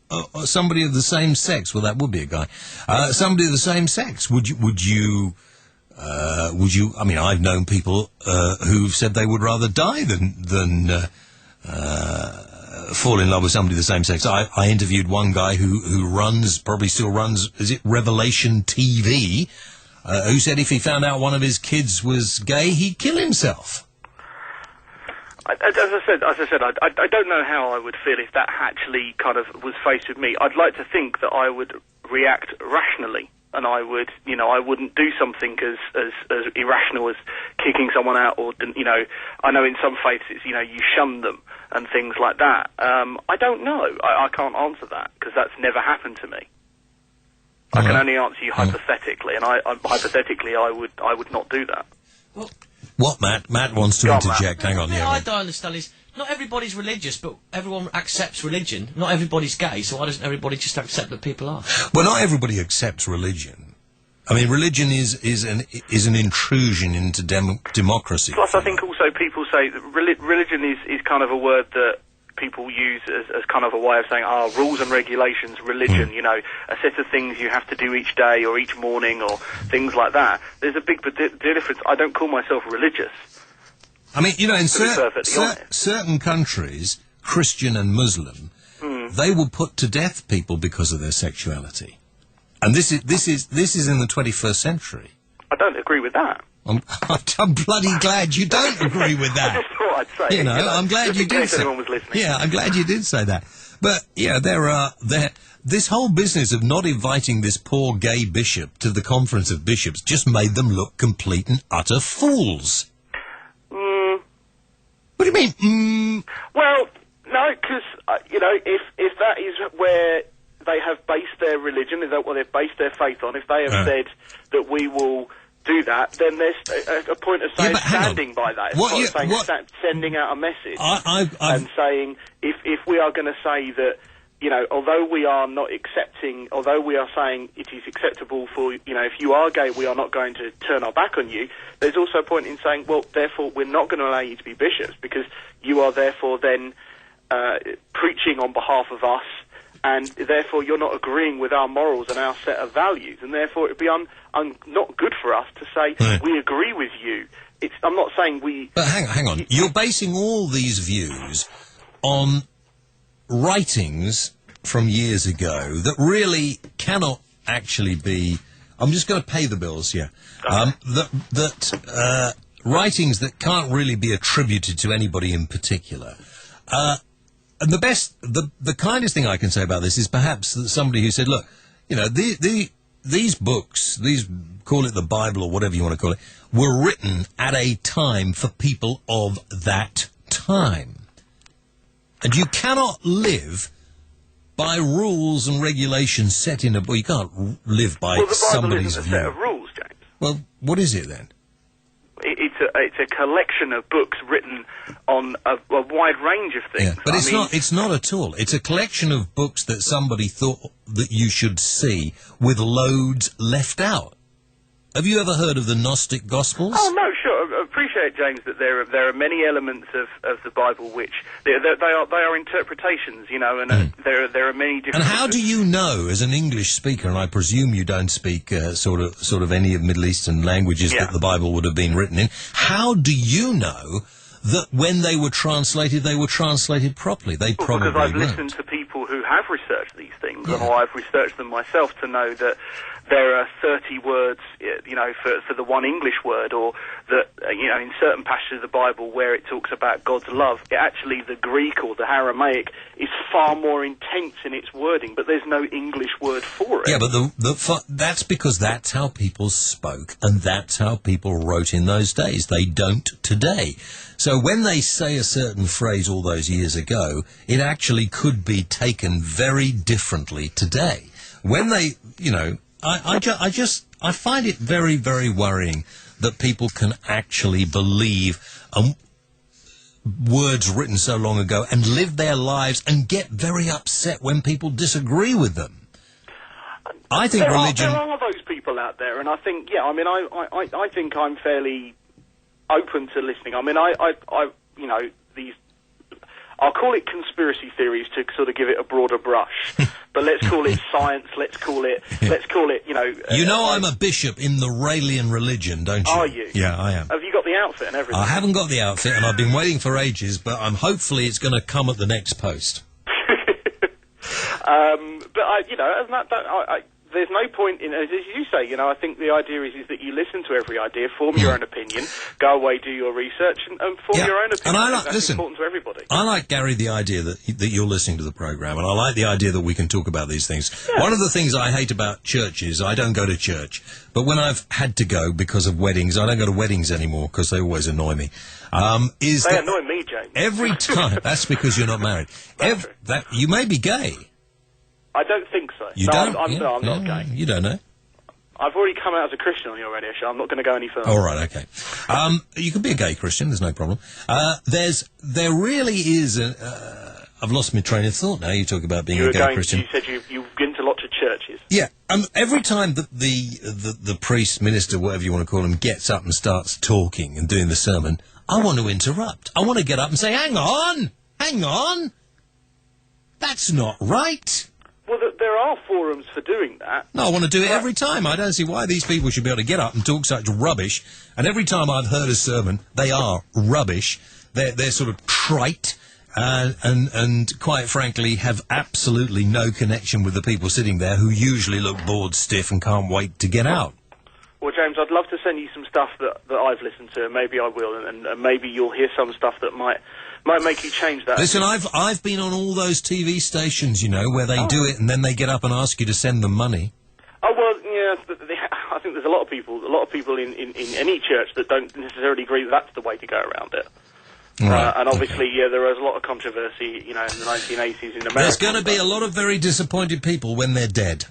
Somebody of the same sex. Well, that would be a guy. Somebody of the same sex. Would you? I mean, I've known people who've said they would rather die than fall in love with somebody of the same sex. I interviewed one guy who probably still runs. Is it Revelation TV? Who said if he found out one of his kids was gay, he'd kill himself. As I said, I don't know how I would feel if that actually kind of was faced with me. I'd like to think that I would react rationally, and I wouldn't do something as irrational as kicking someone out, or, I know in some faiths it's, you shun them and things like that. I don't know. I can't answer that, because that's never happened to me. I can only answer you hypothetically, and hypothetically I would not do that. What, Matt? Matt wants to interject. Hang on, I don't understand is not everybody's religious, but everyone accepts religion. Not everybody's gay, so why doesn't everybody just accept that people are? Well, not everybody accepts religion. I mean, religion is an intrusion into democracy. Plus, I think also people say that religion is kind of a word that people use as kind of a way of saying, rules and regulations, religion, you know, a set of things you have to do each day or each morning or things like that. There's a big difference. I don't call myself religious. I mean, you know, in certain countries, Christian and Muslim, they will put to death people because of their sexuality. And this is in the 21st century. I don't agree with that. I'm bloody glad you don't agree with that. I just thought I'd say. You know, I'm glad you did say. Anyone was listening. Yeah, I'm glad you did say that. But yeah, this whole business of not inviting this poor gay bishop to the Conference of Bishops just made them look complete and utter fools. What do you mean? Well, no, because you know, if that is where they have based their religion, is that what they've based their faith on? If they have said that we will do that, then there's a point of saying standing by that. It's sending out a message and saying if we are going to say that, you know, although we are not accepting, although we are saying it is acceptable for, you know, if you are gay, we are not going to turn our back on you, there's also a point in saying, well, therefore, we're not going to allow you to be bishops because you are therefore then preaching on behalf of us, and therefore you're not agreeing with our morals and our set of values, and therefore it would be not good for us to say, we agree with you. I'm not saying we... But hang on. You're basing all these views on writings from years ago that really cannot actually be... I'm just going to pay the bills here. Writings that can't really be attributed to anybody in particular. And the kindest thing I can say about this is perhaps that somebody who said, look, you know, these books, call it the Bible or whatever you want to call it, were written at a time for people of that time. And you cannot live by rules and regulations set in a book. You can't live by somebody's view. Well, the Bible isn't a set of rules, James. Well, what is it then? It's a collection of books written on a wide range of things. Yeah, but it's not at all. It's a collection of books that somebody thought that you should see with loads left out. Have you ever heard of the Gnostic Gospels? Oh, no, sure. I appreciate, James, that there are many elements of the Bible which they are interpretations, you know, and there are many different... And how do you know, as an English speaker, and I presume you don't speak sort of any of Middle Eastern languages that the Bible would have been written in, how do you know that when they were translated properly? They probably because I've weren't. listened to people who have researched these things, and I've researched them myself to know that there are 30 words, you know, for the one English word, or that, you know, in certain passages of the Bible where it talks about God's love, actually the Greek or the Aramaic is far more intense in its wording, but there's no English word for it. Yeah, but that's because that's how people spoke, and that's how people wrote in those days. They don't today. So when they say a certain phrase all those years ago, it actually could be taken very differently today. When they, you know... I find it very, very worrying that people can actually believe words written so long ago and live their lives and get very upset when people disagree with them. I think religion... There are those people out there, and I think, I think I'm fairly open to listening. I mean, you know, these... I'll call it conspiracy theories to sort of give it a broader brush, but let's call it science. Let's call it, you know. I'm a bishop in the Raelian religion, don't you? Are you? Yeah, I am. Have you got the outfit and everything? I haven't got the outfit, and I've been waiting for ages, but hopefully it's going to come at the next post. There's no point in, as you say, you know, I think the idea is that you listen to every idea, form your own opinion, go away, do your research, and form your own opinion. And that's important to everybody. I like, Gary, the idea that you're listening to the programme, and I like the idea that we can talk about these things. Yeah. One of the things I hate about churches, I don't go to church, but when I've had to go because of weddings, I don't go to weddings anymore because they always annoy me. They annoy me, James. Every time, that's because you're not married. You may be gay. I don't think so. You don't? I'm not gay. You don't know? I've already come out as a Christian on your radio show. I'm not going to go any further. All right, okay. You can be a gay Christian. There's no problem. There really is I've lost my train of thought now. You talk about being a gay Christian. You said you've been to lots of churches. Yeah. Every time the priest, minister, whatever you want to call him, gets up and starts talking and doing the sermon, I want to interrupt. I want to get up and say, hang on. That's not right. Well, there are forums for doing that. No, I want to do it every time. I don't see why these people should be able to get up and talk such rubbish. And every time I've heard a sermon, they are rubbish. They're sort of trite and quite frankly have absolutely no connection with the people sitting there who usually look bored stiff and can't wait to get out. Well, James, I'd love to send you some stuff that I've listened to, and maybe I will, and maybe you'll hear some stuff that might make you change that. Listen, I've been on all those TV stations, you know, where they do it and then they get up and ask you to send them money. Oh, well, yeah, I think there's a lot of people in any church that don't necessarily agree that's the way to go around it. Right. And obviously, there was a lot of controversy, in the 1980s in America. There's going to be a lot of very disappointed people when they're dead.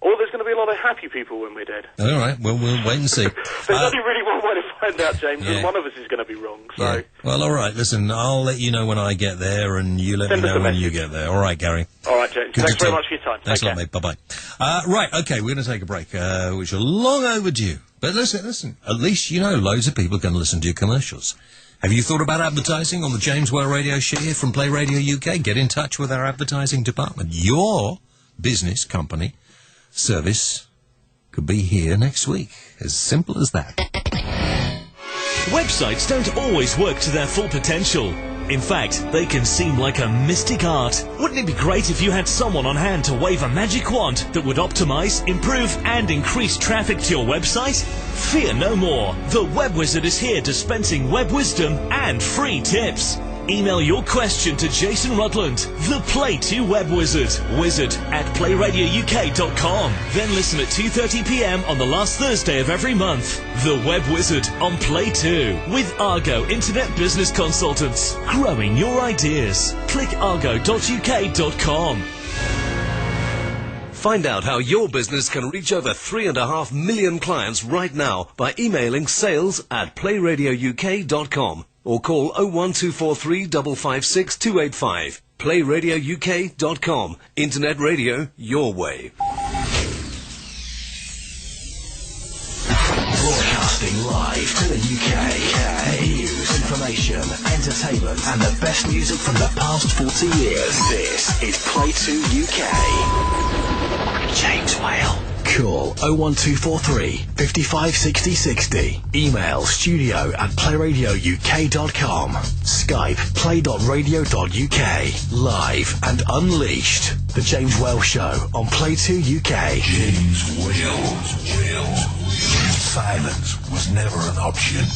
Or there's going to be a lot of happy people when we're dead. All right, well, we'll wait and see. There's only really one way to find out, James, and one of us is going to be wrong, so... Yeah. Well, all right, listen, I'll let you know when I get there, and you let me know when you get there. All right, Gary. All right, James. Thanks very much for your time. Thanks a lot, mate. Bye-bye. Right, okay, we're going to take a break, which are long overdue. But listen, at least you know loads of people are going to listen to your commercials. Have you thought about advertising on the James Well Radio Show here from Playradio UK? Get in touch with our advertising department. Your business, company, service could be here next week. As simple as that. Websites don't always work to their full potential. In fact, they can seem like a mystic art. Wouldn't it be great if you had someone on hand to wave a magic wand that would optimize, improve, and increase traffic to your website? Fear no more. The Web Wizard is here dispensing web wisdom and free tips. Email your question to Jason Rutland, the Play 2 Web Wizard, wizard@playradiouk.com. Then listen at 2:30 p.m. on the last Thursday of every month. The Web Wizard on Play 2 with Argo Internet Business Consultants. Growing your ideas. Click argo.uk.com. Find out how your business can reach over 3.5 million clients right now by emailing sales@playradiouk.com. or call 01243 556 285. Playradiouk.com. Internet radio your way. Broadcasting live to the UK. News, information, entertainment, and the best music from the past 40 years. This is Play 2 UK. James Whale. Call 01243 55 60 60. Email studio@playradiouk.com. Skype play.radio.uk. Live and unleashed. The James Whale Show on Play 2 UK. James Whale. Silence was never an option.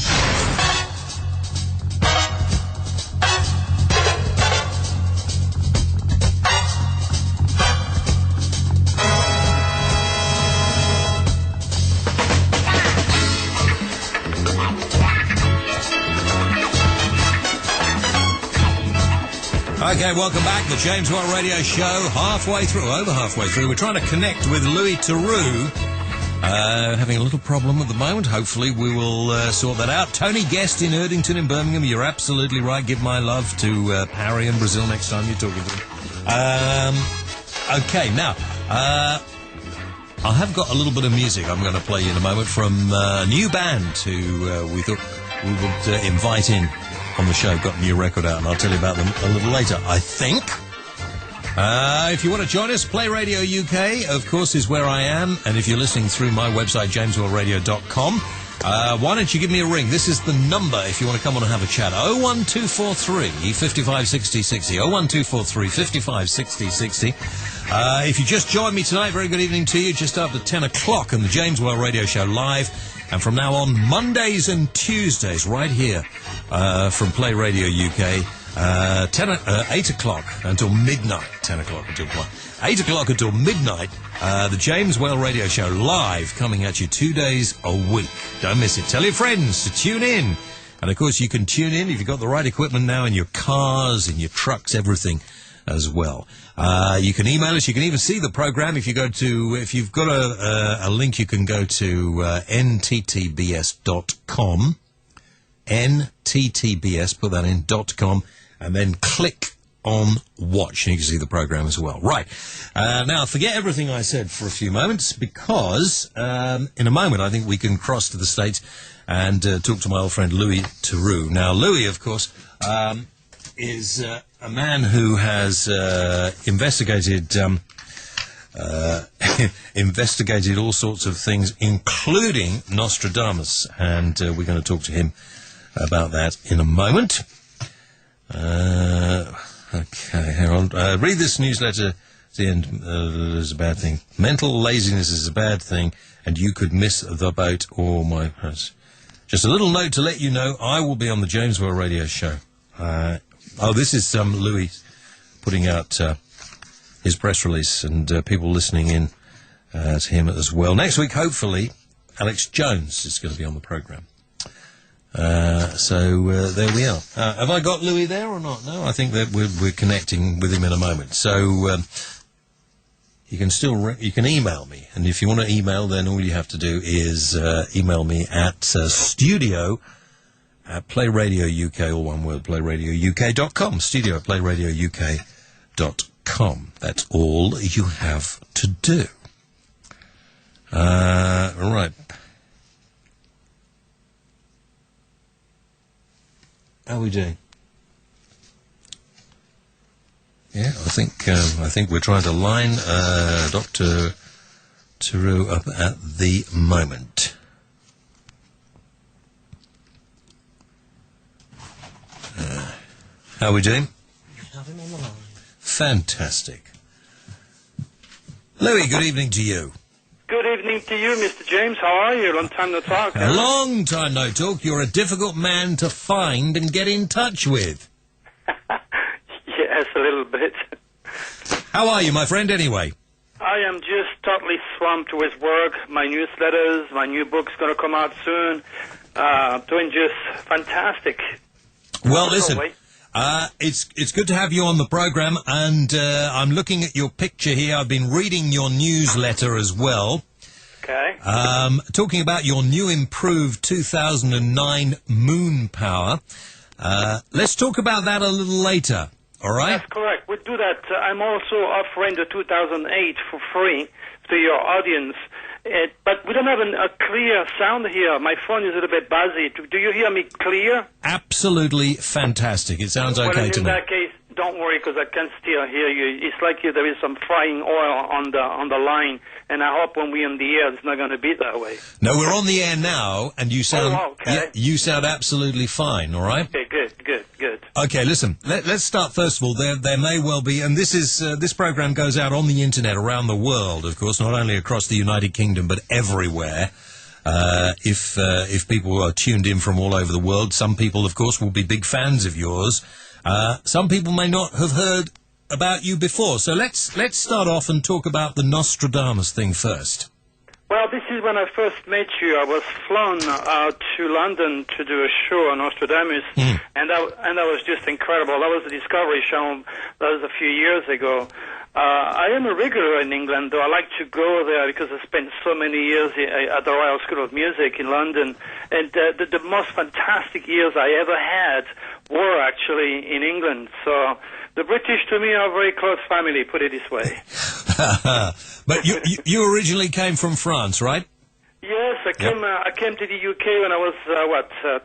Okay, welcome back. The James Well Radio Show, over halfway through. We're trying to connect with Louis Theroux. Having a little problem at the moment. Hopefully we will sort that out. Tony Guest in Erdington in Birmingham. You're absolutely right. Give my love to Parry in Brazil next time you're talking to him. Okay, now, I have got a little bit of music I'm going to play you in a moment from a new band who we thought we would invite in on the show. Got a new record out, and I'll tell you about them a little later, I think. If you want to join us, Play Radio UK, of course, is where I am. And if you're listening through my website, jameswellradio.com, why don't you give me a ring? This is the number if you want to come on and have a chat. 01243 55 60 60. 01243 55 60 60. If you just joined me tonight, very good evening to you. Just after 10 o'clock on the James Well Radio Show live. And from now on, Mondays and Tuesdays, right here from Play Radio UK, 8 o'clock until midnight. 10 o'clock until 8 o'clock until midnight, the James Well Radio Show live, coming at you 2 days a week. Don't miss it. Tell your friends to tune in. And, of course, you can tune in if you've got the right equipment now in your cars, in your trucks, everything. as well. You can email us. You can even see the program if you've got a link. You can go to nttbs.com, nttbs, put that in .com, and then click on watch, and you can see the program as well. Right. Now, forget everything I said for a few moments, because in a moment I think we can cross to the States and talk to my old friend Louis Theroux. Now, Louis, of course, is a man who has investigated investigated all sorts of things, including Nostradamus, and we're going to talk to him about that in a moment. Okay, hang on. Read this newsletter at the end. Is a bad thing. Mental laziness is a bad thing, and you could miss the boat or my... Just a little note to let you know, I will be on the James Well Radio Show. This is Louis putting out his press release, and people listening in to him as well. Next week, hopefully, Alex Jones is going to be on the programme. There we are. Have I got Louis there or not? No, I think that we're connecting with him in a moment. So you can you can email me, and if you want to email, then all you have to do is email me at studio@Playradio UK, all one word, playradiouk.com, studio@playradiouk.com. That's all you have to do. All right. How are we doing? Yeah, I think we're trying to line Dr. Theroux up at the moment. How are we doing? Have him on the line. Fantastic. Louis, good evening to you. Good evening to you, Mr. James. How are you? Long time no talk. A long time no talk. You're a difficult man to find and get in touch with. Yes, a little bit. How are you, my friend, anyway? I am just totally swamped with work. My newsletters, my new book's going to come out soon. Doing just fantastic. Well, listen, it's good to have you on the program, and I'm looking at your picture here. I've been reading your newsletter as well. Okay. Talking about your new improved 2009 moon power. Let's talk about that a little later, all right? That's correct. We'll do that. I'm also offering the 2008 for free to your audience. But we don't have a clear sound here. My phone is a little bit buzzy. Do you hear me clear? Absolutely fantastic. It sounds okay to me. In that case, don't worry, because I can still hear you. It's like there is some frying oil on the line, and I hope when we're in the air, it's not going to be that way. No, we're on the air now, and you sound you sound absolutely fine. All right. Okay, good. Okay, listen. Let's start first of all. There may well be, and this program goes out on the internet around the world, of course, not only across the United Kingdom but everywhere. If people are tuned in from all over the world, some people, of course, will be big fans of yours. Some people may not have heard about you before. So let's start off and talk about the Nostradamus thing first. Well, this is when I first met you. I was flown to London to do a show on Nostradamus, and that was just incredible. That was the Discovery show. That was a few years ago. I am a regular in England, though I like to go there because I spent so many years at the Royal School of Music in London, and the most fantastic years I ever had were actually in England. So the British, to me, are a very close family, put it this way. But you originally came from France, right? Yes, I came to the UK when I was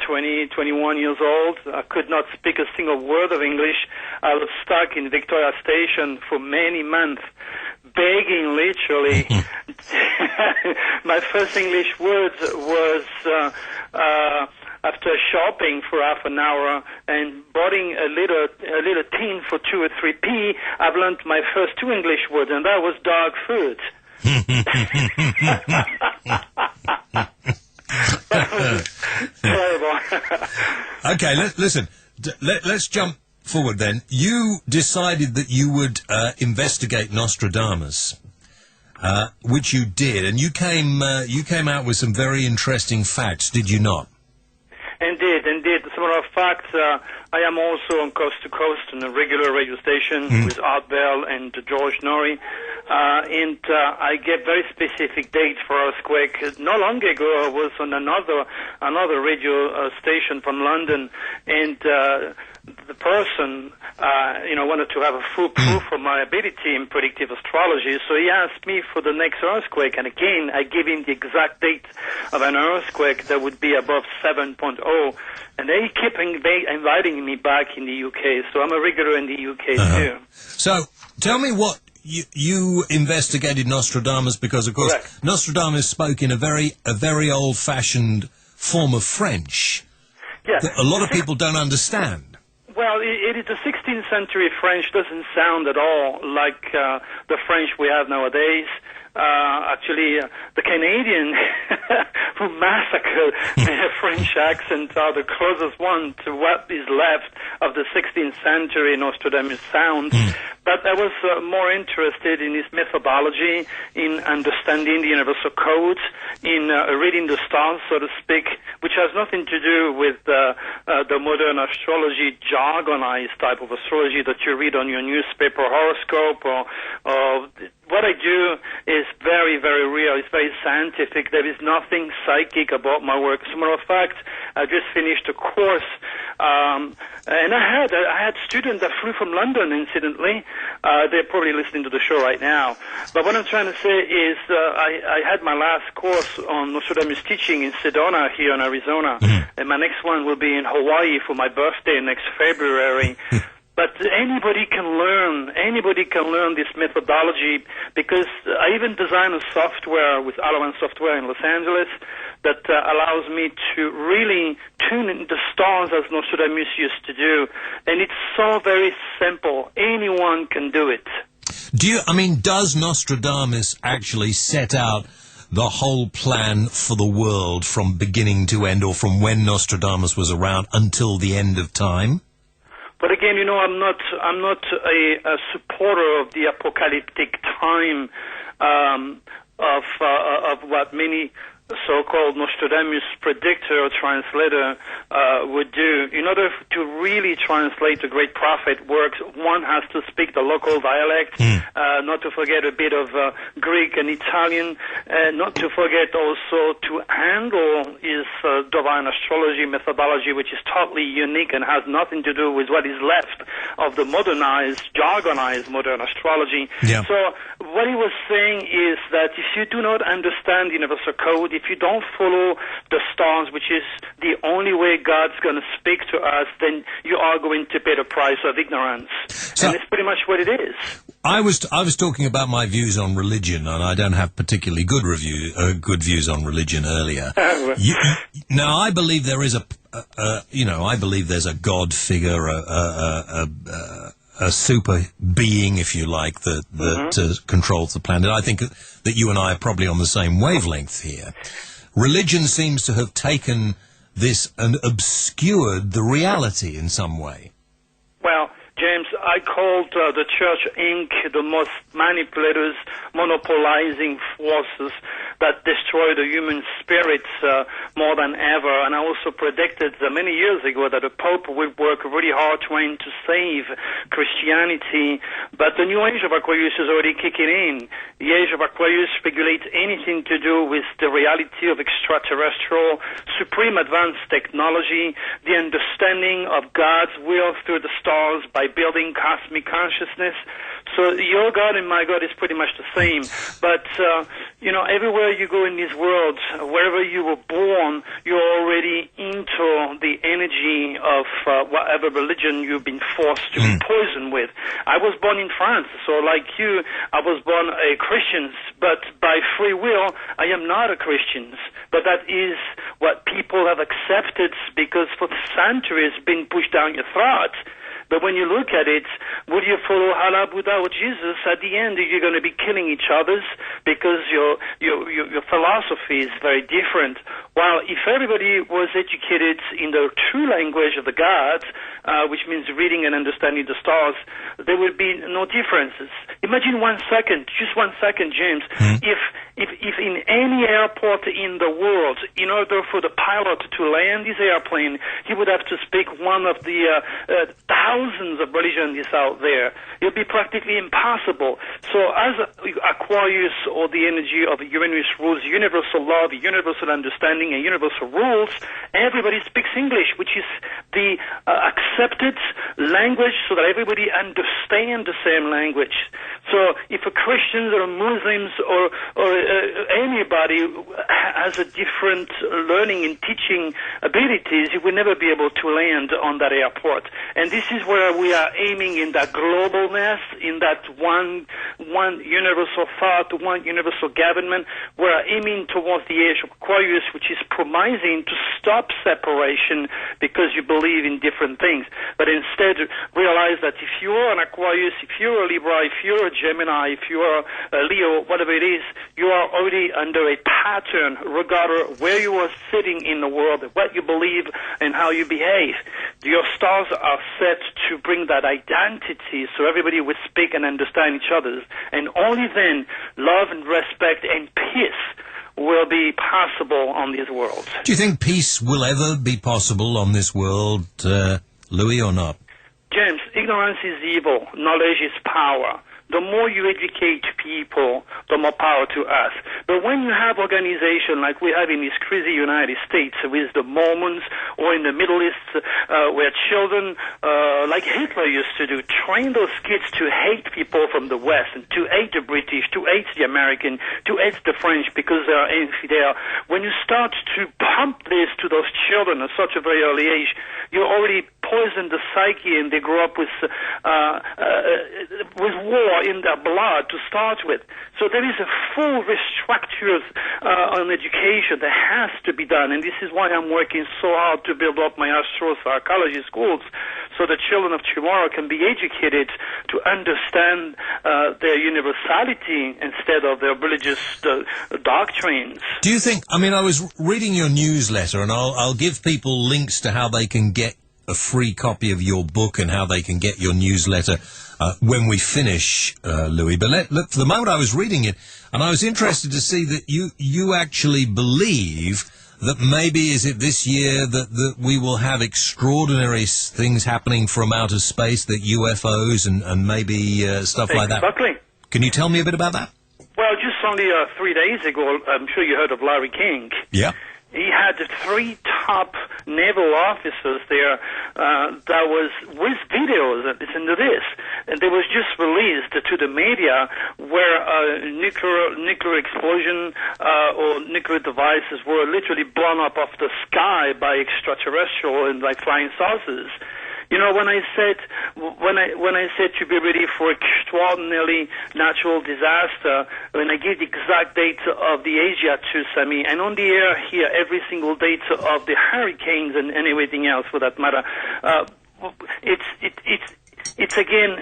21 years old. I could not speak a single word of English. I was stuck in Victoria Station for many months, begging literally. My first English words was after shopping for half an hour and buying a little tin for 2 or 3p. I've learned my first 2 English words, and that was dog food. Terrible. Okay, listen. Let's jump forward then. You decided that you would investigate Nostradamus, which you did, and you came out with some very interesting facts, did you not? Indeed. indeed. As a matter of fact, I am also on Coast to Coast on a regular radio station with Art Bell and George Norrie. And I get very specific dates for earthquake. Not long ago, I was on another radio station from London, and the person, wanted to have a full proof of my ability in predictive astrology. So he asked me for the next earthquake, and again, I gave him the exact date of an earthquake that would be above 7.0. And they keep inviting me back in the UK. So I'm a regular in the UK too. So tell me what you investigated Nostradamus, because of course Nostradamus spoke in a very old-fashioned form of French that a lot of people don't understand. Well, it is the 16th century French. Doesn't sound at all like the French we have nowadays. Actually, the Canadian who massacred their French accent are the closest one to what is left of the 16th century Nostradamus sound. But I was more interested in his methodology, in understanding the universal codes, in reading the stars, so to speak, which has nothing to do with the modern astrology, jargonized type of astrology that you read on your newspaper horoscope. Or what I do is very, very real. It's very scientific. There is nothing psychic about my work. As a matter of fact, I just finished a course, and I had students that flew from London, incidentally. They're probably listening to the show right now. But what I'm trying to say is I had my last course on Nostradamus teaching in Sedona here in Arizona, and my next one will be in Hawaii for my birthday next February. But anybody can learn this methodology, because I even designed a software with Alan Software in Los Angeles that allows me to really tune in the stars as Nostradamus used to do. And it's so very simple. Anyone can do it. Does Nostradamus actually set out the whole plan for the world from beginning to end, or from when Nostradamus was around until the end of time? But again, I'm not a supporter of the apocalyptic time of what many so-called Nostradamus predictor or translator would do. In order to really translate the great prophet works, one has to speak the local dialect, not to forget a bit of Greek and Italian, not to forget also to handle his divine astrology methodology, which is totally unique and has nothing to do with what is left of the modernized, jargonized modern astrology. Yeah. So what he was saying is that if you do not understand universal code, if you don't follow the stars, which is the only way God's going to speak to us, then you are going to pay the price of ignorance. So, and it's pretty much what it is. I was talking about my views on religion, and I don't have particularly good views on religion earlier. Now, I believe there is I believe there's a God figure, a super being, if you like, that controls the planet. I think that you and I are probably on the same wavelength here. Religion seems to have taken this and obscured the reality in some way. Well, James, I called the Church Inc. the most manipulators, monopolizing forces that destroy the human spirit more than ever. And I also predicted many years ago that the Pope would work really hard trying to save Christianity. But the new age of Aquarius is already kicking in. The age of Aquarius regulates anything to do with the reality of extraterrestrial, supreme advanced technology, the understanding of God's will through the stars by building cosmic consciousness. So your God and my God is pretty much the same. But, everywhere you go in this world, wherever you were born, you're already into the energy of whatever religion you've been forced to be poisoned with. I was born in France, so like you, I was born a Christian, but by free will, I am not a Christian. But that is what people have accepted, because for centuries it's been pushed down your throat. But when you look at it, would you follow Allah, Buddha, or Jesus? At the end, you're going to be killing each other because your philosophy is very different. While if everybody was educated in the true language of the gods, which means reading and understanding the stars, there would be no differences. Imagine 1 second, just 1 second, James, if in any airport in the world, in order for the pilot to land his airplane, he would have to speak one of the thousands of religions out there. It would be practically impossible. So as Aquarius, or the energy of Uranus, rules universal love, universal understanding, and universal rules, everybody speaks English, which is the accepted language so that everybody understands the same language. So if a Christian or Muslims or anybody has a different learning and teaching abilities, you will never be able to land on that airport. And this is where we are aiming in that globalness, in that one universal thought, one universal government. We're aiming towards the age of Aquarius, which is promising to stop separation because you believe in different things. But instead, realize that if you're an Aquarius, if you're a Libra, if you're a Gemini, if you're a Leo, whatever it is, you are already under a pattern, regardless where you are sitting in the world, what you believe, and how you behave. Your stars are set to bring that identity so everybody will speak and understand each other. And only then love and respect and peace will be possible on this world. Do you think peace will ever be possible on this world, Louis, or not? James, ignorance is evil. Knowledge is power. The more you educate people, the more power to us. But when you have organizations like we have in this crazy United States with the Mormons, or in the Middle East, where children, like Hitler used to do, train those kids to hate people from the West, and to hate the British, to hate the American, to hate the French because they are infidel. When you start to pump this to those children at such a very early age, you already poison the psyche, and they grow up with war in their blood to start with. So there is a full restructure on education that has to be done, and this is why I'm working so hard to build up my astropsychology schools, so the children of tomorrow can be educated to understand their universality instead of their religious doctrines. Do you think, I mean, I was reading your newsletter, and I'll give people links to how they can get a free copy of your book and how they can get your newsletter when we finish, Louis. But look, for the moment I was reading it, and I was interested to see that you actually believe that maybe, is it this year, that we will have extraordinary things happening from outer space, that UFOs and maybe stuff like that? Exactly. Can you tell me a bit about that? Well, just only 3 days ago, I'm sure you heard of Larry King. Yeah. He had 3 top naval officers there that was with videos, listen to this, and they was just released to the media where nuclear explosion or nuclear devices were literally blown up off the sky by extraterrestrial and like flying saucers. You know, when I said to be ready for extraordinarily natural disaster, when I give the exact date of the Asia tsunami, and on the air here every single date of the hurricanes and everything else for that matter, it's again.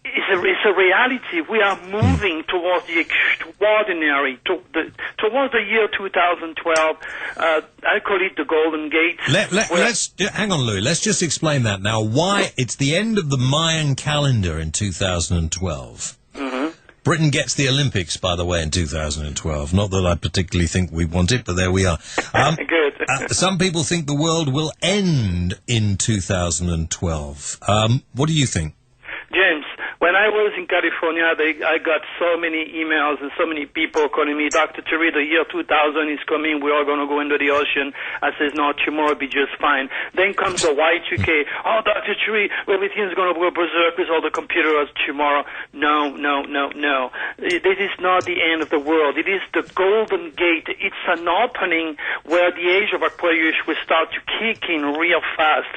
It's a reality. We are moving towards the extraordinary, towards the year 2012. I call it the Golden Gate. Let's hang on, Louis. Let's just explain that now. Why it's the end of the Mayan calendar in 2012. Mm-hmm. Britain gets the Olympics, by the way, in 2012. Not that I particularly think we want it, but there we are. Good. Some people think the world will end in 2012. What do you think? James, when I was in California, I got so many emails and so many people calling me, Dr. Terry, the year 2000 is coming, we're all going to go into the ocean. I says, no, tomorrow will be just fine. Then comes the Y2K. Oh, Dr. Terry, everything's going to go berserk with all the computers tomorrow. No. This is not the end of the world. It is the Golden Gate. It's an opening where the age of Aquarius will start to kick in real fast,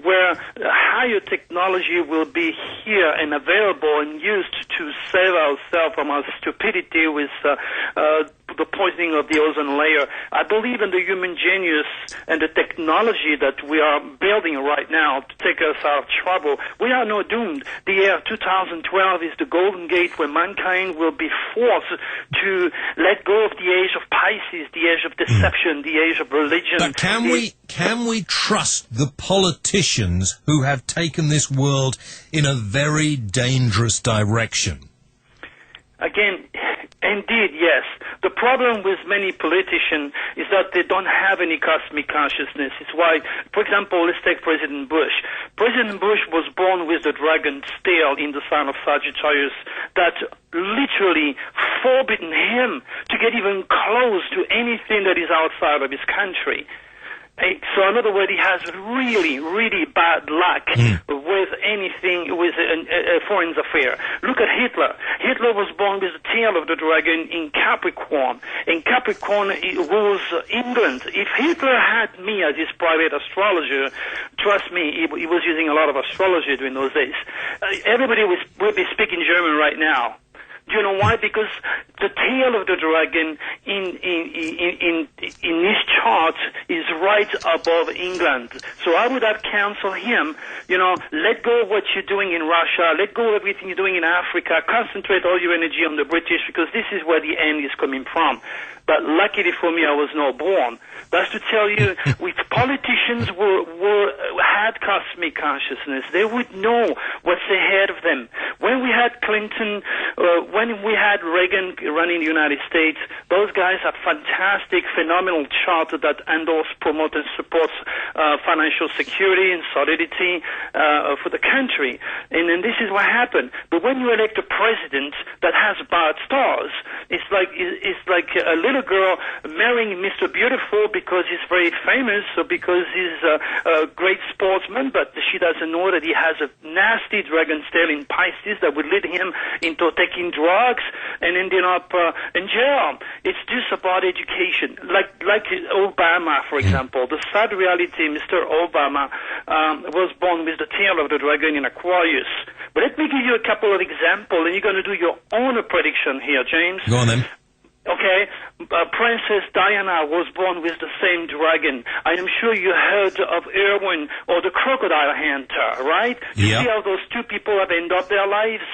where higher technology will be here and available and used to save ourselves from our stupidity with the the poisoning of the ozone layer. I believe in the human genius and the technology that we are building right now to take us out of trouble. We are not doomed. The year 2012 is the golden gate where mankind will be forced to let go of the age of Pisces, the age of deception, the age of religion. But can we trust the politicians who have taken this world in a very dangerous direction? Again, indeed, yes. The problem with many politicians is that they don't have any cosmic consciousness. It's why, for example, let's take President Bush. President Bush was born with the dragon's tail in the sign of Sagittarius that literally forbidden him to get even close to anything that is outside of his country. So, in other words, he has really, really bad luck with anything, with a foreign affair. Look at Hitler. Hitler was born with the tail of the dragon in Capricorn. In Capricorn, it rules England. If Hitler had me as his private astrologer, trust me, he was using a lot of astrology during those days. Everybody will be speaking German right now. Do you know why? Because the tail of the dragon in his chart is right above England. So I would have counseled him, let go of what you're doing in Russia, let go of everything you're doing in Africa, concentrate all your energy on the British, because this is where the end is coming from. But luckily for me, I was not born. That's to tell you, if politicians had cosmic consciousness, they would know what's ahead of them. When we had Clinton, when we had Reagan running the United States, those guys have fantastic, phenomenal charts that endorse, promote, and supports financial security and solidity for the country. And then this is what happened. But when you elect a president that has bad stars, it's like a little girl marrying Mr. Beautiful because he's very famous or because he's a great sportsman, but she doesn't know that he has a nasty dragon's tail in Pisces that would lead him into taking drugs and ending up in jail. It's just about education. Like Obama, for example. The sad reality, Mr. Obama was born with the tail of the dragon in Aquarius. But let me give you a couple of examples, and you're going to do your own prediction here, James. Go on then. Okay, Princess Diana was born with the same dragon. I am sure you heard of Erwin or the crocodile hunter, right? You see how those two people have ended up their lives?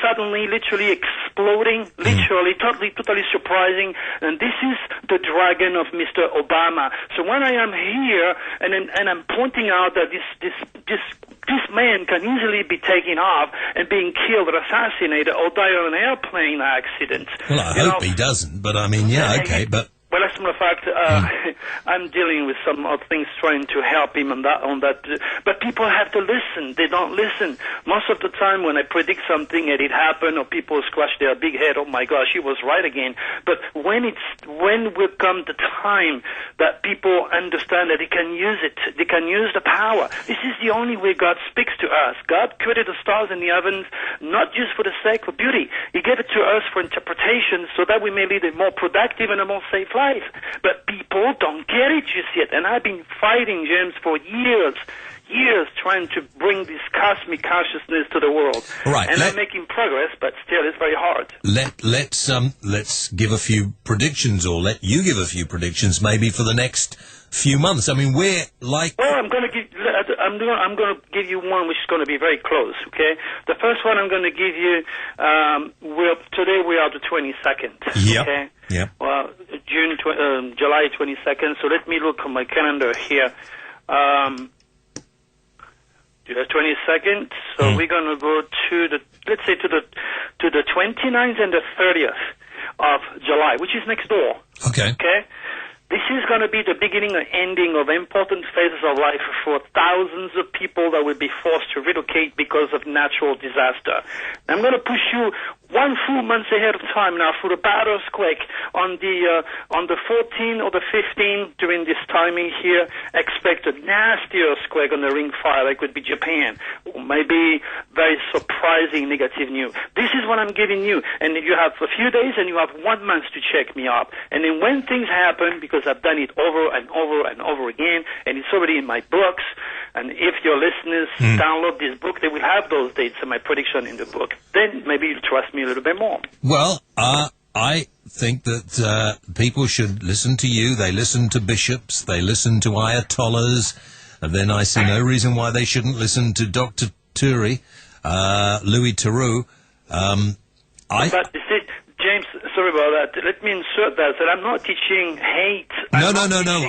Suddenly, literally exploding, literally, totally surprising. And this is the dragon of Mr. Obama. So when I am here and I'm pointing out that this man can easily be taken off and being killed or assassinated or die on an airplane accident. Well, I hope he doesn't, but I mean, okay, but... Well, as a matter of fact, I'm dealing with some other things trying to help him on that. But people have to listen. They don't listen. Most of the time when I predict something and it happened or people scratch their big head, oh my gosh, he was right again. But when will come the time that people understand that they can use it, they can use the power. This is the only way God speaks to us. God created the stars in the heavens not just for the sake of beauty. He gave it to us for interpretation so that we may lead a more productive and a more safe life. But people don't get it just yet. And I've been fighting, James, for years trying to bring this cosmic consciousness to the world. Right. And I'm making progress, but still it's very hard. Let's give a few predictions, or let you give a few predictions maybe for the next few months. I mean, we're like... Well, I'm going to give you one which is going to be very close, okay? The first one I'm going to give you, today we are the 22nd, yep. Okay? Yeah. Well, July 22nd, so let me look on my calendar here. July 22nd, so we're going to go to let's say to the 29th and the 30th of July, which is next door. Okay. Okay? This is going to be the beginning and ending of important phases of life for thousands of people that will be forced to relocate because of natural disaster. I'm going to push you one full month ahead of time now for the bad earthquake on the 14th or the 15th during this timing here. Expect a nasty earthquake on the ring of fire, like would be Japan, or maybe very surprising negative news. This is what I'm giving you, and you have a few days and you have 1 month to check me up. And then when things happen, because I've done it over and over and over again, and it's already in my books, and if your listeners download this book, they will have those dates and my prediction in the book. Then maybe you'll trust me a little bit more. Well, I think that people should listen to you. They listen to bishops. They listen to ayatollahs. And then I see no reason why they shouldn't listen to Dr. Louis Theroux. But you see, James, sorry about that. Let me insert that I'm not teaching hate. No.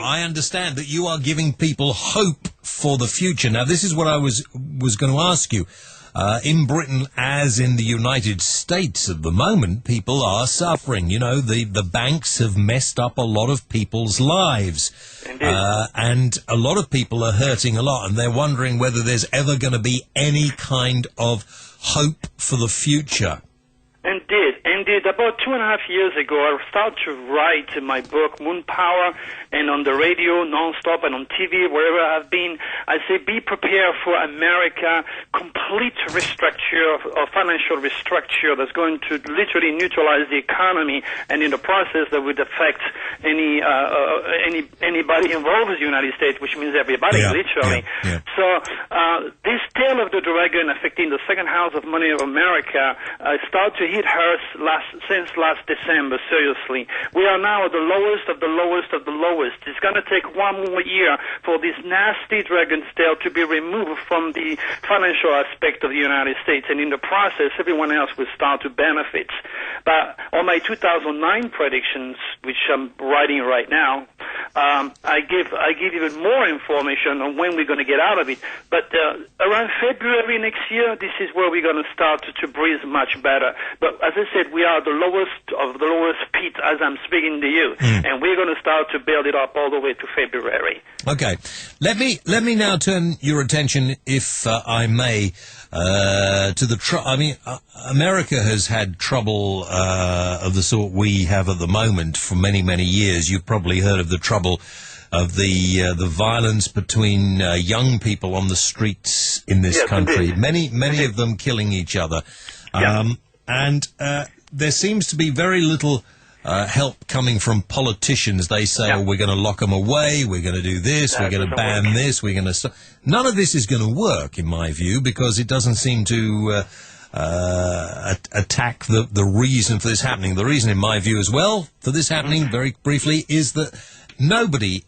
I understand that you are giving people hope for the future. Now, this is what I was going to ask you. In Britain, as in the United States at the moment, people are suffering. You know, the banks have messed up a lot of people's lives. And a lot of people are hurting a lot, and they're wondering whether there's ever going to be any kind of hope for the future. Indeed. About 2.5 years ago, I started to write in my book, Moon Power, and on the radio, non-stop, and on TV, wherever I've been. I say, be prepared for America, complete restructure, or financial restructure that's going to literally neutralize the economy, and in the process that would affect anybody involved with the United States, which means everybody, literally. So this tail of the dragon affecting the second house of money of America started to hit her since last December, seriously. We are now at the lowest of the lowest of the lowest. It's going to take one more year for this nasty dragon's tail to be removed from the financial aspect of the United States, and in the process, everyone else will start to benefit. But on my 2009 predictions, which I'm writing right now, I give even more information on when we're going to get out of it. But around February next year, this is where we're going to start to breathe much better. But as I said, we are the lowest of the lowest pit as I'm speaking to you, and we're going to start to build it up all the way to February. Okay, let me now turn your attention, if I may, to the America has had trouble of the sort we have at the moment for many, many years. You've probably heard of the trouble of the violence between young people on the streets in this country. Indeed. Many of them killing each other. And there seems to be very little help coming from politicians. They say, oh, we're going to lock them away, we're going to do this, we're going to ban this, we're going to... None of this is going to work, in my view, because it doesn't seem to attack the reason for this happening. The reason, in my view, as well, for this happening, very briefly, is that nobody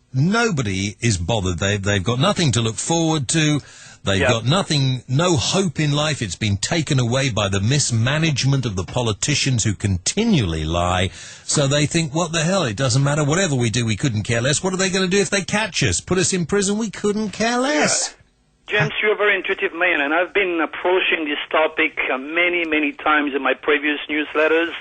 is bothered. They've got nothing to look forward to. They've got no hope in life. It's been taken away by the mismanagement of the politicians who continually lie. So they think, what the hell, it doesn't matter. Whatever we do, we couldn't care less. What are they going to do if they catch us? Put us in prison? We couldn't care less. James, you're a very intuitive man, and I've been approaching this topic many, many times in my previous newsletters.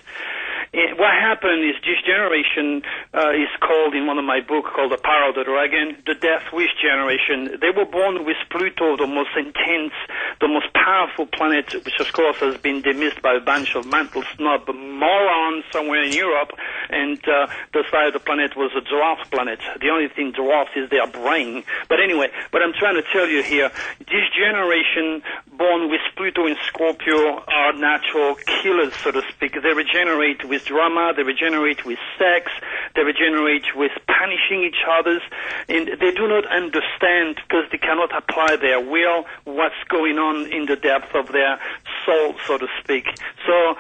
What happened is this generation is called, in one of my books, called The Power of the Dragon, the Death Wish generation. They were born with Pluto, the most intense, the most powerful planet, which of course has been dismissed by a bunch of mental snob morons somewhere in Europe, and the side of the planet was a dwarf planet. The only thing dwarfs is their brain. But anyway, what I'm trying to tell you here, this generation born with Pluto in Scorpio are natural killers, so to speak. They regenerate with drama, they regenerate with sex, they regenerate with punishing each other, and they do not understand, because they cannot apply their will, what's going on in the depth of their soul, so to speak. So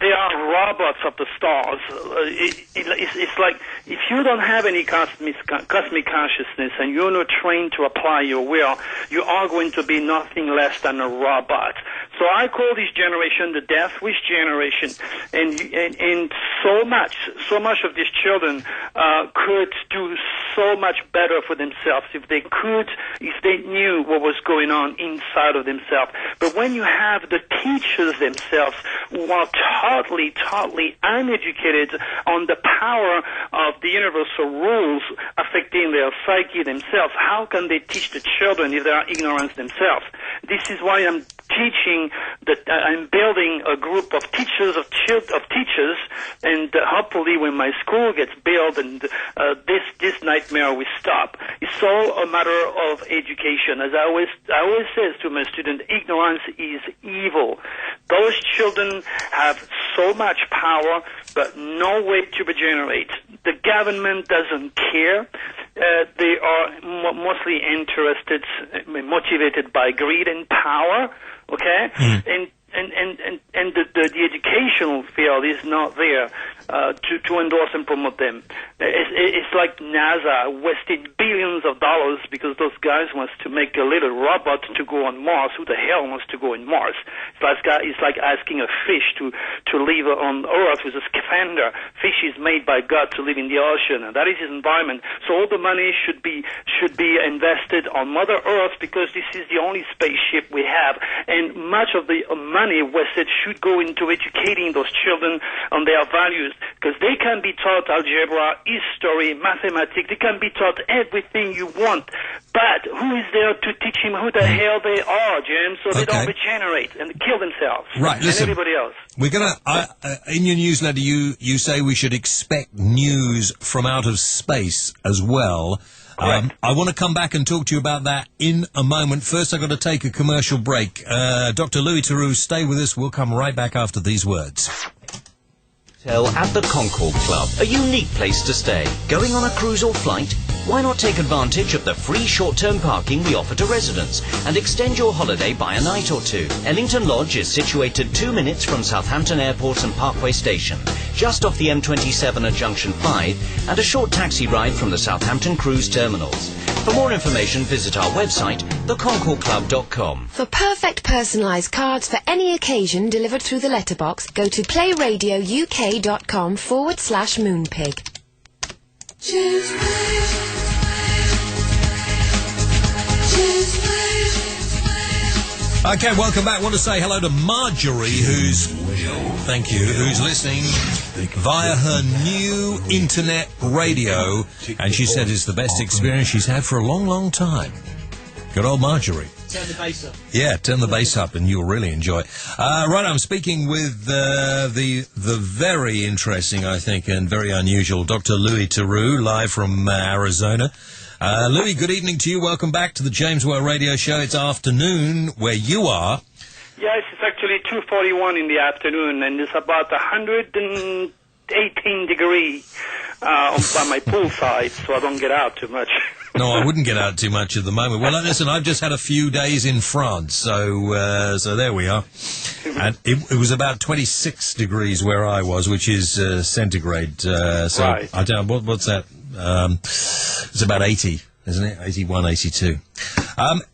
they are robots of the stars. It's like if you don't have any cosmic consciousness and you're not trained to apply your will, you are going to be nothing less than a robot. So I call this generation the Death Wish generation, and so much of these children could do so much better for themselves if they knew what was going on inside of themselves. But when you have the teachers themselves who are totally uneducated on the power of the universal rules affecting their psyche themselves, how can they teach the children if they are ignorant themselves? This is why I'm teaching that I'm building a group of teachers, and hopefully when my school gets built and this nightmare will stop. It's all a matter of education. As I always say to my students, ignorance is evil. Those children have so much power, but no way to regenerate. The government doesn't care. They are mostly interested, motivated by greed and power. Okay, and the educational field is not there to endorse and promote them. It's like NASA wasted billions of dollars because those guys wants to make a little robot to go on Mars. Who the hell wants to go on Mars? It's like asking a fish to live on Earth with a scaphandre. Fish is made by God to live in the ocean, and that is his environment. So all the money should be invested on Mother Earth because this is the only spaceship we have, and much of the money wasted should go into educating those children on their values, because they can be taught algebra, history, mathematics. They can be taught everything you want, but who is there to teach them who the hell they are, James, so they don't regenerate and kill themselves, right? Listen, and everybody else. We're gonna in your newsletter you say we should expect news from out of space as well. I want to come back and talk to you about that in a moment. First, I've got to take a commercial break. Dr. Louis Theroux, stay with us. We'll come right back after these words. Hotel at the Concord Club, a unique place to stay. Going on a cruise or flight? Why not take advantage of the free short-term parking we offer to residents and extend your holiday by a night or two? Ellington Lodge is situated 2 minutes from Southampton Airport and Parkway Station, just off the M27 at Junction 5, and a short taxi ride from the Southampton Cruise terminals. For more information, visit our website, theconcordclub.com. For perfect personalised cards for any occasion delivered through the letterbox, go to playradiouk.com/moonpig. Okay, welcome back. I want to say hello to Marjorie, who's listening via her new internet radio, and she said it's the best experience she's had for a long, long time. Good old Marjorie. Turn the bass up. Yeah, turn the bass up, and you'll really enjoy it. Right, I'm speaking with the very interesting, I think, and very unusual Dr. Louis Theroux, live from Arizona. Louis, good evening to you. Welcome back to the James Whale Radio Show. It's afternoon where you are. Yes, it's actually 2:41 in the afternoon, and it's about 118 degrees by my poolside, so I don't get out too much. No, I wouldn't get out too much at the moment. Well, listen, I've just had a few days in France, so there we are. And it was about 26 degrees where I was, which is centigrade. Right. I don't know, what's that? It's about 80, isn't it? 81, 82.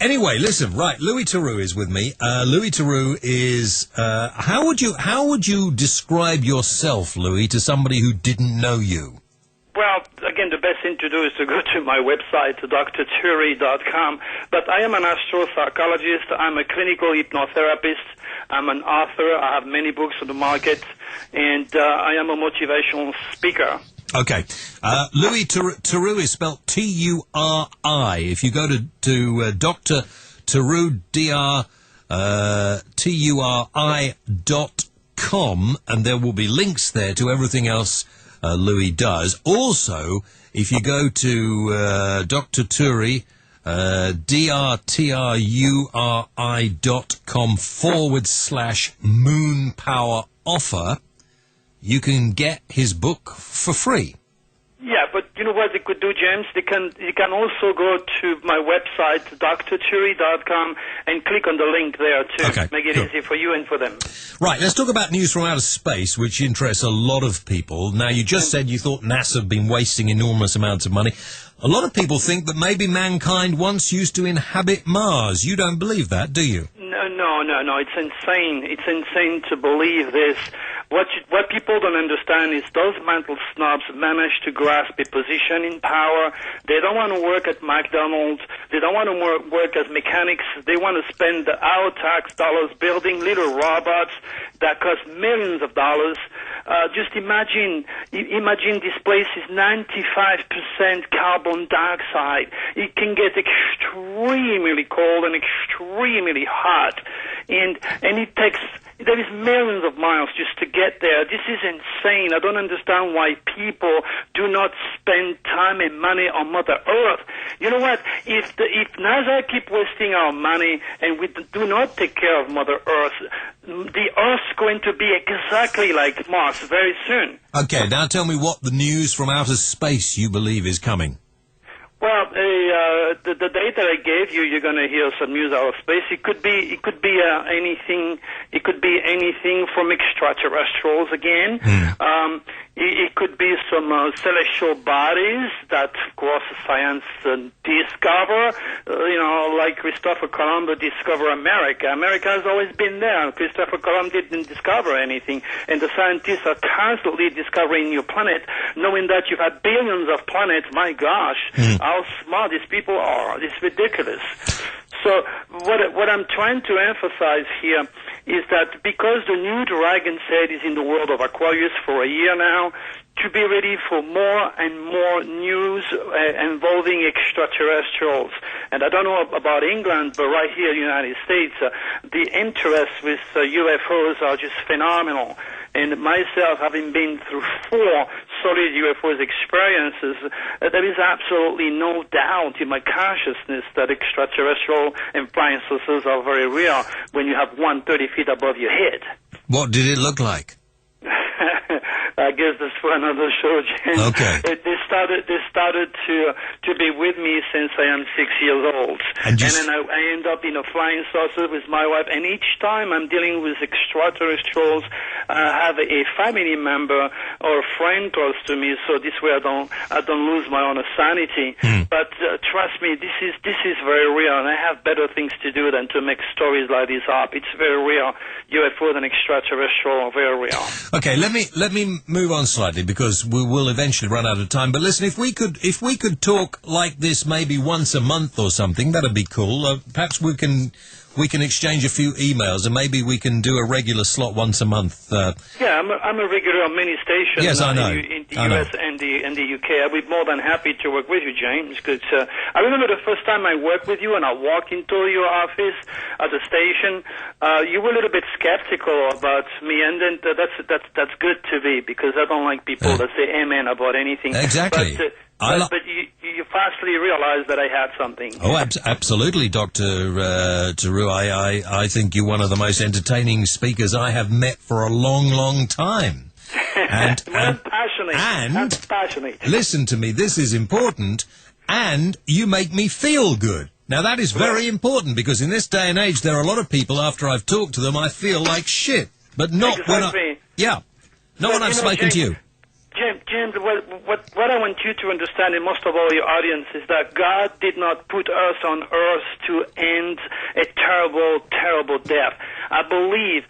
Anyway, listen, right, Louis Theroux is with me. Louis Theroux is, how would you describe yourself, Louis, to somebody who didn't know you? Well, again, the best thing to do is to go to my website, drtheory.com. But I am an astropsychologist. I'm a clinical hypnotherapist. I'm an author. I have many books on the market. And I am a motivational speaker. Okay. Louis Theroux is spelled T-U-R-I. If you go to Dr. Theroux, T-U-R-I.com, and there will be links there to everything else Louis does. Also, if you go to Dr. Theroux, drtheory.com/moon power offer, you can get his book for free. Yeah, but you know what they could do, James? You can also go to my website, drtheory.com, and click on the link there, too. Okay, make it easy for you and for them. Right, let's talk about news from outer space, which interests a lot of people. Now, you just said you thought NASA had been wasting enormous amounts of money. A lot of people think that maybe mankind once used to inhabit Mars. You don't believe that, do you? No, it's insane. It's insane to believe this. What people don't understand is those mental snobs manage to grasp a position in power. They don't want to work at McDonald's. They don't want to work as mechanics. They want to spend our tax dollars building little robots that cost millions of dollars. Just imagine this place is 95% carbon dioxide. It can get extremely cold and extremely hot, and there is millions of miles just to get there. This is insane. I don't understand why people do not spend time and money on Mother Earth. You know what? If NASA keep wasting our money and we do not take care of Mother Earth, the Earth's going to be exactly like Mars very soon. Okay, now tell me what the news from outer space you believe is coming. Well, the date that I gave you, you're going to hear some news out of space. It could be anything. It could be anything from extraterrestrials again. It could be some celestial bodies that, of course, science discover. Like Christopher Columbus discovered America. America has always been there. Christopher Columbus didn't discover anything, and the scientists are constantly discovering new planets, knowing that you've had billions of planets. My gosh, how smart these people are! It's ridiculous. So what I'm trying to emphasize here is that because the new Dragon's Head is in the world of Aquarius for a year now, to be ready for more and more news involving extraterrestrials. And I don't know about England, but right here in the United States, the interest with UFOs are just phenomenal. And myself, having been through 4 solid UFOs experiences, there is absolutely no doubt in my consciousness that extraterrestrial and flying saucers are very real when you have one 30 feet above your head. What did it look like? I guess that's for another show, James. Okay. They started to be with me since I am 6 years old. And then I end up in a flying saucer with my wife, and each time I'm dealing with extraterrestrials, I have a family member or a friend close to me, so this way I don't lose my own sanity. But trust me, this is very real, and I have better things to do than to make stories like this up. It's very real. UFOs and extraterrestrial are very real. Okay, let me move on slightly because we will eventually run out of time. But listen, if we could talk like this maybe once a month or something, that'd be cool. Perhaps we can exchange a few emails and maybe we can do a regular slot once a month. Yeah, I'm a regular on many stations. Yes, I know. In the US and the UK. I'd be more than happy to work with you, James. Because I remember the first time I worked with you and I walked into your office at the station. You were a little bit skeptical about me, and then that's good to be, because I don't like people that say amen about anything. Exactly. But you fastly realized that I had something. Oh, absolutely, Dr. Theroux. I think you're one of the most entertaining speakers I have met for a long, long time. And passionate. Listen to me, this is important, and you make me feel good. Now, that is very important, because in this day and age, there are a lot of people, after I've talked to them, I feel like shit. But not when I've spoken to you. James, what I want you to understand, and most of all your audience, is that God did not put us on earth to end a terrible, terrible death. I believe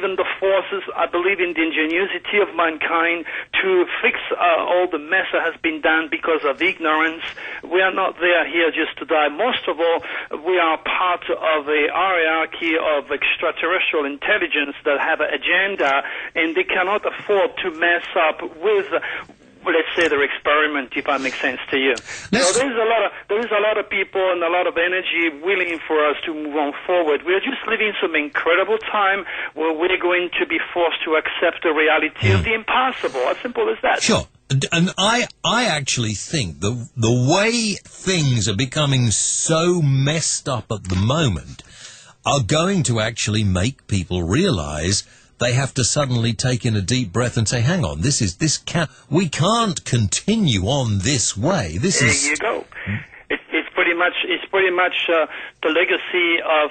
in the forces. I believe in the ingenuity of mankind to fix all the mess that has been done because of ignorance. We are not there here just to die. Most of all, we are part of a hierarchy of extraterrestrial intelligence that have an agenda, and they cannot afford to mess up with, let's say, their experiment, if that makes sense to you. So there is a lot of people and a lot of energy willing for us to move on forward. We are just living some incredible time where we're going to be forced to accept the reality of the impossible. As simple as that. Sure. And I actually think the way things are becoming so messed up at the moment are going to actually make people realize they have to suddenly take in a deep breath and say, hang on, we can't continue on this way. There you go. It's pretty much the legacy of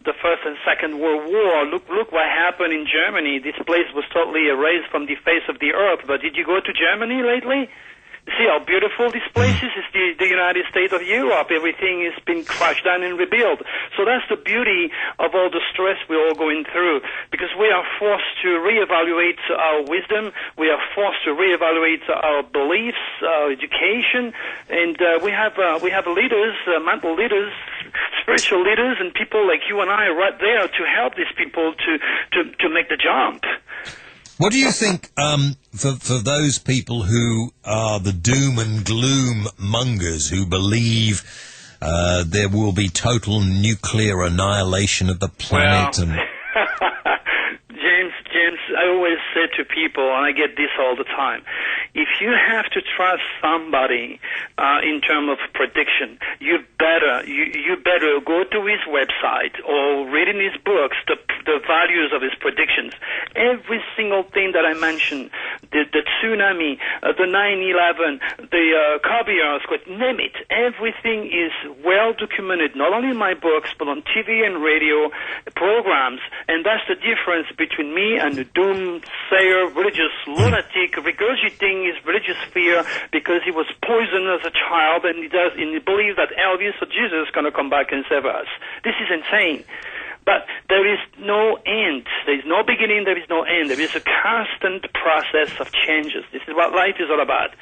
the First and Second World War. Look what happened in Germany. This place was totally erased from the face of the earth. But did you go to Germany lately? See how beautiful this place is? It's the United States of Europe. Everything has been crashed down and rebuilt. So that's the beauty of all the stress we're all going through, because we are forced to reevaluate our wisdom. We are forced to reevaluate our beliefs, our education, and we have leaders, mental leaders, spiritual leaders, and people like you and I are right there to help these people to make the jump. What do you think, for those people who are the doom and gloom mongers who believe there will be total nuclear annihilation of the planet? Well, James, I always say to people, and I get this all the time, if you have to trust somebody in terms of prediction, you better go to his website or read in his books the values of his predictions. Every single thing that I mentioned, the tsunami, the 9/11, the Kobe earthquake, name it. Everything is well documented, not only in my books, but on TV and radio programs. And that's the difference between me and the doomsayer, religious lunatic, regurgitating his religious fear because he was poisoned as a child, and he believes that Elvis or Jesus is going to come back and save us. This is insane. But there is no end. There is no beginning, there is no end. There is a constant process of changes. This is what life is all about.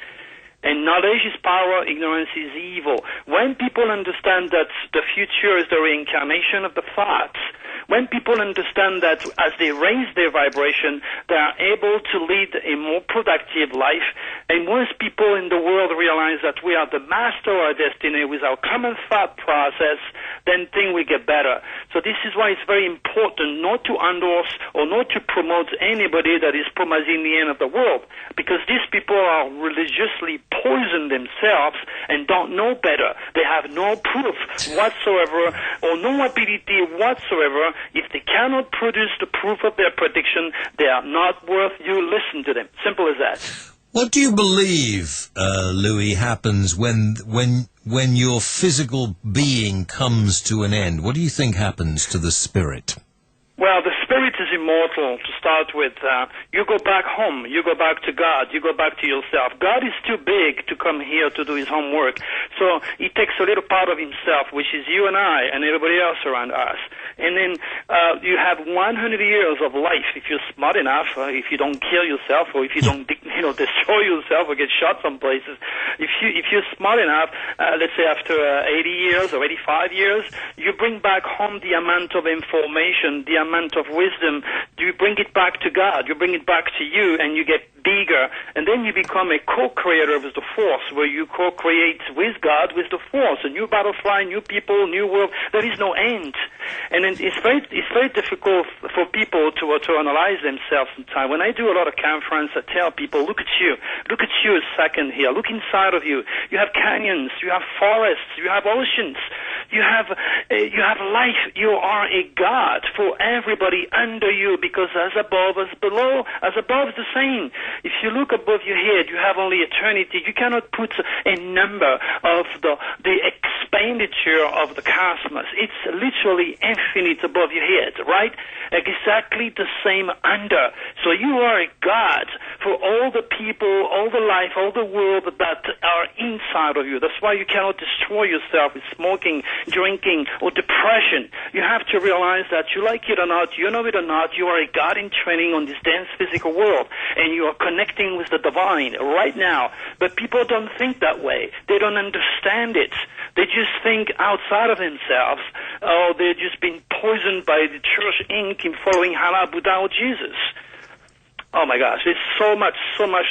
And knowledge is power, ignorance is evil. When people understand that the future is the reincarnation of the thoughts, when people understand that as they raise their vibration, they are able to lead a more productive life, and once people in the world realize that we are the master of our destiny with our common thought process, then things will get better. So this is why it's very important not to endorse or not to promote anybody that is promising the end of the world, because these people are religiously poisoned themselves and don't know better. They have no proof whatsoever or no ability whatsoever. If they cannot produce the proof of their prediction, they are not worth you listen to them. Simple as that. What do you believe, Louis, happens when your physical being comes to an end? What do you think happens to the spirit? Well, the spirit is immortal to start with. You go back home. You go back to God. You go back to yourself. God is too big to come here to do his homework. So he takes a little part of himself, which is you and I and everybody else around us. And then you have 100 years of life if you're smart enough, if you don't kill yourself or if you don't destroy yourself or get shot some places. If you're smart enough, let's say after 80 years or 85 years, you bring back home the amount of information, the amount of wisdom. You bring it back to God. You bring it back to you, and you get bigger, and then you become a co-creator with the Force, where you co-create with God, with the Force, a new butterfly, new people, new world. There is no end, and then it's very difficult for people to analyze themselves sometimes. When I do a lot of conference, I tell people, look at you a second here, look inside of you. You have canyons, you have forests, you have oceans, you have life. You are a God for everybody under you, because as above, as below, as above is the same. If you look above your head, you have only eternity. You cannot put a number of the expenditure of the cosmos. It's literally infinite above your head, right? Exactly the same under. So you are a God for all the people, all the life, all the world that are inside of you. That's why you cannot destroy yourself with smoking, drinking, or depression. You have to realize that you like it or not, you know it or not, you are a God in training on this dense physical world, and you are connecting with the divine right now. But people don't think that way. They don't understand it. They just think outside of themselves, or they're just being poisoned by the church ink in following Allah, Buddha, or Jesus. Oh my gosh, there's so much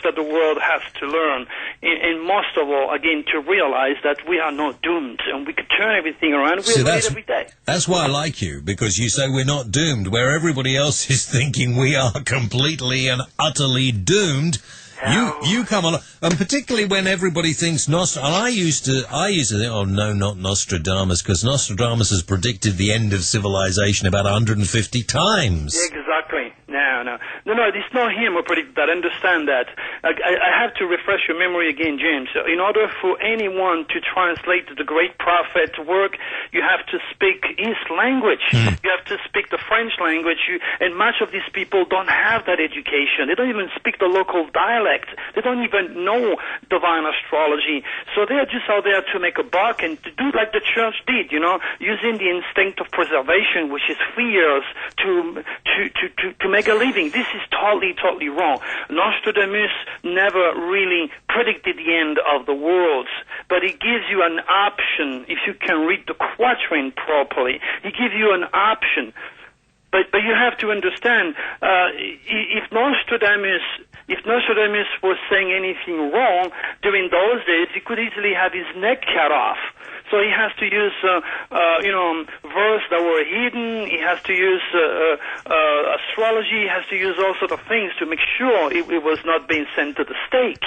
that the world has to learn. And most of all, again, to realize that we are not doomed, and we can turn everything around. We do it every day. That's why I like you, because you say we're not doomed, where everybody else is thinking we are completely and utterly doomed. You come along, and particularly when everybody thinks Nostradamus. And I used to think, oh no, not Nostradamus, because Nostradamus has predicted the end of civilization about 150 times. Exactly. No, it's not him who predicted that. Understand that. I have to refresh your memory again, James. In order for anyone to translate the great prophet work, you have to speak his language. You have to speak the French language. And much of these people don't have that education. They don't even speak the local dialect. They don't even know divine astrology. So they're just out there to make a buck and to do like the church did, using the instinct of preservation, which is fears, to make a living. This is totally wrong. Nostradamus never really predicted the end of the world, but it gives you an option if you can read the quatrain properly. It gives you an option. But you have to understand, if Nostradamus was saying anything wrong during those days, he could easily have his neck cut off. So he has to use, verse that were hidden. He has to use astrology. He has to use all sorts of things to make sure it was not being sent to the stake.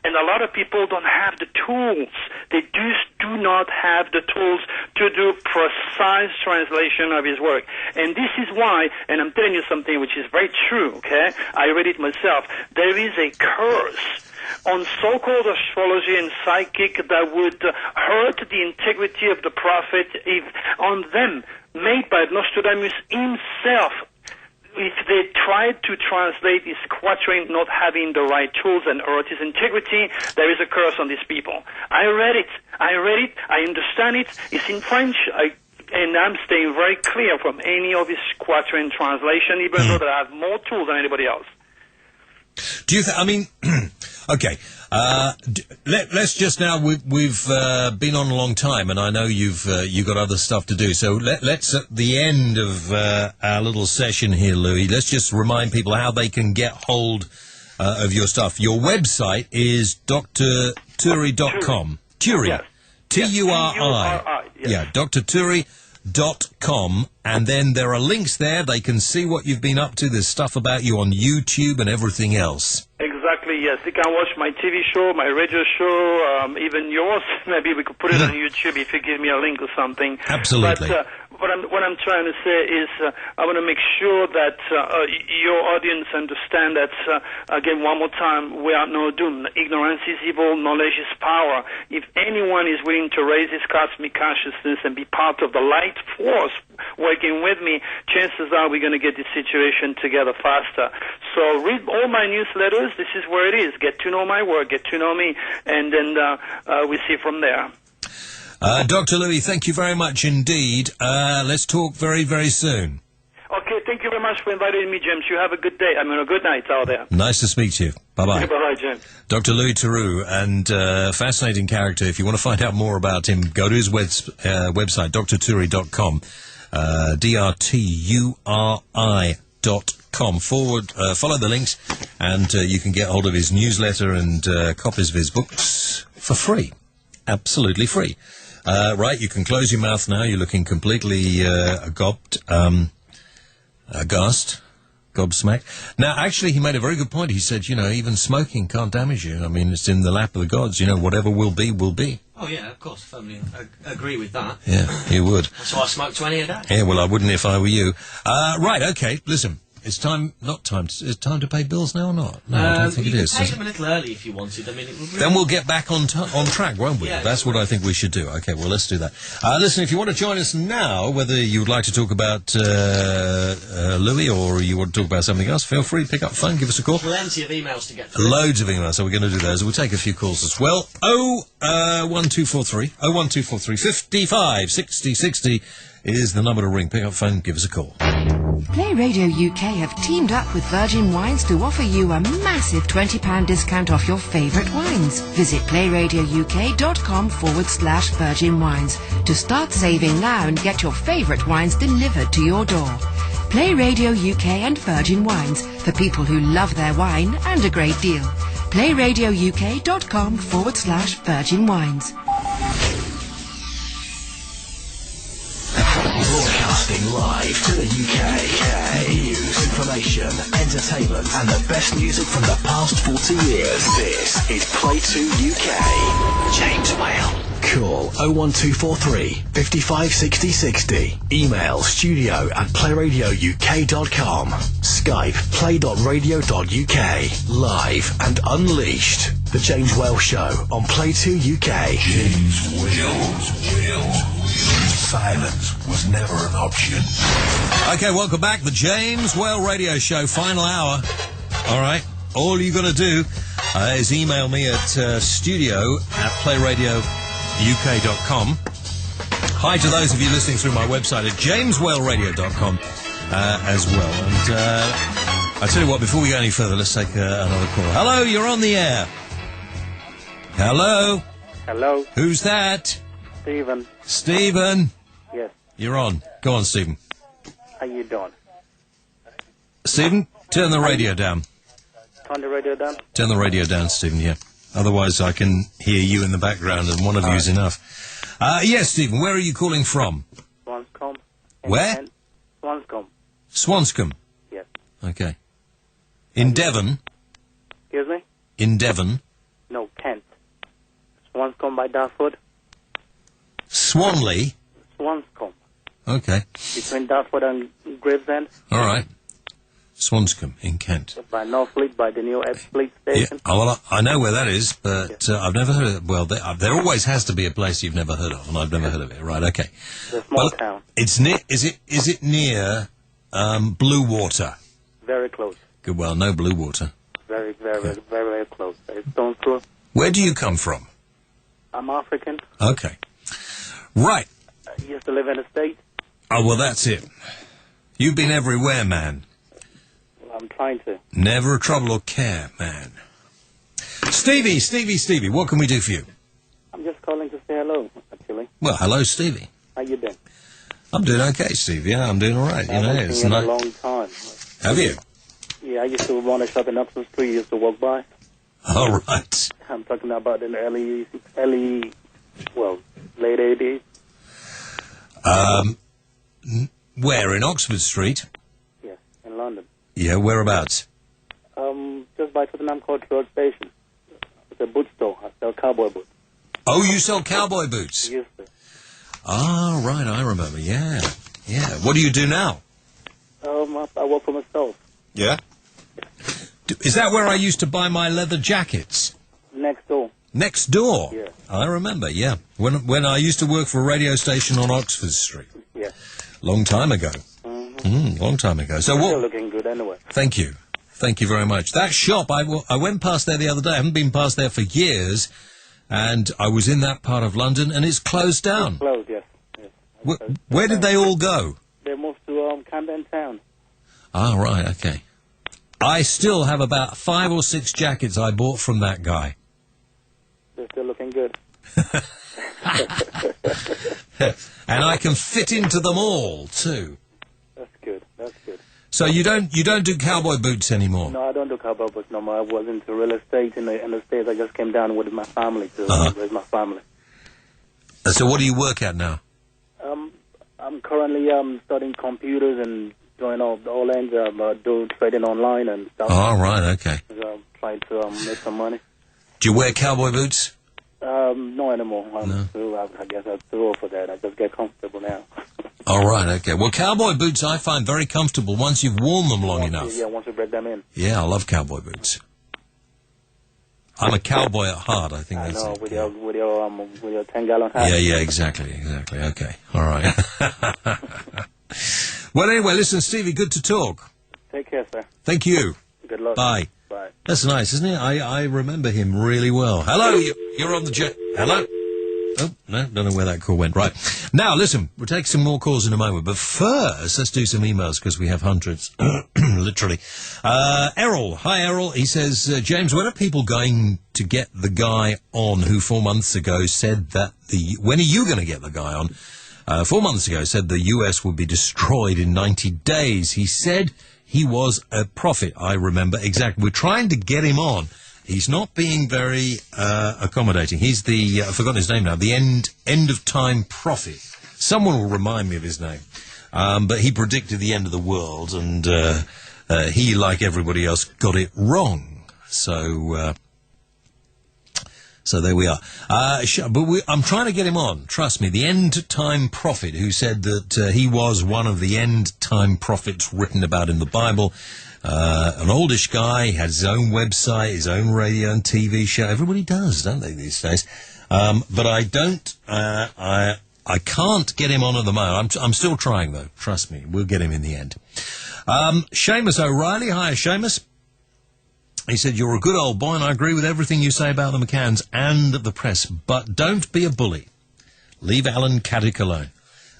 And a lot of people don't have the tools. They just do not have the tools to do precise translation of his work. And this is why, and I'm telling you something which is very true, okay? I read it myself. There is a curse on so-called astrology and psychic that would hurt the integrity of the prophet if on them, made by Nostradamus himself. If they tried to translate his quatrain not having the right tools and hurt his integrity, there is a curse on these people. I read it, I understand it, it's in French, and I'm staying very clear from any of his quatrain translation, even though that I have more tools than anybody else. Do you I mean, okay, let's just now, we've been on a long time, and I know you've got other stuff to do, so let's at the end of our little session here, Louis, let's just remind people how they can get hold of your stuff. Your website is drturi.com. Turi. Yes. T-U-R-I. Yes. Yeah, drturi.com, and then there are links there. They can see what you've been up to. There's stuff about you on YouTube and everything else. Exactly, yes. You can watch my TV show, my radio show, even yours. Maybe we could put it on YouTube if you give me a link or something. Absolutely. But what I'm trying to say is I want to make sure that your audience understand that, again, one more time, we are not doomed. Ignorance is evil, knowledge is power. If anyone is willing to raise his cosmic consciousness and be part of the light force working with me, chances are we're going to get this situation together faster. So read all my newsletters. This is where it is. Get to know my work, get to know me, and then we see from there. Dr. Louis, thank you very much indeed. Let's talk very, very soon. Okay, thank you very much for inviting me, James. You have a good day. I mean, a good night out there. Nice to speak to you. Bye-bye. Bye-bye, James. Dr. Louis Theroux, and fascinating character. If you want to find out more about him, go to his website, drturi.com, drturi.com. Follow the links, and you can get hold of his newsletter and copies of his books for free. Absolutely free. Right, you can close your mouth now. You're looking completely aghast, gobsmacked. Now, actually, he made a very good point. He said, even smoking can't damage you. I mean, it's in the lap of the gods. Whatever will be, will be. Oh, yeah, of course. Firmly agree with that. Yeah, you would. That's why I smoke 20 a day. Yeah, well, I wouldn't if I were you. Right, okay, listen. It's time to pay bills now or not? No, I don't think it is. You can pay them a little early if you wanted. I mean, then we'll get back on track, won't we? Yeah, that's what I think we should do. Okay, well, let's do that. Listen, if you want to join us now, whether you would like to talk about Louis or you want to talk about something else, feel free to pick up the phone, give us a call. Plenty of emails to get through. Loads of emails, so we're going to do those. We'll take a few calls as well. 01243 55 60 60 is the number to ring. Pick up the phone, give us a call. Playradio UK have teamed up with Virgin Wines to offer you a massive £20 discount off your favourite wines. Visit playradiouk.com/Virgin Wines to start saving now and get your favourite wines delivered to your door. Playradio UK and Virgin Wines for people who love their wine and a great deal. playradiouk.com/Virgin Wines. Broadcasting live to the UK. News, information, entertainment, and the best music from the past 40 years. This is Play 2 UK. James Whale. Call 01243 55 60 60. Email studio@playradiouk.com. Skype play.radio.uk. Live and unleashed. The James Whale Show on Play 2 UK. James Whale. Silence was never an option. Okay, welcome back. The James Whale Radio Show, final hour. All right, all you got to do is email me at studio@playradiouk.com. Hi to those of you listening through my website at jameswhaleradio.com as well. And I tell you what, before we go any further, let's take another call. Hello, you're on the air. Hello. Hello. Who's that? Stephen. Stephen. Yes. You're on. Go on, Stephen. How you doing? Stephen, turn the radio down. Turn the radio down? Turn the radio down, Stephen, yeah. Otherwise I can hear you in the background and one of you is enough. Yes, Stephen, where are you calling from? Swanscombe. Where? Swanscombe. Swanscombe? Yes. Okay. In Devon? Excuse me? In Devon? No. Swanscombe by Dartford. Swanley? Swanscombe. Okay. Between Dartford and Gravesend. All right. Swanscombe in Kent. By Northfleet, by the new Fleet station. Yeah. Oh, well, I know where that is, but I've never heard of it. Well, there always has to be a place you've never heard of, and I've never heard of it. Right, okay. It's a small town. It's near, is it near Blue Water? Very close. Good, well, no Blue Water. Very, very close. It's Stone's Throw. Where do you come from? I'm African. Okay. Right. I used to live in the States. Oh, well, that's it. You've been everywhere, man. I'm trying to. Never a trouble or care, man. Stevie, what can we do for you? I'm just calling to say hello, actually. Well, hello, Stevie. How you doing? I'm doing okay, Stevie. Yeah, I'm doing all right. I haven't seen you in a long time. Have you? Yeah, I used to run a shop in Upton Street. Used to walk by. All right. I'm talking about in the late 80s. Where, in Oxford Street? Yeah, in London. Yeah, whereabouts? Just by Tottenham Court Road Station. It's a boot store. I sell cowboy boots. Oh, you sell cowboy boots? Used to. Ah, right, I remember, yeah. What do you do now? I work for myself. Yeah? Is that where I used to buy my leather jackets? Next door. Next door? Yeah. I remember, yeah. When I used to work for a radio station on Oxford Street. Yeah. Long time ago. Long time ago. So what? Still looking good anyway. Thank you very much. That shop, I went past there the other day. I haven't been past there for years, and I was in that part of London, and it's closed down. It's closed, yes. Where did they all go? They moved to Camden Town. Ah, right, okay. I still have about 5 or 6 jackets I bought from that guy. They're still looking good. And I can fit into them all, too. That's good. So you don't do cowboy boots anymore? No, I don't do cowboy boots no more. I was into real estate in the States. I just came down with my family to raise my family. So what do you work at now? I'm currently studying computers and doing all ends do trading online and stuff. Oh, right, okay. So I'm trying to make some money. Do you wear cowboy boots? No anymore. I guess I'm too old for that. I just get comfortable now. All right, okay. Well, cowboy boots I find very comfortable once you've worn them long enough. Once you break them in. Yeah, I love cowboy boots. I'm a cowboy at heart, I think that's it. With your 10-gallon hat. Yeah, exactly. Okay, all right. Well, anyway, listen, Stevie, good to talk. Take care, sir. Thank you. Good luck. Bye. Bye. That's nice, isn't it? I remember him really well. Hello, you're on the jet. Hello? Oh, no, don't know where that call went. Right. Now, listen, we'll take some more calls in a moment, but first, let's do some emails, because we have hundreds, literally. Errol. Hi, Errol. He says, James, when are people going to get the guy on who 4 months ago said that when are you going to get the guy on? 4 months ago said the US would be destroyed in 90 days. He said he was a prophet. I remember exactly. We're trying to get him on. He's not being very accommodating. He's the, I've forgotten his name now, the end of time prophet. Someone will remind me of his name. But he predicted the end of the world, and he, like everybody else, got it wrong. So there we are. But I'm trying to get him on, trust me, the end-time prophet who said that he was one of the end-time prophets written about in the Bible. An oldish guy, he has his own website, his own radio and TV show. Everybody does, don't they, these days? But I don't, I can't get him on at the moment. I'm still trying, though. Trust me, we'll get him in the end. Seamus O'Reilly. Hi, Seamus. He said, you're a good old boy, and I agree with everything you say about the McCanns and the press, but don't be a bully. Leave Alan Caddick alone.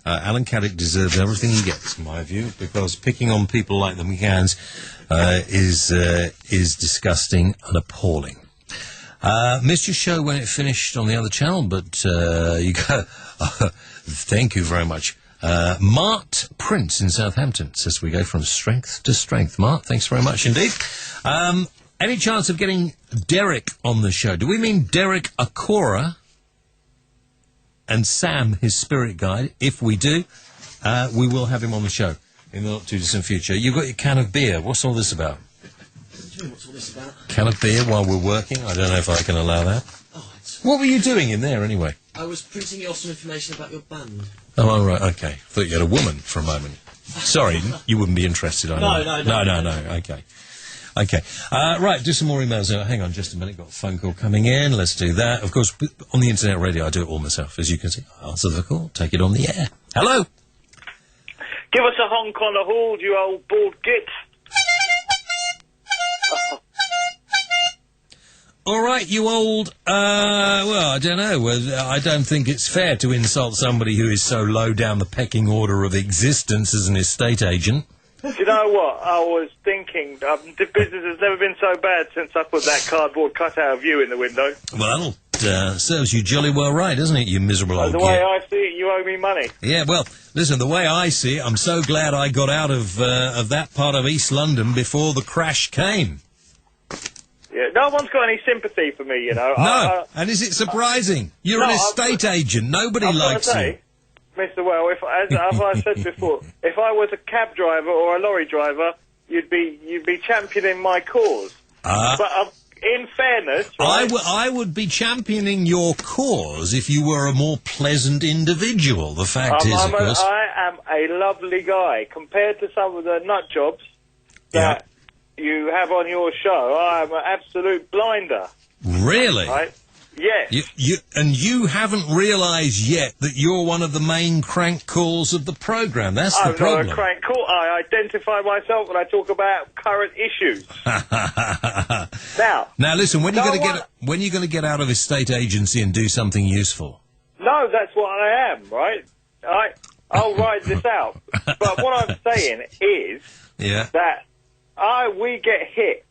Alan Caddick deserves everything he gets, in my view, because picking on people like the McCanns is disgusting and appalling. Missed your show when it finished on the other channel, but you go. Thank you very much. Mart Prince in Southampton says we go from strength to strength. Mart, thanks very much indeed. Any chance of getting Derek on the show? Do we mean Derek Akora and Sam, his spirit guide? If we do, we will have him on the show in the not-too-distant future. You've got your can of beer. What's all this about? What's all this about? Can of beer while we're working? I don't know if I can allow that. Oh, it's What were you doing in there, anyway? I was printing you off some information about your band. Oh, all right, okay. Thought you had a woman for a moment. Sorry, you wouldn't be interested, I know. No, okay. Okay. Right, do some more emails. Hang on just a minute. Got a phone call coming in. Let's do that. Of course, on the internet radio, I do it all myself. As you can see, I answer the call, take it on the air. Hello? Give us a honk on the horn, you old bald git. All right, you old, well, I don't know. I don't think it's fair to insult somebody who is so low down the pecking order of existence as an estate agent. Do you know what? I was thinking, the business has never been so bad since I put that cardboard cutout of you in the window. Well, that'll serves you jolly well right, doesn't it, you miserable old The way I see it, you owe me money. Yeah, well, listen, the way I see it, I'm so glad I got out of that part of East London before the crash came. Yeah, no one's got any sympathy for me, you know. No, and is it surprising? You're an estate agent. Nobody likes you. Mr. Well, as I said before, if I was a cab driver or a lorry driver, you'd be championing my cause. But in fairness, right, I would be championing your cause if you were a more pleasant individual. The fact is, of course, I am a lovely guy compared to some of the nut jobs that you have on your show. I am an absolute blinder. Really? Right? Yes. You haven't realised yet that you're one of the main crank calls of the programme. That's the problem. I'm not a crank call. I identify myself when I talk about current issues. Now, listen. When are you going to get out of estate agency and do something useful? No, that's what I am. Right. I'll ride this out. But what I'm saying is that we get hit.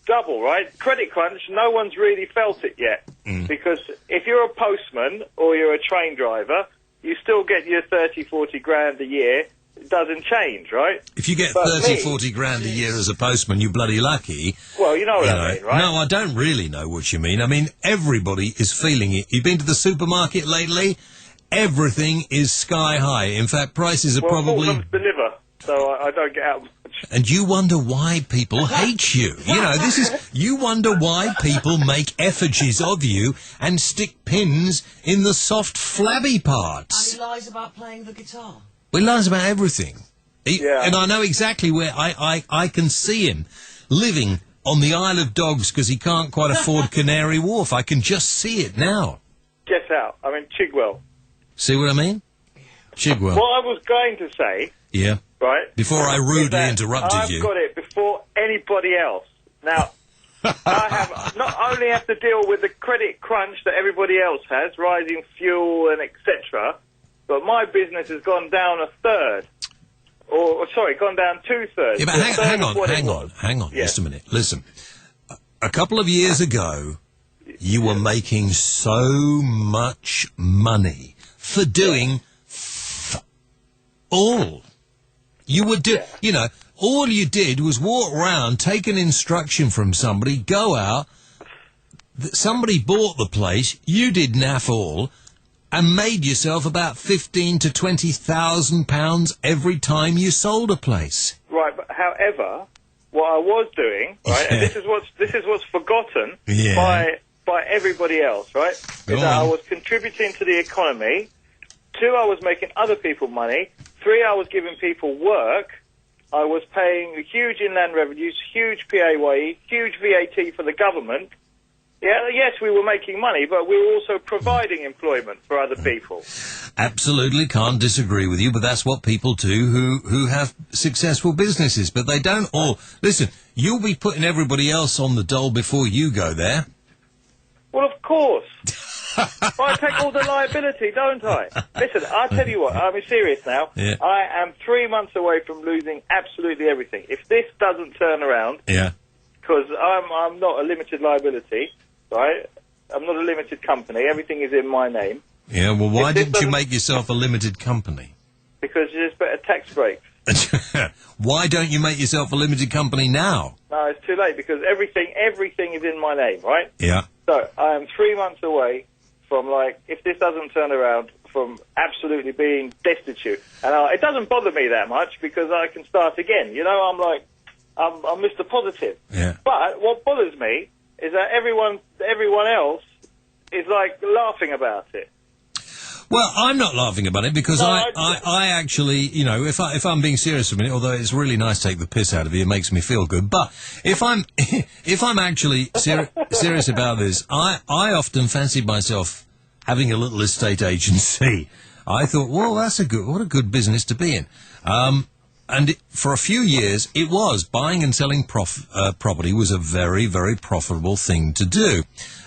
Double, right? Credit crunch, no one's really felt it yet. Because if you're a postman or you're a train driver, you still get your 30, 40 grand a year. It doesn't change, right? If you get 30, 40 grand a year as a postman, you're bloody lucky. Well, you know what I mean, right? No, I don't really know what you mean. I mean, everybody is feeling it. You've been to the supermarket lately? Everything is sky high. In fact, prices are probably... Well, deliver, so I don't get out... And you wonder why people hate you. You know, you wonder why people make effigies of you and stick pins in the soft, flabby parts. And he lies about playing the guitar. Well, he lies about everything. And I know exactly where I can see him living on the Isle of Dogs because he can't quite afford Canary Wharf. I can just see it now. Guess out. I'm in Chigwell. See what I mean? Chigwell. What I was going to say... Yeah. Right? Before I rudely interrupted you. I've got it before anybody else. Now, I not only have to deal with the credit crunch that everybody else has, rising fuel and etc., but my business has gone down a third. Gone down 2/3. Yeah, but hang on, just a minute. Listen, a couple of years ago, you were making so much money for doing all. You would do, you know, all you did was walk around, take an instruction from somebody, go out, somebody bought the place, you did naff all, and made yourself about £15,000 to £20,000 every time you sold a place. Right, but however, what I was doing, right, and this is what's forgotten by everybody else, right, is that I was contributing to the economy. 2, I was making other people money. 3, I was giving people work. I was paying huge inland revenues, huge PAYE, huge VAT for the government. Yeah, yes, we were making money, but we were also providing employment for other people. Absolutely, can't disagree with you, but that's what people do who have successful businesses. But they don't all... Listen, you'll be putting everybody else on the dole before you go there. Well, of course. I take all the liability, don't I? Listen, I'll tell you what, I'm serious now. Yeah. I am 3 months away from losing absolutely everything. If this doesn't turn around, because I'm not a limited liability, right? I'm not a limited company. Everything is in my name. Yeah, well, why didn't you make yourself a limited company? Because there's better tax breaks. Why don't you make yourself a limited company now? No, it's too late, because everything is in my name, right? Yeah. So, I am 3 months away from, if this doesn't turn around, from absolutely being destitute. And it doesn't bother me that much, because I can start again. You know, I'm Mr. Positive. Yeah. But what bothers me is that everyone else is like laughing about it. Well, I'm not laughing about it because I actually, you know, if I'm being serious for a minute, although it's really nice to take the piss out of you, it makes me feel good. But if I'm actually serious about this, I often fancied myself having a little estate agency. I thought, well, what a good business to be in. And for a few years, it was buying and selling property was a very, very profitable thing to do.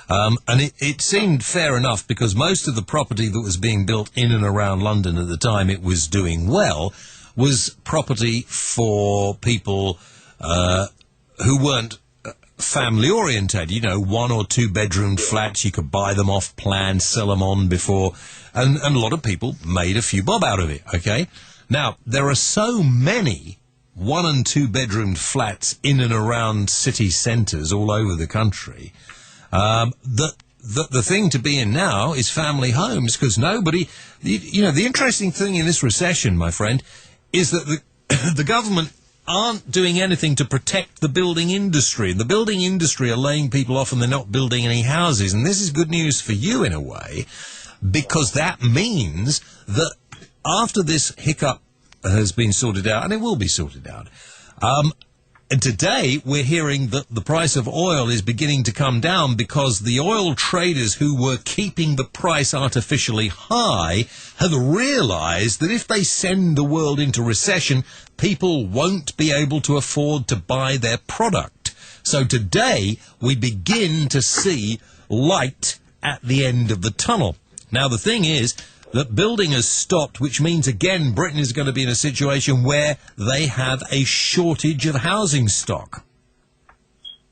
And it seemed fair enough because most of the property that was being built in and around London at the time it was doing well was property for people who weren't family oriented. You know, 1 or 2 bedroom flats, you could buy them off plan, sell them on before, and a lot of people made a few bob out of it, okay? Now, there are so many 1 and 2 bedroom flats in and around city centres all over the country. The thing to be in now is family homes because nobody, you know, the interesting thing in this recession, my friend, is that the government aren't doing anything to protect the building industry. The building industry are laying people off and they're not building any houses. And this is good news for you in a way because that means that after this hiccup has been sorted out, and it will be sorted out, and today we're hearing that the price of oil is beginning to come down because the oil traders who were keeping the price artificially high have realized that if they send the world into recession, people won't be able to afford to buy their product. So today we begin to see light at the end of the tunnel. Now the thing is that building has stopped, which means, again, Britain is going to be in a situation where they have a shortage of housing stock.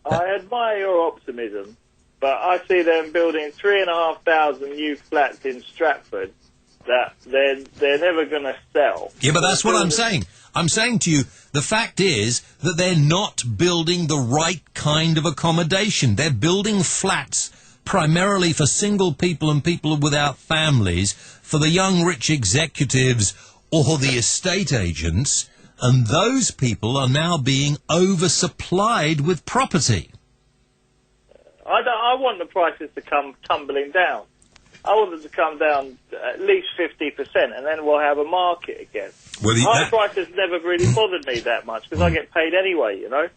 I admire your optimism, but I see them building 3,500 new flats in Stratford that they're never going to sell. Yeah, but that's what I'm saying. I'm saying to you, the fact is that they're not building the right kind of accommodation. They're building flats primarily for single people and people without families, for the young rich executives or the estate agents, and those people are now being oversupplied with property. I want the prices to come tumbling down. I want them to come down at least 50%, and then we'll have a market again. Well, high prices never really bothered me that much because I get paid anyway, you know.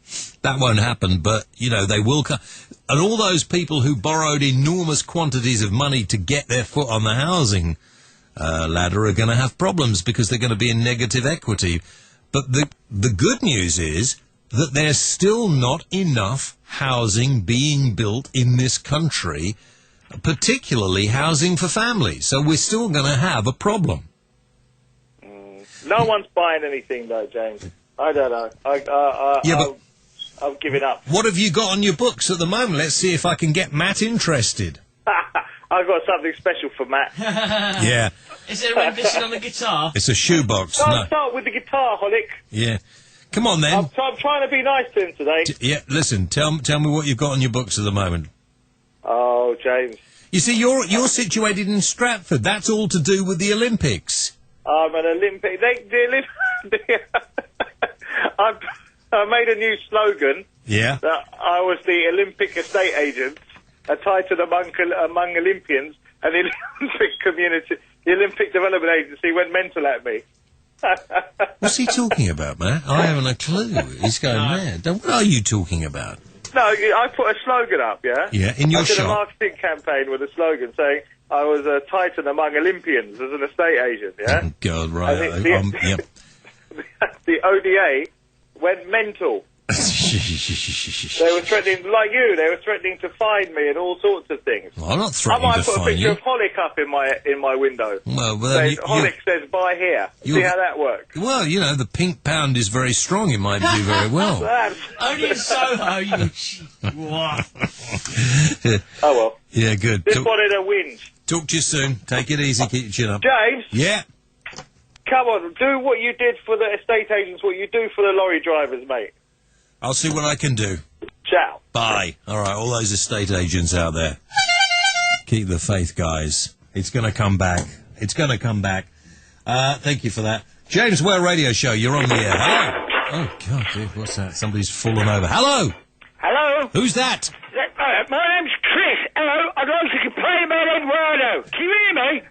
That won't happen, but, you know, they will come. And all those people who borrowed enormous quantities of money to get their foot on the housing ladder are going to have problems because they're going to be in negative equity. But the good news is that there's still not enough housing being built in this country, particularly housing for families. So we're still going to have a problem. No one's buying anything, though, James. I don't know. I've given up. What have you got on your books at the moment? Let's see if I can get Matt interested. I've got something special for Matt. Yeah. Is there a rendition on the guitar? It's a shoebox. Don't start with the guitar, Holic. Yeah. Come on, then. I'm trying to be nice to him today. Yeah, listen, tell me what you've got on your books at the moment. Oh, James. You see, you're situated in Stratford. That's all to do with the Olympics. I'm an Olympic. I made a new slogan. Yeah. That I was the Olympic estate agent, a title among Olympians, and the Olympic community, the Olympic Development Agency went mental at me. What's he talking about, man? I haven't a clue. He's going mad. What are you talking about? No, I put a slogan up, yeah? Yeah, in your shop. I did a marketing campaign with a slogan saying I was a titan among Olympians as an estate agent, yeah? Oh, God, right. Yep. The ODA went mental. They were threatening, like you, they were threatening to fine me and all sorts of things. Well, I'm not threatening to fine you. I might put a picture of Holic up in my window. Well, Holic says, buy here. See how that works? Well, you know, the pink pound is very strong. It might do very well. Only in Soho, you... Oh, well. Yeah, good. Just wanted a whinge. Talk to you soon. Take it easy. Keep your chin up. James? Yeah? Come on, do what you did for the estate agents, what you do for the lorry drivers, mate. I'll see what I can do. Ciao. Bye. All right, all those estate agents out there. Keep the faith, guys. It's going to come back. It's going to come back. Thank you for that. James Ware Radio Show, you're on the air. Hello. Oh, God, dude, what's that? Somebody's fallen over. Hello. Hello. Who's that? My name's Chris. Yes, hello. I'd like to complain about Eduardo. Can you hear me?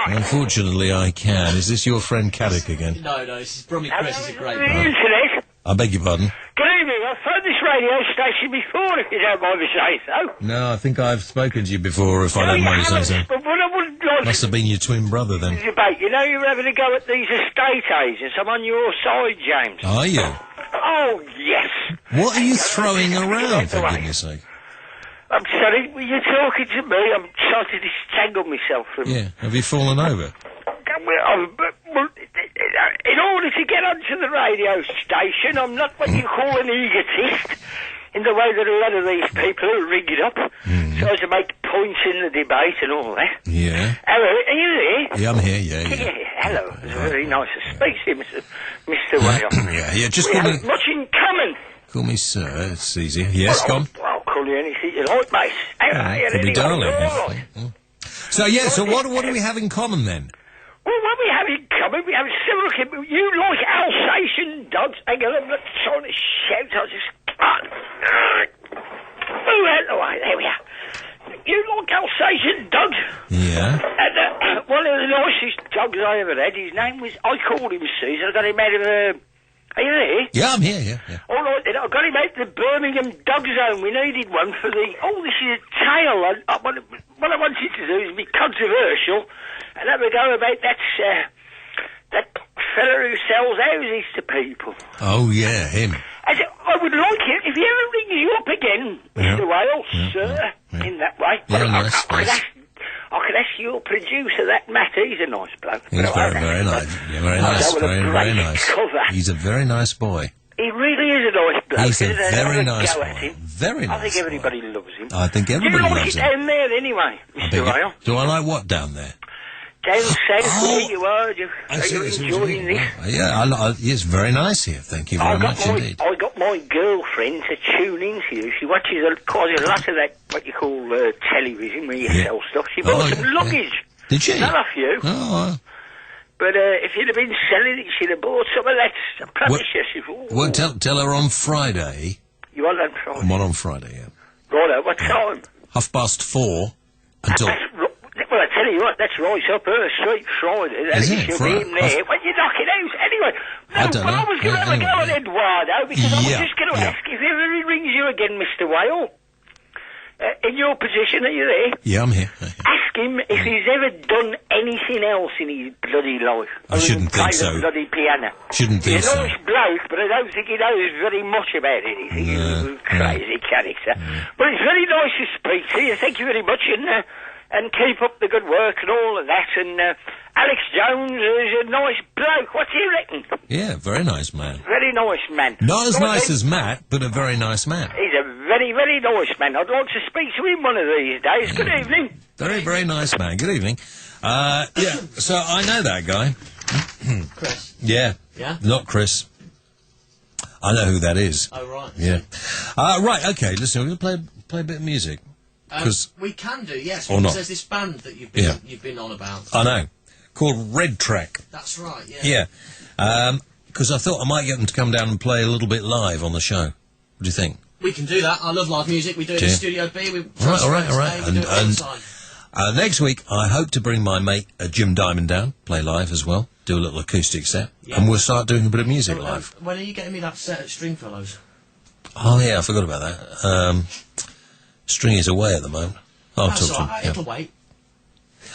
Unfortunately, I can. Is this your friend Caddick again? No, this is Brummy Chris. He's a great The man. internet. I beg your pardon? Good evening. I've phoned this radio station before, if you don't mind me saying so. No, I think I've spoken to you before, if I don't mind saying so. But what I would like Must have been your twin brother, then. debate, you know, you're having a go at these estate agents. I'm on your side, James. Are you? Oh, yes. What are you throwing around, for goodness sake? I'm sorry, were you talking to me? I'm trying to disentangle myself from... Yeah, have you fallen over? In order to get onto the radio station, I'm not what you call an egotist, in the way that a lot of these people who ring it up, try to make points in the debate and all that. Yeah. Hello, are you there? Yeah, I'm here, yeah. Hello, it's very nice to speak to you, Mr. Whale. Yeah, just we call me... have much in common. Call me sir, it's easier. Yes, go on. I'll call you anything you like, mate. Could be darling. So, yeah, so what do we have in common, then? Well, what we have in common, we have several people. You like Alsatian dogs. Hang on, I'm not trying to shout. I'll just... Move out the way. There we are. You like Alsatian dogs? Yeah. And one of the nicest dogs I ever had, his name was... I called him Caesar. I got him out of... Are you there? Yeah, I'm here, yeah. All right, then. I got him out of the Birmingham Dog Zone. We needed one for the... Oh, this is a tale. What I wanted to do is be controversial and have a go about that fella who sells houses to people. Oh, yeah, him. I would like it if he ever rings you up again, Mr. Wales, sir, in that way. Yeah, nice. I could ask your producer, that Matt, he's a nice bloke. He's very nice. Yeah, very nice. Very nice. Cover. He's a very nice boy. He really is a nice bloke. He's a very nice boy. Very nice. I think everybody loves him. I think everybody loves him. loves You him. like it down there anyway, Mr. Wales? Do I like what down there? Down south where you are. You're enjoying this. Yeah, it's very nice here. Thank you very much indeed. I got my girlfriend to tune into you. She watches quite a lot of that, what you call television, where you sell stuff. She bought some luggage. Did she? Not off you. Oh, but if you'd have been selling it, she'd have bought some of that. I promise you. Well, tell her on Friday. You want on Friday? I'm on Friday, yeah. Righto, what time? 4:30 until... Well, I tell you what, that's right up her street Friday. Is it? She'll be in there. When you knock it out. Anyway, I don't know. I was going to have a go at Eduardo, because I was just going to yeah. ask if ever he rings you again, Mr. Whale. In your position, are you there? Yeah, I'm here. Ask him if he's ever done anything else in his bloody life. I shouldn't think so. Bloody piano. Shouldn't think so. He's a nice bloke, but I don't think he knows very much about anything. He's a crazy character. But it's very nice to speak to you. Thank you very much, and keep up the good work and all of that. And Alex Jones is a nice bloke. What do you reckon? Yeah, very nice man. Very nice man. Not as nice as Matt, but a very nice man. He's a very, very nice man. I'd like to speak to him one of these days. Good evening. Very, very nice man. Good evening. Yeah, so I know that guy. Chris? Yeah. Yeah? Not Chris. I know who that is. Oh, right. Yeah. Right, okay, listen, we're going to play a bit of music. We can do, yes, or because not. there's this band that you've been on about. I know. Called Red Track. That's right, yeah. Yeah. Because I thought I might get them to come down and play a little bit live on the show. What do you think? We can do that. I love live music. We do it in Studio B. We all right. We do it all the time. Next week, I hope to bring my mate Jim Diamond down, play live as well, do a little acoustic set, and we'll start doing a bit of music live. When are you getting me that set at Stringfellows? Oh, yeah, I forgot about that. Stringy's away at the moment. I'll talk to him. It'll wait.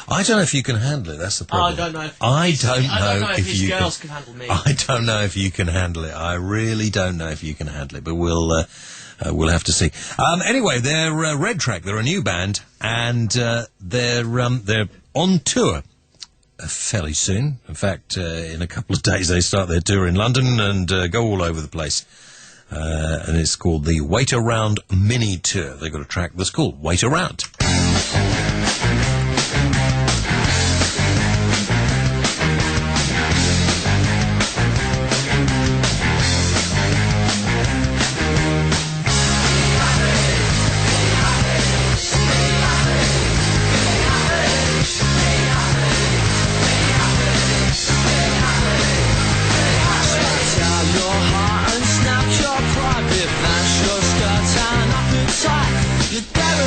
I don't know if you can handle it. That's the problem. I don't know if his girls can handle me. I don't know if you can handle it. I really don't know if you can handle it. But we'll have to see. Anyway, they're Red Track. They're a new band, and they're on tour fairly soon. In fact, in a couple of days they start their tour in London and go all over the place. And it's called the Wait Around Mini Tour. They've got a track that's called Wait Around. Your devil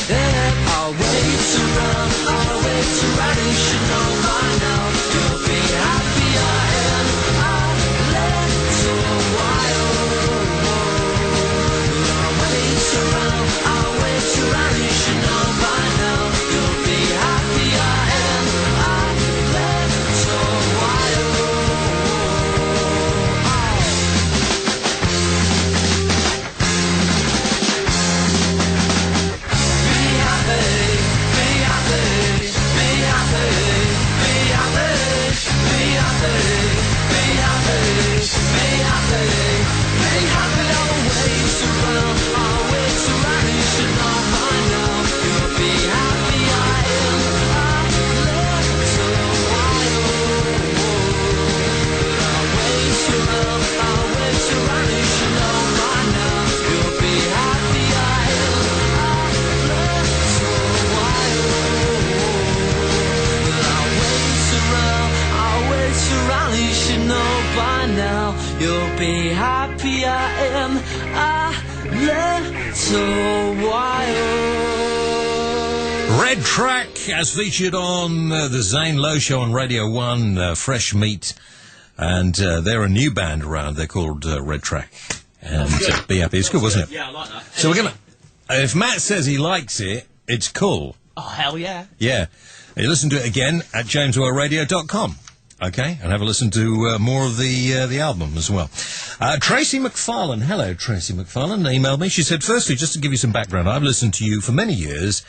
I'll wait around, you should know by now. You'll be happier in a little while. I'll wait around, you should know by now. You'll be happier in a little while. You'll be happier in a little while. Red Track, as featured on the Zane Lowe Show on Radio 1, Fresh Meat. And they're a new band around. They're called Red Track. And Be Happy. It's good, wasn't it? Yeah, I like that. So we're going to... If Matt says he likes it, it's cool. Oh, hell yeah. Yeah. You listen to it again at jameswellradio.com. Okay, and have a listen to more of the album as well. Tracy McFarlane, hello Tracy McFarlane, emailed me. She said, firstly, just to give you some background, I've listened to you for many years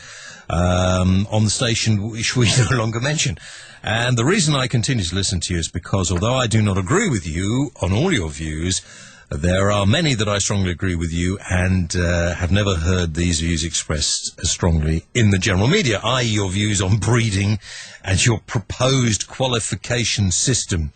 on the station which we no longer mention. And the reason I continue to listen to you is because although I do not agree with you on all your views, there are many that I strongly agree with you and have never heard these views expressed as strongly in the general media, i.e. your views on breeding and your proposed qualification system.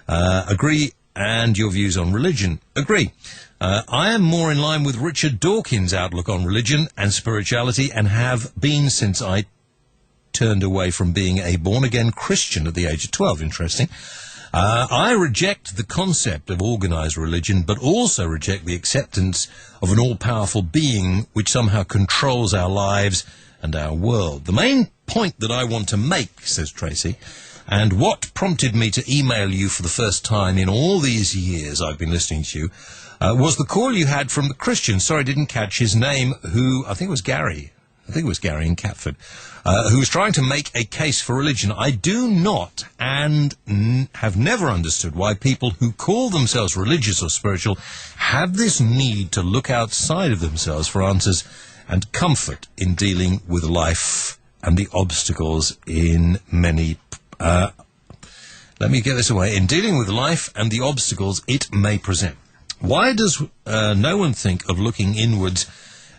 Agree, and your views on religion. Agree. I am more in line with Richard Dawkins' outlook on religion and spirituality and have been since I turned away from being a born-again Christian at the age of 12. Interesting. I reject the concept of organised religion, but also reject the acceptance of an all-powerful being which somehow controls our lives and our world. The main point that I want to make, says Tracy, and what prompted me to email you for the first time in all these years I've been listening to you, was the call you had from the Christian, sorry I didn't catch his name, who, I think it was Gary in Catford, who was trying to make a case for religion. I do not and have never understood why people who call themselves religious or spiritual have this need to look outside of themselves for answers and comfort in dealing with life and the obstacles in many... let me get this away. In dealing with life and the obstacles it may present. Why does no one think of looking inwards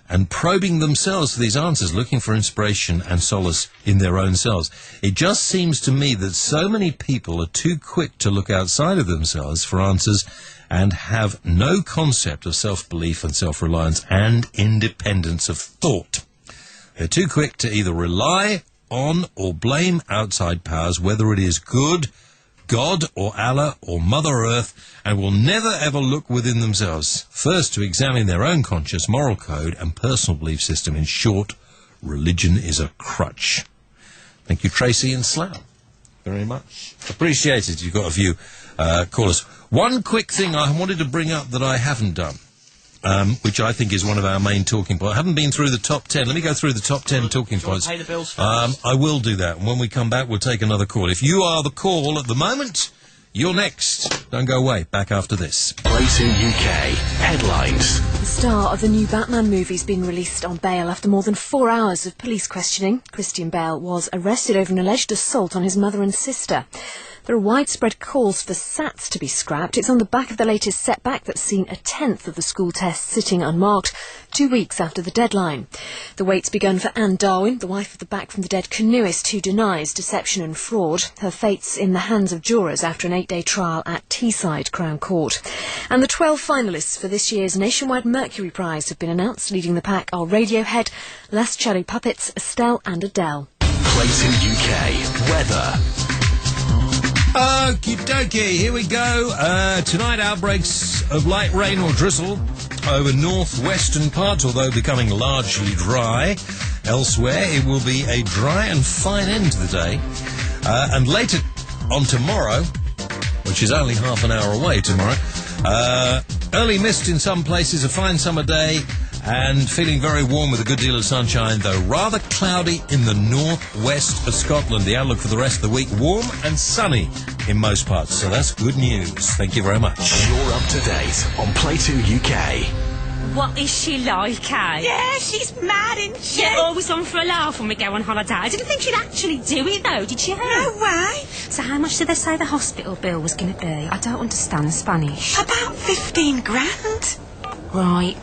and probing themselves for these answers, looking for inspiration and solace in their own selves? It just seems to me that so many people are too quick to look outside of themselves for answers and have no concept of self-belief and self-reliance and independence of thought. They're too quick to either rely on or blame outside powers, whether it is good, God or Allah or Mother Earth, and will never ever look within themselves, first to examine their own conscious moral code and personal belief system. In short, religion is a crutch. Thank you, Tracy and Slough. Very much appreciated. You've got a few callers. One quick thing I wanted to bring up that I haven't done, which I think is one of our main talking points. I haven't been through the top 10. Let me go through the top 10 talking points. Pay the bills first? I will do that. And when we come back, we'll take another call. If you are the call at the moment, you're next. Don't go away. Back after this. Play 2 UK. Headlines. The star of the new Batman movie's been released on bail after more than 4 hours of police questioning. Christian Bale was arrested over an alleged assault on his mother and sister. There are widespread calls for SATs to be scrapped. It's on the back of the latest setback that's seen a tenth of the school tests sitting unmarked 2 weeks after the deadline. The wait's begun for Anne Darwin, the wife of the back-from-the-dead canoeist who denies deception and fraud. Her fate's in the hands of jurors after an 8-day trial at Teesside Crown Court. And the 12 finalists for this year's nationwide Mercury Prize have been announced. Leading the pack are Radiohead, Last Cherry Puppets, Estelle and Adele. Play 2 UK. Weather. Okie dokie, here we go. Tonight, outbreaks of light rain or drizzle over northwestern parts, although becoming largely dry. Elsewhere, it will be a dry and fine end to the day. And later on tomorrow, which is only half an hour away tomorrow, early mist in some places, a fine summer day, and feeling very warm with a good deal of sunshine, though rather cloudy in the northwest of Scotland. The outlook for the rest of the week, warm and sunny in most parts. So that's good news. Thank you very much. You're up to date on Play 2 UK. What is she like, eh? Yeah, she's mad, isn't she? Yeah, always on for a laugh when we go on holiday. I didn't think she'd actually do it, though, did you? No way. So how much did they say the hospital bill was going to be? I don't understand Spanish. About 15 grand. Right.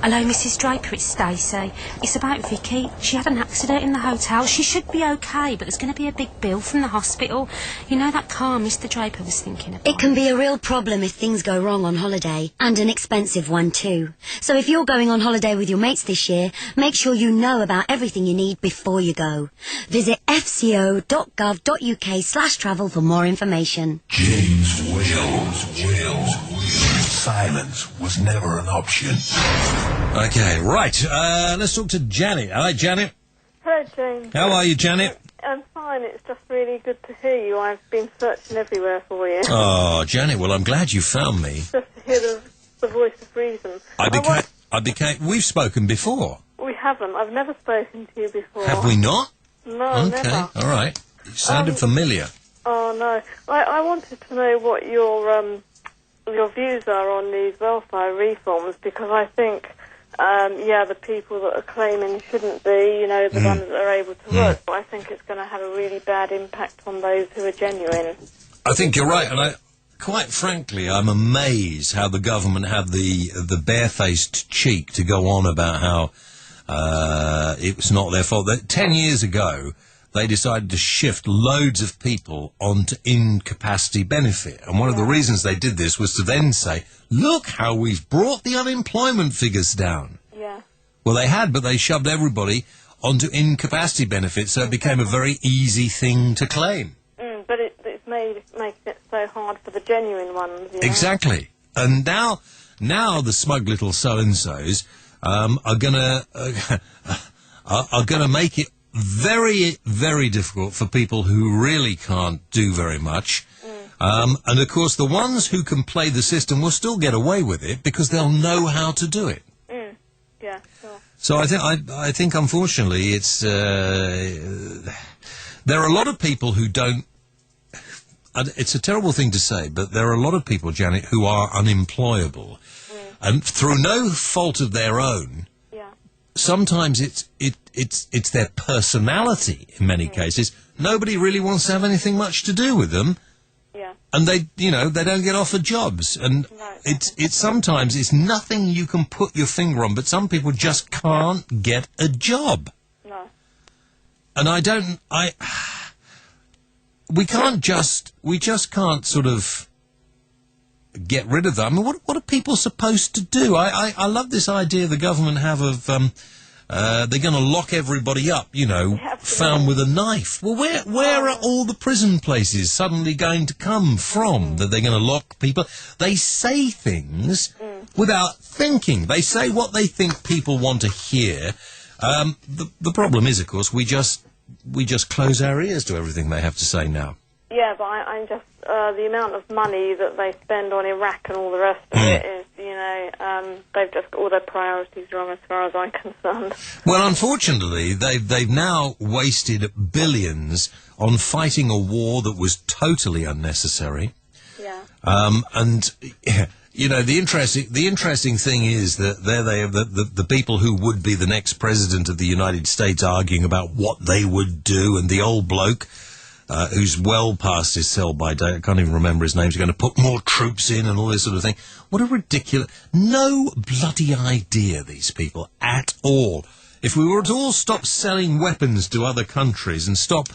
Hello, Mrs. Draper, it's Stacey. It's about Vicky. She had an accident in the hotel. She should be okay, but there's going to be a big bill from the hospital. You know that car Mr. Draper was thinking about? It can be a real problem if things go wrong on holiday, and an expensive one too. So if you're going on holiday with your mates this year, make sure you know about everything you need before you go. Visit fco.gov.uk/travel for more information. James Wales. Silence was never an option. Okay, right. Let's talk to Janet. Hi, Janet. Hello, James. How are you, Janet? I'm fine. It's just really good to hear you. I've been searching everywhere for you. Oh, Janet, well, I'm glad you found me. Just to hear the voice of reason. We've spoken before. We haven't. I've never spoken to you before. Have we not? No, okay, never. all right. It sounded familiar. Oh, no. I wanted to know what your views are on these welfare reforms, because I think, the people that are claiming shouldn't be, the ones that are able to work, but I think it's going to have a really bad impact on those who are genuine. I think you're right, and quite frankly, I'm amazed how the government had the barefaced cheek to go on about how it was not their fault. 10 years ago, they decided to shift loads of people onto incapacity benefit. And one of the reasons they did this was to then say, look how we've brought the unemployment figures down. Yeah. Well, they had, but they shoved everybody onto incapacity benefit, so it became a very easy thing to claim. But it's making it so hard for the genuine ones, you know? Exactly. And now the smug little so-and-sos are gonna make it very, very difficult for people who really can't do very much. And, of course, the ones who can play the system will still get away with it because they'll know how to do it. Yeah, sure. So I think, unfortunately, it's there are a lot of people who don't. It's a terrible thing to say, but there are a lot of people, Janet, who are unemployable, and through no fault of their own. Sometimes it's their personality. In many cases, nobody really wants to have anything much to do with them. And they don't get offered jobs, and it's sometimes it's nothing you can put your finger on, but some people just can't get a job. No. And we just can't sort of get rid of them. I mean, what are people supposed to do? I love this idea the government have of they're going to lock everybody up, found with a knife. Well, where are all the prison places suddenly going to come from that they're going to lock people? They say things without thinking. They say what they think people want to hear. The problem is, of course, we just close our ears to everything they have to say now. Yeah, but I'm just the amount of money that they spend on Iraq and all the rest of it is, they've just got all their priorities wrong as far as I'm concerned. Well, unfortunately, they've now wasted billions on fighting a war that was totally unnecessary. Yeah. The interesting thing is that there they have the people who would be the next president of the United States arguing about what they would do, and the old bloke who's well past his sell-by date, I can't even remember his name, is going to put more troops in and all this sort of thing. What a ridiculous... No bloody idea, these people, at all. If we were to all stop selling weapons to other countries and stop,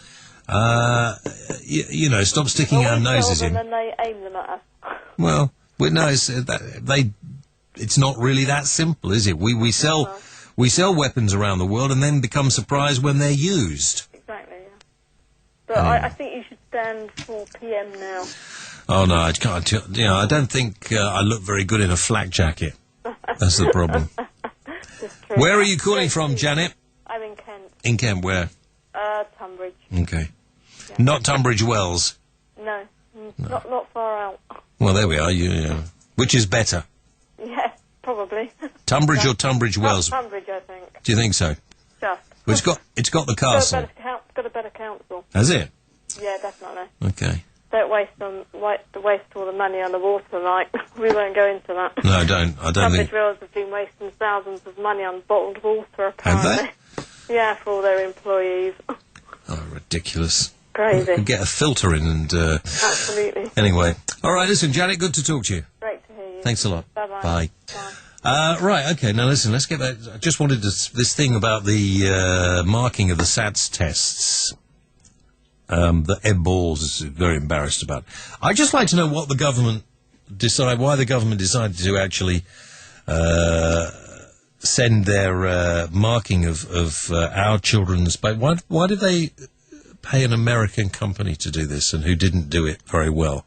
stop sticking our noses in... And then they aim them at us. Well, no, it's not really that simple, is it? We sell weapons around the world and then become surprised when they're used. Exactly, yeah. But Anyway. I think you should stand for PM now. Oh no, I can't. You know, I don't think I look very good in a flak jacket. That's the problem. Where are you calling from, Janet? I'm in Kent. In Kent, where? Tunbridge. Okay. Not Tunbridge Wells. No, not far out. Well, there we are. Which is better, Yeah, probably. Tunbridge or Tunbridge Wells? Tunbridge, I think. Do you think so? Just. Well, it's got the castle. Got a better council. Has it? Yeah, definitely. Okay. Don't waste all the money on the water, like. We won't go into that. No, I don't Tunbridge think. Wells have been wasting thousands of money on bottled water, Have apparently. Yeah, for all their employees. Oh, ridiculous. Crazy. Get a filter in and... Absolutely. Anyway. All right, listen, Janet, good to talk to you. Great to hear you. Thanks a lot. Bye-bye. Bye. Right, okay, now listen, let's get back... I just wanted this thing about the marking of the SATS tests that Ed Balls is very embarrassed about. I'd just like to know what the government why the government decided to actually send their marking of our children's... But why did they pay an American company to do this and who didn't do it very well?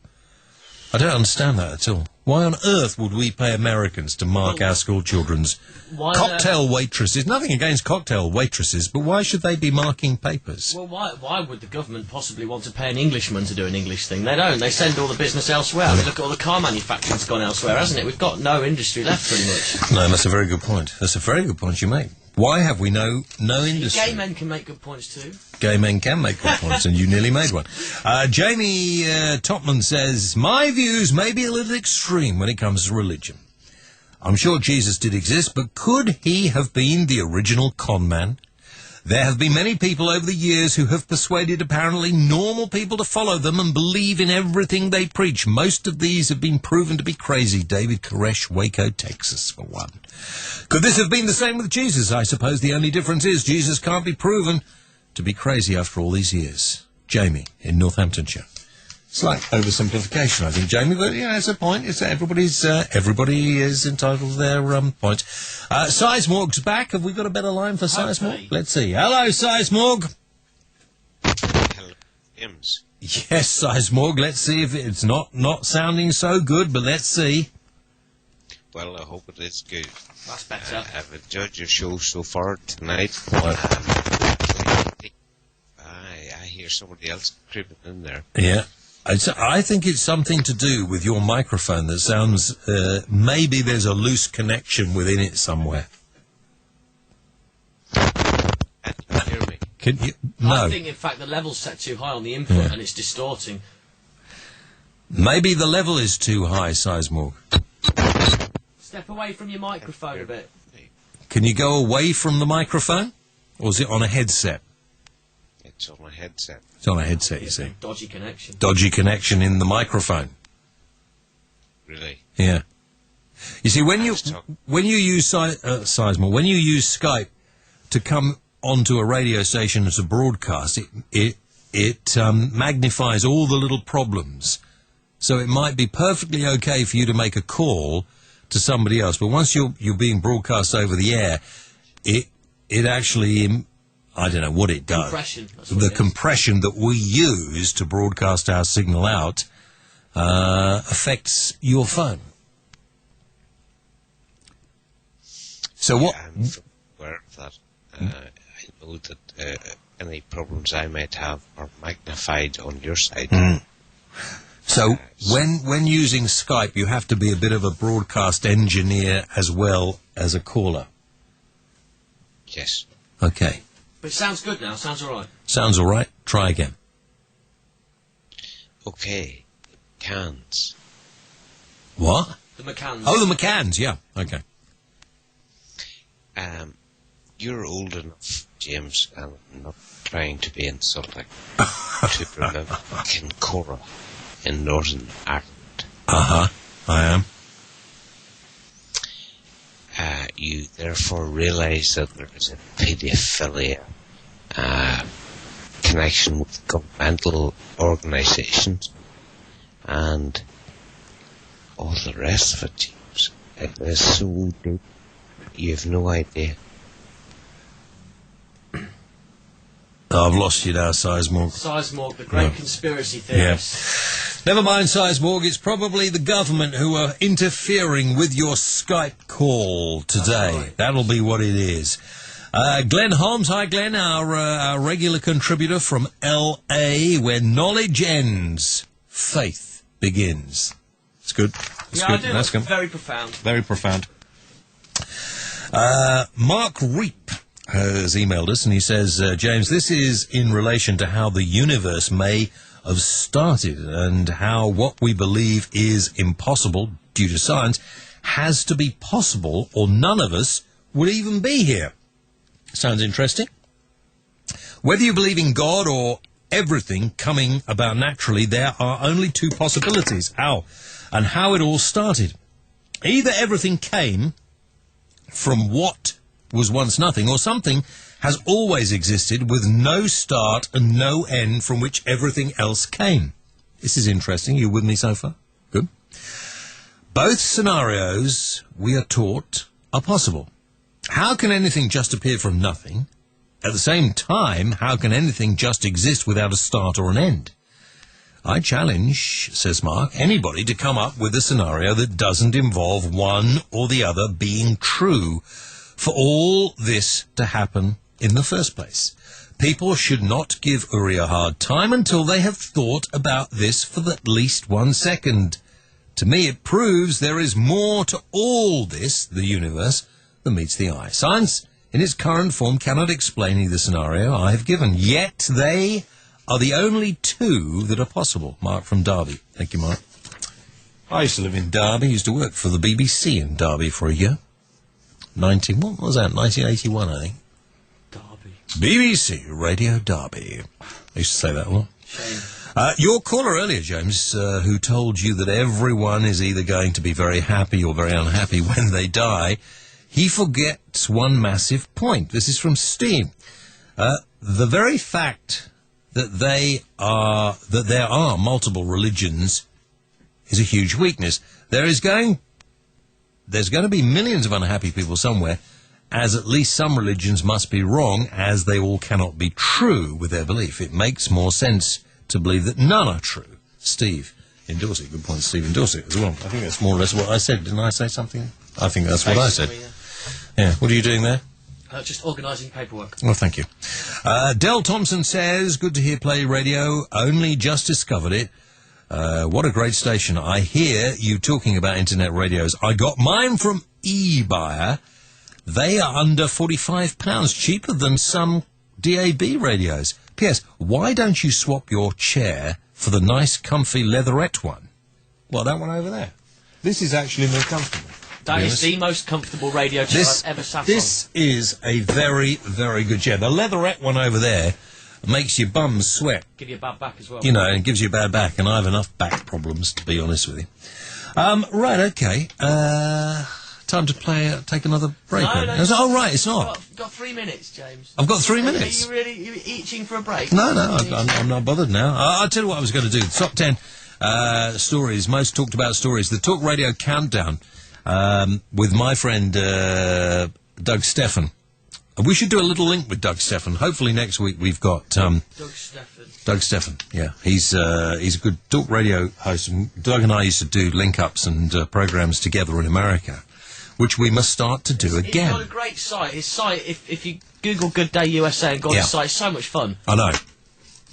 I don't understand that at all. Why on earth would we pay Americans to mark our school children's cocktail waitresses? Nothing against cocktail waitresses, but why should they be marking papers? Well, why would the government possibly want to pay an Englishman to do an English thing? They don't. They send all the business elsewhere. I mean, look at all the car manufacturing's gone elsewhere, hasn't it? We've got no industry left, pretty much. No, that's a very good point. That's a very good point you make. Why have we no industry? Gay men can make good points too. Gay men can make good points, and you nearly made one. Jamie Topman says, my views may be a little extreme when it comes to religion. I'm sure Jesus did exist, but could he have been the original con man? There have been many people over the years who have persuaded apparently normal people to follow them and believe in everything they preach. Most of these have been proven to be crazy. David Koresh, Waco, Texas, for one. Could this have been the same with Jesus? I suppose the only difference is Jesus can't be proven to be crazy after all these years. Jamie, in Northamptonshire. Slight oversimplification, I think, Jamie, but, it's a point. It's everybody is entitled to their point. Sizemorg's back. Have we got a better line for Sizemorg? Let's see. Hello, Sizemorg. Hello, James. Yes, Sizemorg. Let's see if it's not sounding so good, but let's see. Well, I hope it is good. That's better. I've enjoyed your show so far tonight. I hear somebody else creeping in there. Yeah. I think it's something to do with your microphone that sounds... maybe there's a loose connection within it somewhere. Hear me? Can you? No. I think, in fact, the level's set too high on the input and it's distorting. Maybe the level is too high, Sizemore. Step away from your microphone a bit. Can you go away from the microphone? Or is it on a headset? It's on a headset. It's on a headset, you see. Dodgy connection. Dodgy connection in the microphone. Really? Yeah. You see, when you use Sizemore, when you use Skype to come onto a radio station as a broadcast, it magnifies all the little problems. So it might be perfectly okay for you to make a call to somebody else, but once you're being broadcast over the air, it actually, I don't know what it does. Compression. The compression that we use to broadcast our signal out affects your phone. So what? I'm aware of that. I know that any problems I might have are magnified on your side. So when using Skype, you have to be a bit of a broadcast engineer as well as a caller. Yes. Okay. But it sounds good now. Sounds all right. Sounds all right. Try again. Okay. McCanns. What? The McCanns. Oh, the McCanns. Yeah. Okay. You're old enough, James, and I'm not trying to be insulting, to remember Kincora in Northern Ireland. I am. You therefore realise that there is a paedophilia connection with governmental organisations and all the rest of it, James. It is so deep, you have no idea. I've lost you now, Sizemore. Sizemore, the great conspiracy theorist. Never mind, Sizemore. It's probably the government who are interfering with your Skype call today. Right. That'll be what it is. Glenn Holmes. Hi, Glenn, our regular contributor from L.A., where knowledge ends, faith begins. It's good. It's good. I do. That's good. Very profound. Very profound. Mark Reap has emailed us, and he says, James, this is in relation to how the universe may have started and how what we believe is impossible due to science has to be possible, or none of us would even be here. Sounds interesting. Whether you believe in God or everything coming about naturally, there are only two possibilities. And how it all started. Either everything came from what was once nothing, or something has always existed with no start and no end from which everything else came. This is interesting. You with me so far? Good. Both scenarios, we are taught, are possible. How can anything just appear from nothing? At the same time, how can anything just exist without a start or an end? I challenge, says Mark, anybody to come up with a scenario that doesn't involve one or the other being true for all this to happen in the first place. People should not give Uri a hard time until they have thought about this for at least 1 second. To me, it proves there is more to all this, the universe, than meets the eye. Science, in its current form, cannot explain either scenario I have given, yet they are the only two that are possible. Mark from Derby. Thank you, Mark. I used to live in Derby. Used to work for the BBC in Derby for a year. What was that? 1981, I think. Derby. BBC Radio Derby. I used to say that a lot. Shame. Your caller earlier, James, who told you that everyone is either going to be very happy or very unhappy when they die, he forgets one massive point. This is from Steve. The very fact that there are multiple religions is a huge weakness. There's going to be millions of unhappy people somewhere, as at least some religions must be wrong, as they all cannot be true with their belief. It makes more sense to believe that none are true. Steve in Dorset. Good point, Steve in Dorset as well. I think that's more or less what I said. Didn't I say something? I think that's what I said. Yeah. What are you doing there? Just organising paperwork. Well, thank you. Del Thompson says, good to hear Play Radio. Only just discovered it. What a great station. I hear you talking about internet radios. I got mine from eBuyer. They are under £45, cheaper than some DAB radios. P.S. Why don't you swap your chair for the nice, comfy leatherette one? Well, that one over there. This is actually more comfortable. That is the most comfortable radio chair I've ever sat on. This is a very, very good chair. The leatherette one over there makes your bum sweat. Give you a bad back as well. You know, and gives you a bad back, and I have enough back problems, to be honest with you. Right, okay. Time to take another break. No, oh, right, it's not. You've got 3 minutes, James. I've got 3 minutes. Are you itching for a break? No, I'm not bothered now. I'll tell you what I was going to do. The top 10 stories, most talked about stories. The Talk Radio Countdown with my friend Doug Steffen. We should do a little link with Doug Steffen. Hopefully next week we've got... Doug Steffen. Doug Steffen, yeah. He's a good talk radio host. Doug and I used to do link-ups and programmes together in America, which we must start to do again. He's got a great site. His site, if you Google Good Day USA and go on his site, it's so much fun. I know.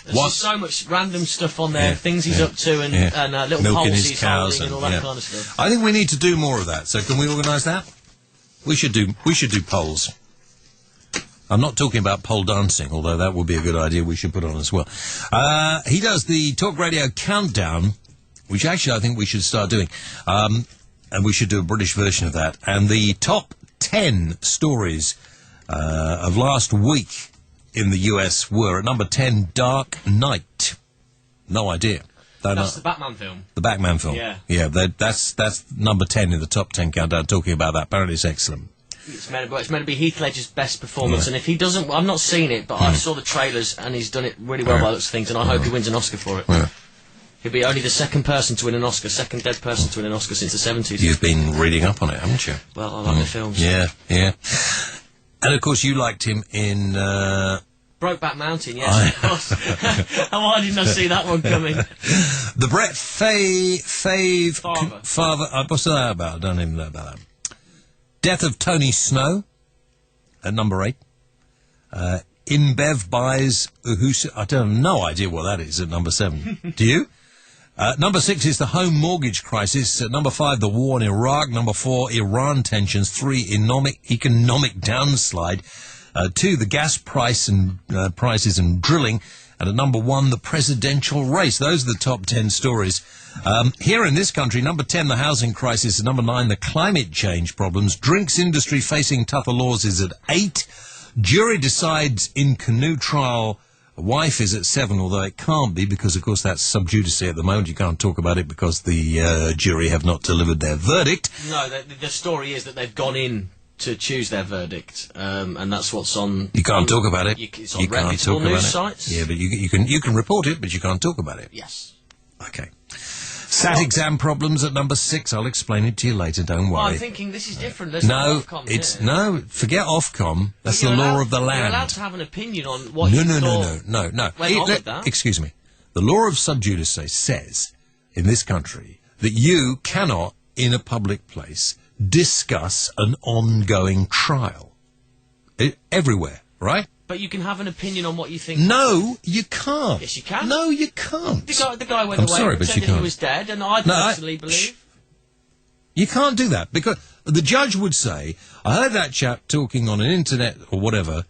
There's just so much random stuff on there, things he's up to, and little milking poles his he's cows holding and all that kind of stuff. I think we need to do more of that. So can we organise that? We should do polls. I'm not talking about pole dancing, although that would be a good idea we should put on as well. He does the Talk Radio Countdown, which actually I think we should start doing. And we should do a British version of that. And the top 10 stories of last week in the US were, at number 10, Dark Knight. No idea. That's the Batman film. The Batman film. Yeah. That's number 10 in the top 10 countdown, talking about that. Apparently it's excellent. It's meant to be Heath Ledger's best performance, and if he doesn't, I've not seen it, but I saw the trailers, and he's done it really well by those things, and I hope he wins an Oscar for it. He'll be only the second person to win an Oscar, second dead person to win an Oscar since the 70s. You've been reading up on it, haven't you? Well, I like the films. Yeah. And of course you liked him in Brokeback Mountain, yes, of course. Why didn't I see that one coming? The Brett Father. What's that about? I don't even know about that. Death of Tony Snow at number 8. InBev buys Uhusi. I don't have no idea what that is at number 7. Do you? Number 6 is the home mortgage crisis. At number 5, the war in Iraq. Number 4, Iran tensions. 3, economic downslide. 2, the gas prices and drilling. And at number 1, the presidential race. Those are the top 10 stories. Here in this country, number 10, the housing crisis. At number 9, the climate change problems. Drinks industry facing tougher laws is at 8. Jury decides in canoe trial. Wife is at 7, although it can't be because, of course, that's sub judice at the moment. You can't talk about it because the jury have not delivered their verdict. No, the story is that they've gone in to choose their verdict, and that's what's on... You can't talk about it. It's on reputable news sites. Yeah, but you can report it, but you can't talk about it. Yes. Okay. SAT exam problems at number 6. I'll explain it to you later, don't worry. Well, I'm thinking this is different. There's no Ofcom here. No, forget Ofcom. That's the law of the land. You're allowed to have an opinion on what you thought... No. Went on with that. Excuse me. The law of sub judice says, in this country, that you cannot, in a public place, discuss an ongoing trial. Everywhere, right? But you can have an opinion on what you think. No, you can't. Yes, you can. No, you can't. The guy went away and pretended he was dead, and I personally believe... You can't do that, because the judge would say, I heard that chap talking on an internet or whatever,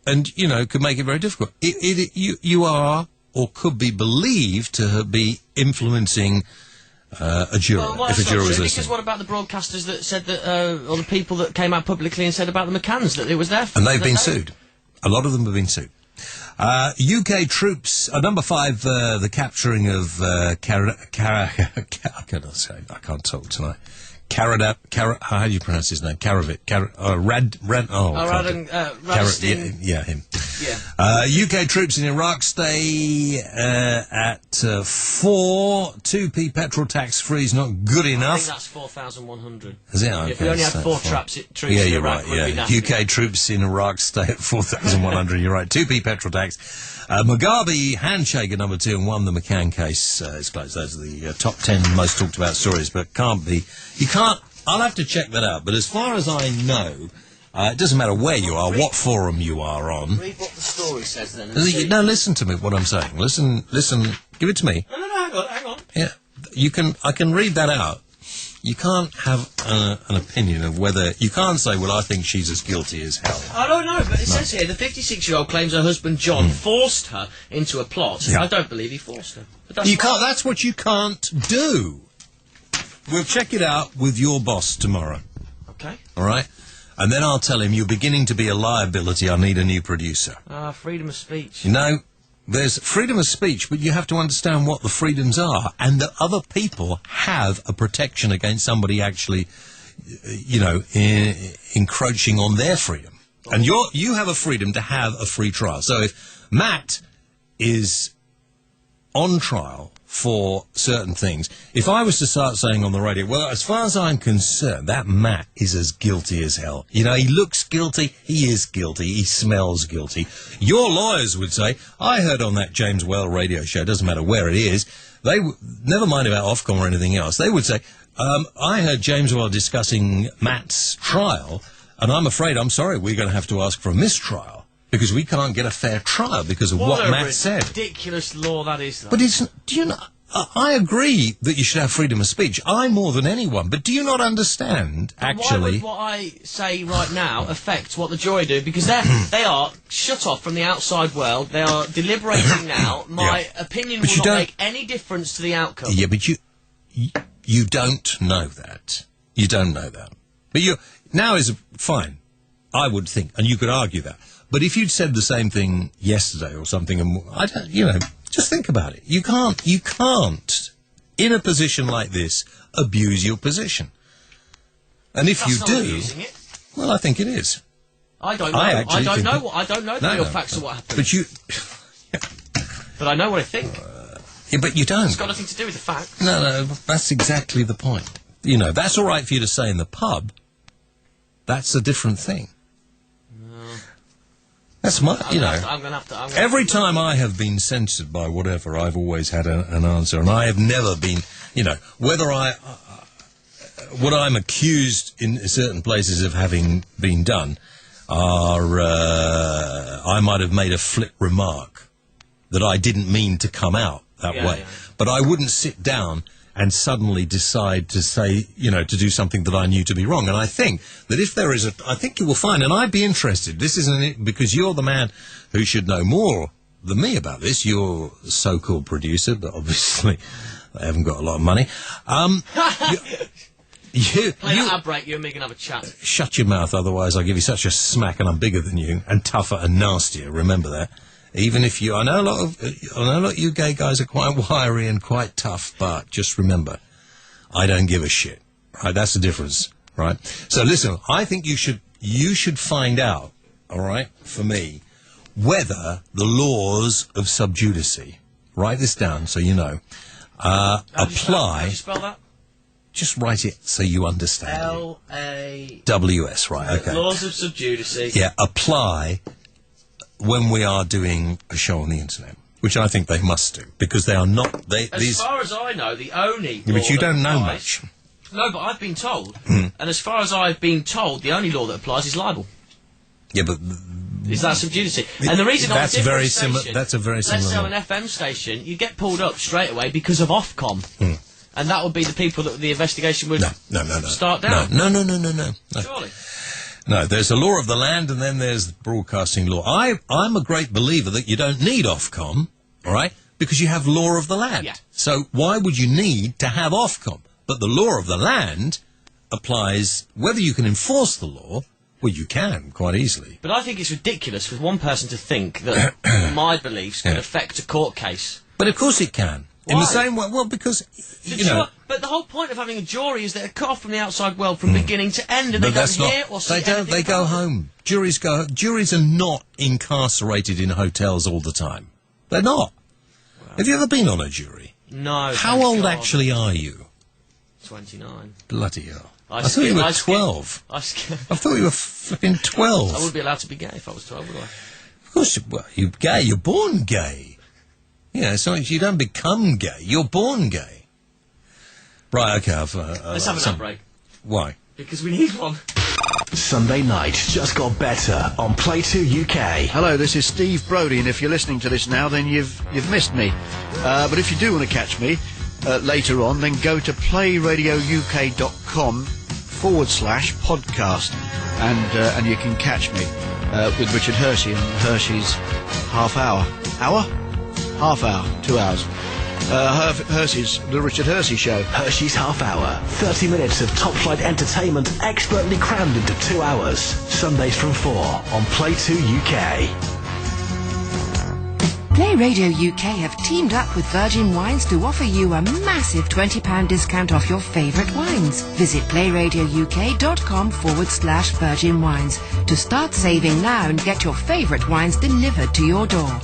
and, could make it very difficult. You are, or could be believed to be influencing a juror, if a juror was listening. Because what about the broadcasters that said that, or the people that came out publicly and said about the McCanns, that it was their fault? And they've been sued. A lot of them have been sued. UK troops, number 5, the capturing of I can't talk tonight. How do you pronounce his name? Radistin. Yeah, him. Yeah. UK troops in Iraq stay at 4. 2p petrol tax free is not good enough. I think that's 4,100. Is it? Okay, if we only had 4 troops in Iraq, right, yeah. UK troops in Iraq stay at 4,100. You're right. 2p petrol tax. Mugabe handshake at number 2 and 1. The McCann case is closed. Those are the top 10 most talked about stories, but can't be. You can't. I'll have to check that out. But as far as I know, it doesn't matter where you are, what forum you are on. Read what the story says then. No, listen to me. What I'm saying. Listen. Give it to me. No. Hang on. Yeah, I can read that out. You can't have an opinion of whether... You can't say, well, I think she's as guilty as hell. I don't know, but it says here, the 56-year-old claims her husband John forced her into a plot. Yeah. I don't believe he forced her. But that's what you can't do. We'll check it out with your boss tomorrow. Okay. All right? And then I'll tell him, you're beginning to be a liability, I need a new producer. Freedom of speech. There's freedom of speech, but you have to understand what the freedoms are, and that other people have a protection against somebody actually, encroaching on their freedom. And you have a freedom to have a free trial. So if Matt is on trial for certain things, if I was to start saying on the radio, well, as far as I'm concerned, that Matt is as guilty as hell. He looks guilty, he is guilty, he smells guilty. Your lawyers would say, I heard on that James Well radio show, doesn't matter where it is, never mind about Ofcom or anything else, they would say, I heard James Well discussing Matt's trial, and I'm sorry, we're going to have to ask for a mistrial. Because we can't get a fair trial because of what Matt said. What a ridiculous law that is, though. But I agree that you should have freedom of speech. I more than anyone. But do you not understand, actually... Why would what I say right now affect what the jury do? Because they are shut off from the outside world. They are deliberating now. My opinion will not make any difference to the outcome. Yeah, but you don't know that. You don't know that. But now is fine, I would think, and you could argue that. But if you'd said the same thing yesterday or something, and just think about it. You can't, in a position like this, abuse your position. And if you do, abusing it. Well, I think it is. I don't know. I don't know the real facts of what happened. But I know what I think. Yeah, but you don't. It's got nothing to do with the facts. No, that's exactly the point. That's all right for you to say in the pub. That's a different thing. That's my, I'm going to have to. Every time I have been censored by whatever, I've always had an answer, and I have never been, whether what I'm accused in certain places of having been done are, I might have made a flip remark that I didn't mean to come out that way. Yeah. But I wouldn't sit down and suddenly decide to say, to do something that I knew to be wrong. And I think that if there is I think you will find, and I'd be interested, this isn't it, because you're the man who should know more than me about this. You're a so-called producer, but obviously they haven't got a lot of money. Play that ad break, you and me can have a chat. Shut your mouth, otherwise I'll give you such a smack, and I'm bigger than you, and tougher and nastier, remember that. Even if I know a lot of you gay guys are quite wiry and quite tough, but just remember, I don't give a shit, right? That's the difference, right? So listen, I think you should find out, all right, for me, whether the laws of subjudice, write this down so you know, apply. How do you spell that? Just write it so you understand. LAWS, right? Okay. Laws of subjudice. Yeah, apply when we are doing a show on the internet, which I think they must do, because they are not... As far as I know, the only... Yeah, but you don't know much. No, but I've been told, and as far as I've been told, the only law that applies is libel. Yeah, but... Is that subjudice? And the reason that's on a very station, similar. That's a very similar. Let's say on an FM station, you get pulled up straight away because of Ofcom. And that would be the people that the investigation would start down. No. Surely. No, there's a law of the land, and then there's the broadcasting law. I'm a great believer that you don't need Ofcom, all right, because you have law of the land. Yeah. So why would you need to have Ofcom? But the law of the land applies whether you can enforce the law. Well, you can, quite easily. But I think it's ridiculous for one person to think that my beliefs can affect a court case. But of course it can. Why? In the same way, well, because, But the whole point of having a jury is they're cut off from the outside world from beginning to end, and they don't hear or see anything. They go home. Juries are not incarcerated in hotels all the time. They're not. Wow. Have you ever been on a jury? No. How old actually are you? 29. Bloody hell. I thought you were 12. I thought you were flipping 12. I wouldn't be allowed to be gay if I was 12, would I? Of course, you're gay. You're born gay. So you don't become gay. You're born gay. Right, okay. Let's have an ad break. Why? Because we need one. Sunday night just got better on Play 2 UK. Hello, this is Steve Brodie, and if you're listening to this now, then you've missed me. But if you do want to catch me later on, then go to playradiouk.com/podcast, and you can catch me with Richard Hershey and Hershey's Half Hour. Half hour, 2 hours. Hershey's, the Richard Hershey Show. Hershey's Half Hour. 30 minutes of top-flight entertainment expertly crammed into 2 hours. Sundays from 4 on Play 2 UK. Playradio UK have teamed up with Virgin Wines to offer you a massive £20 discount off your favourite wines. Visit playradiouk.com/Virgin Wines to start saving now and get your favourite wines delivered to your door.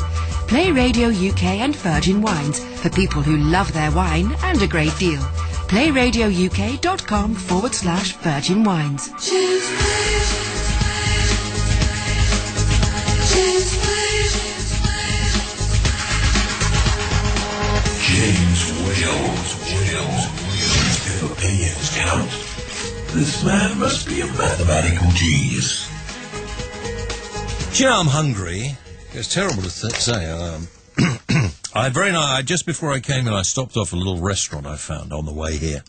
Playradio UK and Virgin Wines for people who love their wine and a great deal. Playradiouk.com/Virgin Wines. James Wales. If opinions count, this man must be a mathematical genius. Do you know I'm hungry? It's terrible to say. Just before I came in, I stopped off a little restaurant I found on the way here.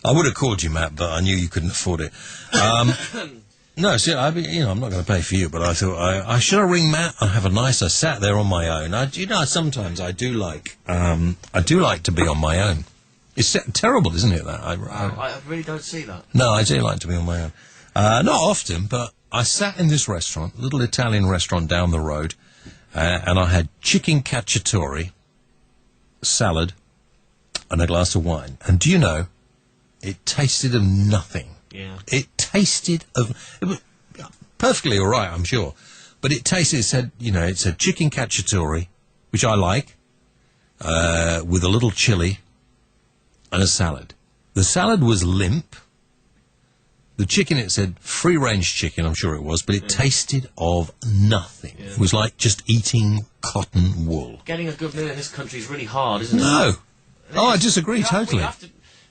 I would have called you, Matt, but I knew you couldn't afford it. No, see, I'm not going to pay for you, but I thought I should have ring Matt. I sat there on my own. Sometimes I do like to be on my own. It's terrible, isn't it? That I really don't see that. No, I do like to be on my own. Not often, but I sat in this restaurant, a little Italian restaurant down the road, and I had chicken cacciatore, salad, and a glass of wine. And do you know, it tasted of nothing. Yeah. It was perfectly all right, I'm sure. But it said chicken cacciatore, which I like, with a little chili and a salad. The salad was limp. The chicken, it said free-range chicken, I'm sure it was, but it tasted of nothing. It was like just eating cotton wool. Getting a good meal in this country is really hard, isn't it? No. Oh, I disagree totally.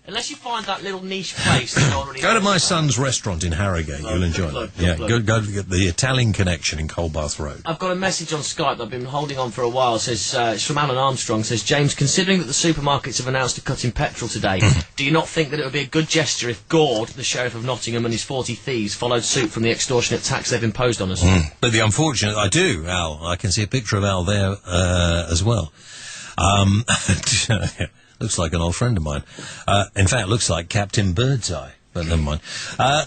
Unless you find that little niche place that already... Go to my son's restaurant in Harrogate. You'll enjoy it. Yeah, go to the Italian Connection in Coldbath Road. I've got a message on Skype that I've been holding on for a while. It says, it's from Alan Armstrong. It says, James, considering that the supermarkets have announced a cut in petrol today, do you not think that it would be a good gesture if Gord, the Sheriff of Nottingham, and his 40 thieves followed suit from the extortionate tax they've imposed on us? But the unfortunate... I do, Al. I can see a picture of Al there as well. Looks like an old friend of mine. In fact, looks like Captain Birdseye, but never mind.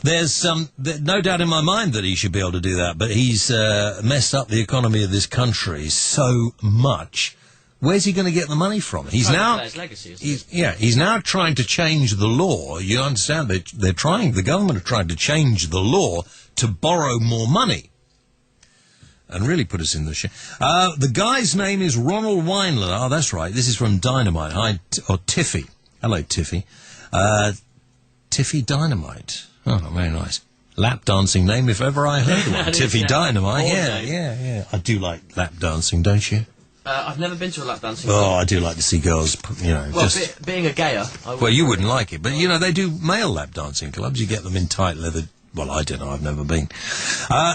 There's no doubt in my mind that he should be able to do that, but he's messed up the economy of this country so much. Where's he going to get the money from? He's now... His legacy, isn't it? He's now trying to change the law. You understand? The government are trying to change the law to borrow more money. And really put us in the shit. The guy's name is Ronald Wineland. Oh, that's right. This is from Dynamite. Hi, Tiffy. Hello, Tiffy. Tiffy Dynamite. Oh, very nice. Lap dancing name, if ever I heard one. Tiffy Dynamite. Yeah. I do like lap dancing, don't you? I've never been to a lap dancing club. club. I do like to see girls, Well, being a gayer... Well, you wouldn't like it, but, they do male lap dancing clubs. You get them in tight leather... Well, I don't know. I've never been.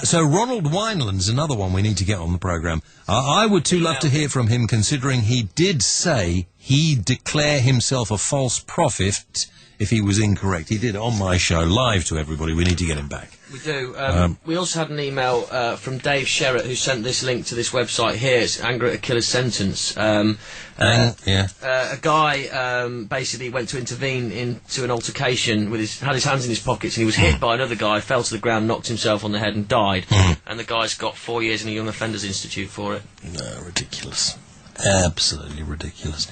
So Ronald Wineland's another one we need to get on the programme. I would too love to hear from him, considering he did say he'd declare himself a false prophet if he was incorrect. He did it on my show, live to everybody. We need to get him back. We do. We also had an email from Dave Sherratt, who sent this link to this website here. It's Anger at a Killer's Sentence. A guy basically went to intervene into an altercation had his hands in his pockets, and he was hit by another guy, fell to the ground, knocked himself on the head and died. And the guy's got 4 years in a Young Offenders Institute for it. No, ridiculous. Absolutely ridiculous.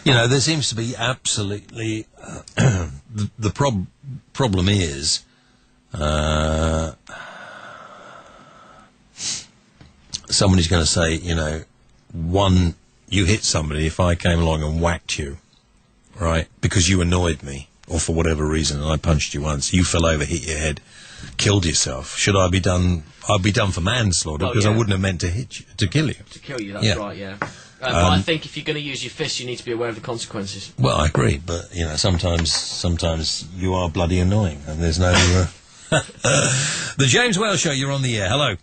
There seems to be absolutely... the problem is... somebody's going to say, you hit somebody if I came along and whacked you, right, because you annoyed me, or for whatever reason, and I punched you once, you fell over, hit your head, killed yourself. Should I be done? I'd be done for manslaughter, because I wouldn't have meant to hit you, to kill you. To kill you, that's right, yeah. But I think if you're going to use your fists, you need to be aware of the consequences. Well, I agree, but, sometimes you are bloody annoying, and there's no... The James Whale Show, you're on the air. Hello.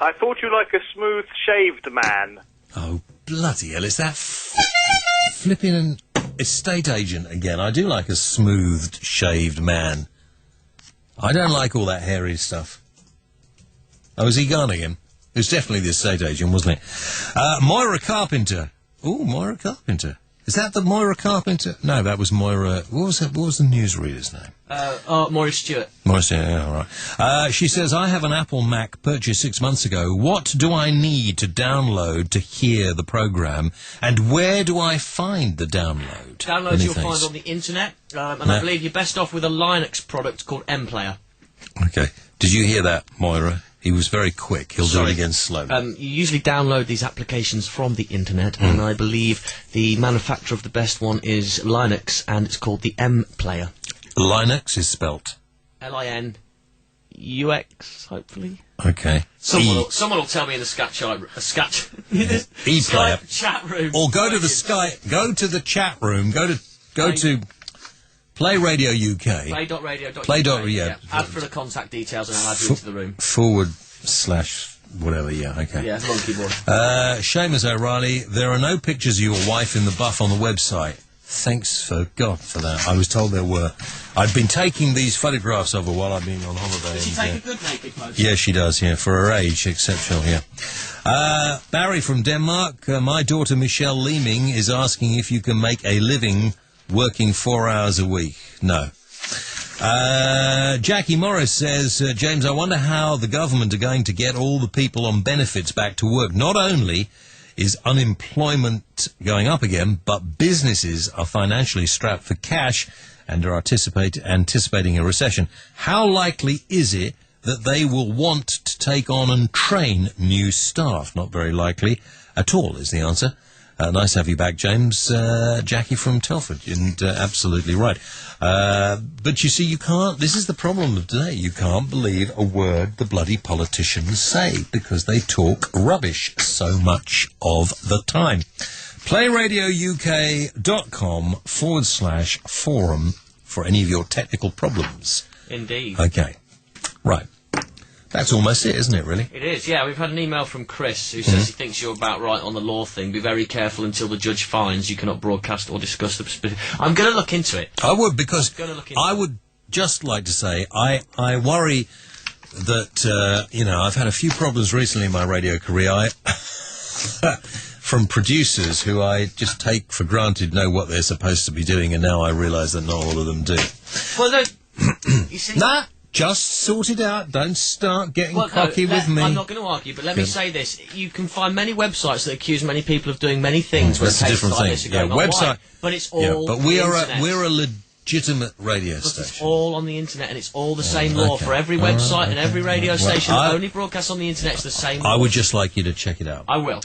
I thought you like a smooth-shaved man. Oh, bloody hell, is that flipping an estate agent again? I do like a smooth-shaved man. I don't like all that hairy stuff. Oh, is he gone again? It was definitely the estate agent, wasn't it? Moira Carpenter. Ooh, Moira Carpenter. Is that the Moira Carpenter? No, that was Moira... What was the newsreader's name? Maurice Stewart. Maurice Stewart, yeah, all right. She says, I have an Apple Mac purchased 6 months ago. What do I need to download to hear the programme? And where do I find the download? Downloads you'll find on the internet. I believe you're best off with a Linux product called MPlayer. Okay. Did you hear that, Moira? He was very quick. He'll do it again slowly. You usually download these applications from the internet, and I believe the manufacturer of the best one is Linux, and it's called the MPlayer. Linux is spelt? Linux, hopefully. Okay. Someone will tell me in the E-player. Skype chat room. Or go to the Skype. Go to the chat room. Go to Playradio UK. Play.radio.uk. Play.radio. Add for the contact details and I'll add you into the room. / whatever, yeah, okay. Yeah, monkey boy. Seamus O'Reilly, there are no pictures of your wife in the buff on the website. Thanks for God for that. I was told there were. I've been taking these photographs of her while I've been on holiday. Does she take a good naked photo? Yeah, she does, yeah. For her age, exceptional, yeah. Barry from Denmark, my daughter Michelle Leeming is asking if you can make a living working 4 hours a week. No. Jackie Morris says, James, I wonder how the government are going to get all the people on benefits back to work. Not only is unemployment going up again, but businesses are financially strapped for cash and are anticipating a recession. How likely is it that they will want to take on and train new staff? Not very likely at all is the answer. Nice to have you back, James. Jackie from Telford, and absolutely right. But you see, you can't, this is the problem of today, you can't believe a word the bloody politicians say, because they talk rubbish so much of the time. PlayRadioUK.com/forum for any of your technical problems. Indeed. Okay. Right. That's almost it, isn't it, really? It is, yeah. We've had an email from Chris who says he thinks you're about right on the law thing. Be very careful until the judge finds you cannot broadcast or discuss the specific... I'm going to look into it. I would, because I would just like to say I worry that, I've had a few problems recently in my radio career. From producers who I just take for granted know what they're supposed to be doing, and now I realise that not all of them do. Well, no, you see... Nah. Just sort it out. Don't start getting cocky with me. I'm not going to argue, but let me say this. You can find many websites that accuse many people of doing many things. That's a different thing. Website. But it's all but we're a legitimate radio station. It's all on the internet, and it's all the same law for every website and every radio station that only broadcasts on the internet. It's the same law. I would just like you to check it out. I will.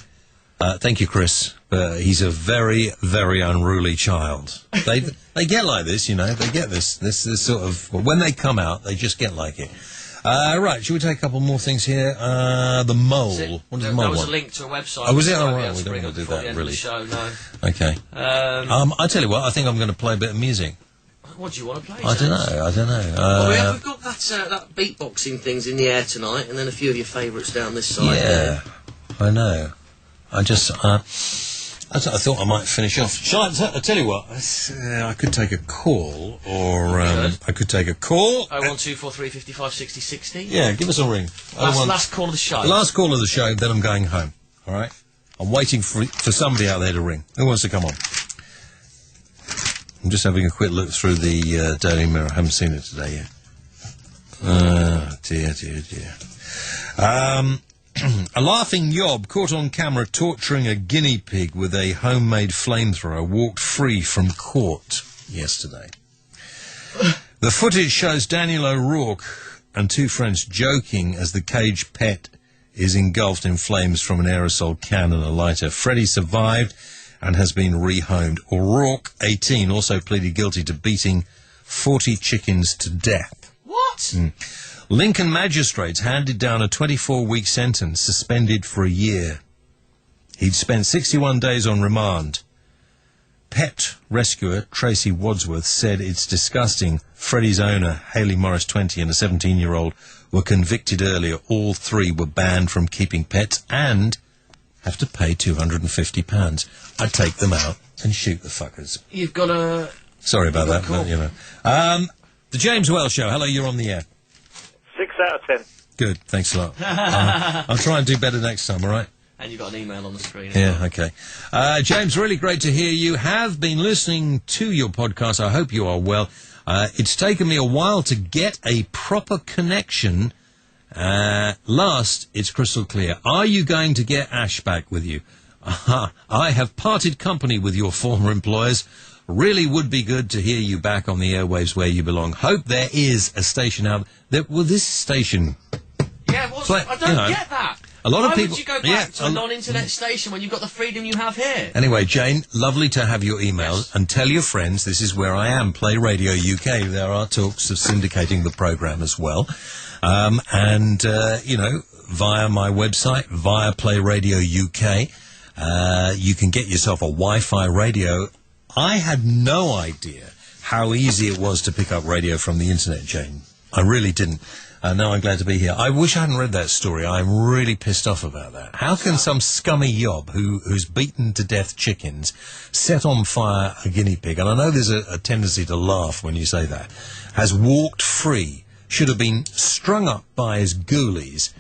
Thank you, Chris. He's a very, very unruly child. They get like this, They get this sort of... When they come out, they just get like it. Right, should we take a couple more things here? The mole. What does the mole want? There was a link to a website. Oh, was it? Oh, right. We don't want to do that, really. Show, no. Okay. I tell you what, I think I'm going to play a bit of music. What do you want to play? I don't know. Well, we've got that beatboxing things in the air tonight, and then a few of your favourites down this side. Yeah, I know. I thought I might finish off. I tell you what, I could take a call, or I could take a call. 01243 55 60 60. Yeah, give us a ring. Last call of the show. Last call of the show, then I'm going home. All right? I'm waiting for somebody out there to ring. Who wants to come on? I'm just having a quick look through the Daily Mirror. I haven't seen it today yet. Dear. A laughing yob caught on camera torturing a guinea pig with a homemade flamethrower walked free from court yesterday. The footage shows Daniel O'Rourke and two friends joking as the caged pet is engulfed in flames from an aerosol can and a lighter. Freddie survived and has been rehomed. O'Rourke, 18, also pleaded guilty to beating 40 chickens to death. What? Lincoln magistrates handed down a 24-week sentence, suspended for a year. He'd spent 61 days on remand. Pet rescuer Tracy Wadsworth said it's disgusting. Freddie's owner, Hayley Morris, 20, and a 17-year-old were convicted earlier. All three were banned from keeping pets and have to pay £250. I'd take them out and shoot the fuckers. You've got a... Sorry about that, but, The James Wells Show. Hello, you're on the air. 6 out of 10. Good, thanks a lot. I'll try and do better next time, all right? And you've got an email on the screen. Yeah, okay. James, really great to hear you. Have been listening to your podcast. I hope you are well. It's taken me a while to get a proper connection. Last, it's crystal clear. Are you going to get Ash back with you? I have parted company with your former employers. Really would be good to hear you back on the airwaves where you belong. Hope there is a station out there. Well, this station... Yeah, I don't get that. A lot of people... Why would you go back to a non-internet station when you've got the freedom you have here? Anyway, Jane, lovely to have your email. Yes. And tell your friends this is where I am, Play Radio UK. There are talks of syndicating the programme as well. Via my website, via Play Radio UK, you can get yourself a Wi-Fi radio. I had no idea how easy it was to pick up radio from the internet, Jane. I really didn't. Now I'm glad to be here. I wish I hadn't read that story. I'm really pissed off about that. How can some scummy yob who's beaten to death chickens set on fire a guinea pig, and I know there's a tendency to laugh when you say that, has walked free, should have been strung up by his ghoulies.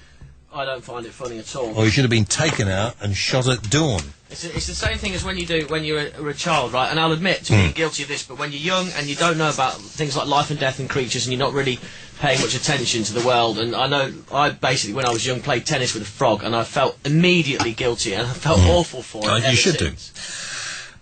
I don't find it funny at all. Or he should have been taken out and shot at dawn. It's the same thing as when you're a child, right? And I'll admit to being guilty of this, but when you're young and you don't know about things like life and death and creatures, and you're not really paying much attention to the world. And I know I basically, when I was young, played tennis with a frog, and I felt immediately guilty, and I felt awful for it. You should do.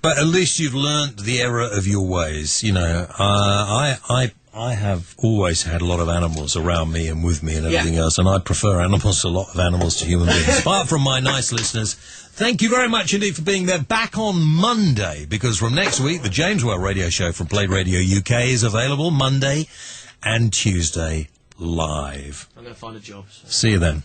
But at least you've learnt the error of your ways. You know, I I have always had a lot of animals around me and with me and everything else, and I prefer a lot of animals to human beings. Apart from my nice listeners, thank you very much indeed for being there. Back on Monday, because from next week, the James Well radio show from Playradio UK is available Monday and Tuesday live. I'm going to find a job. So. See you then.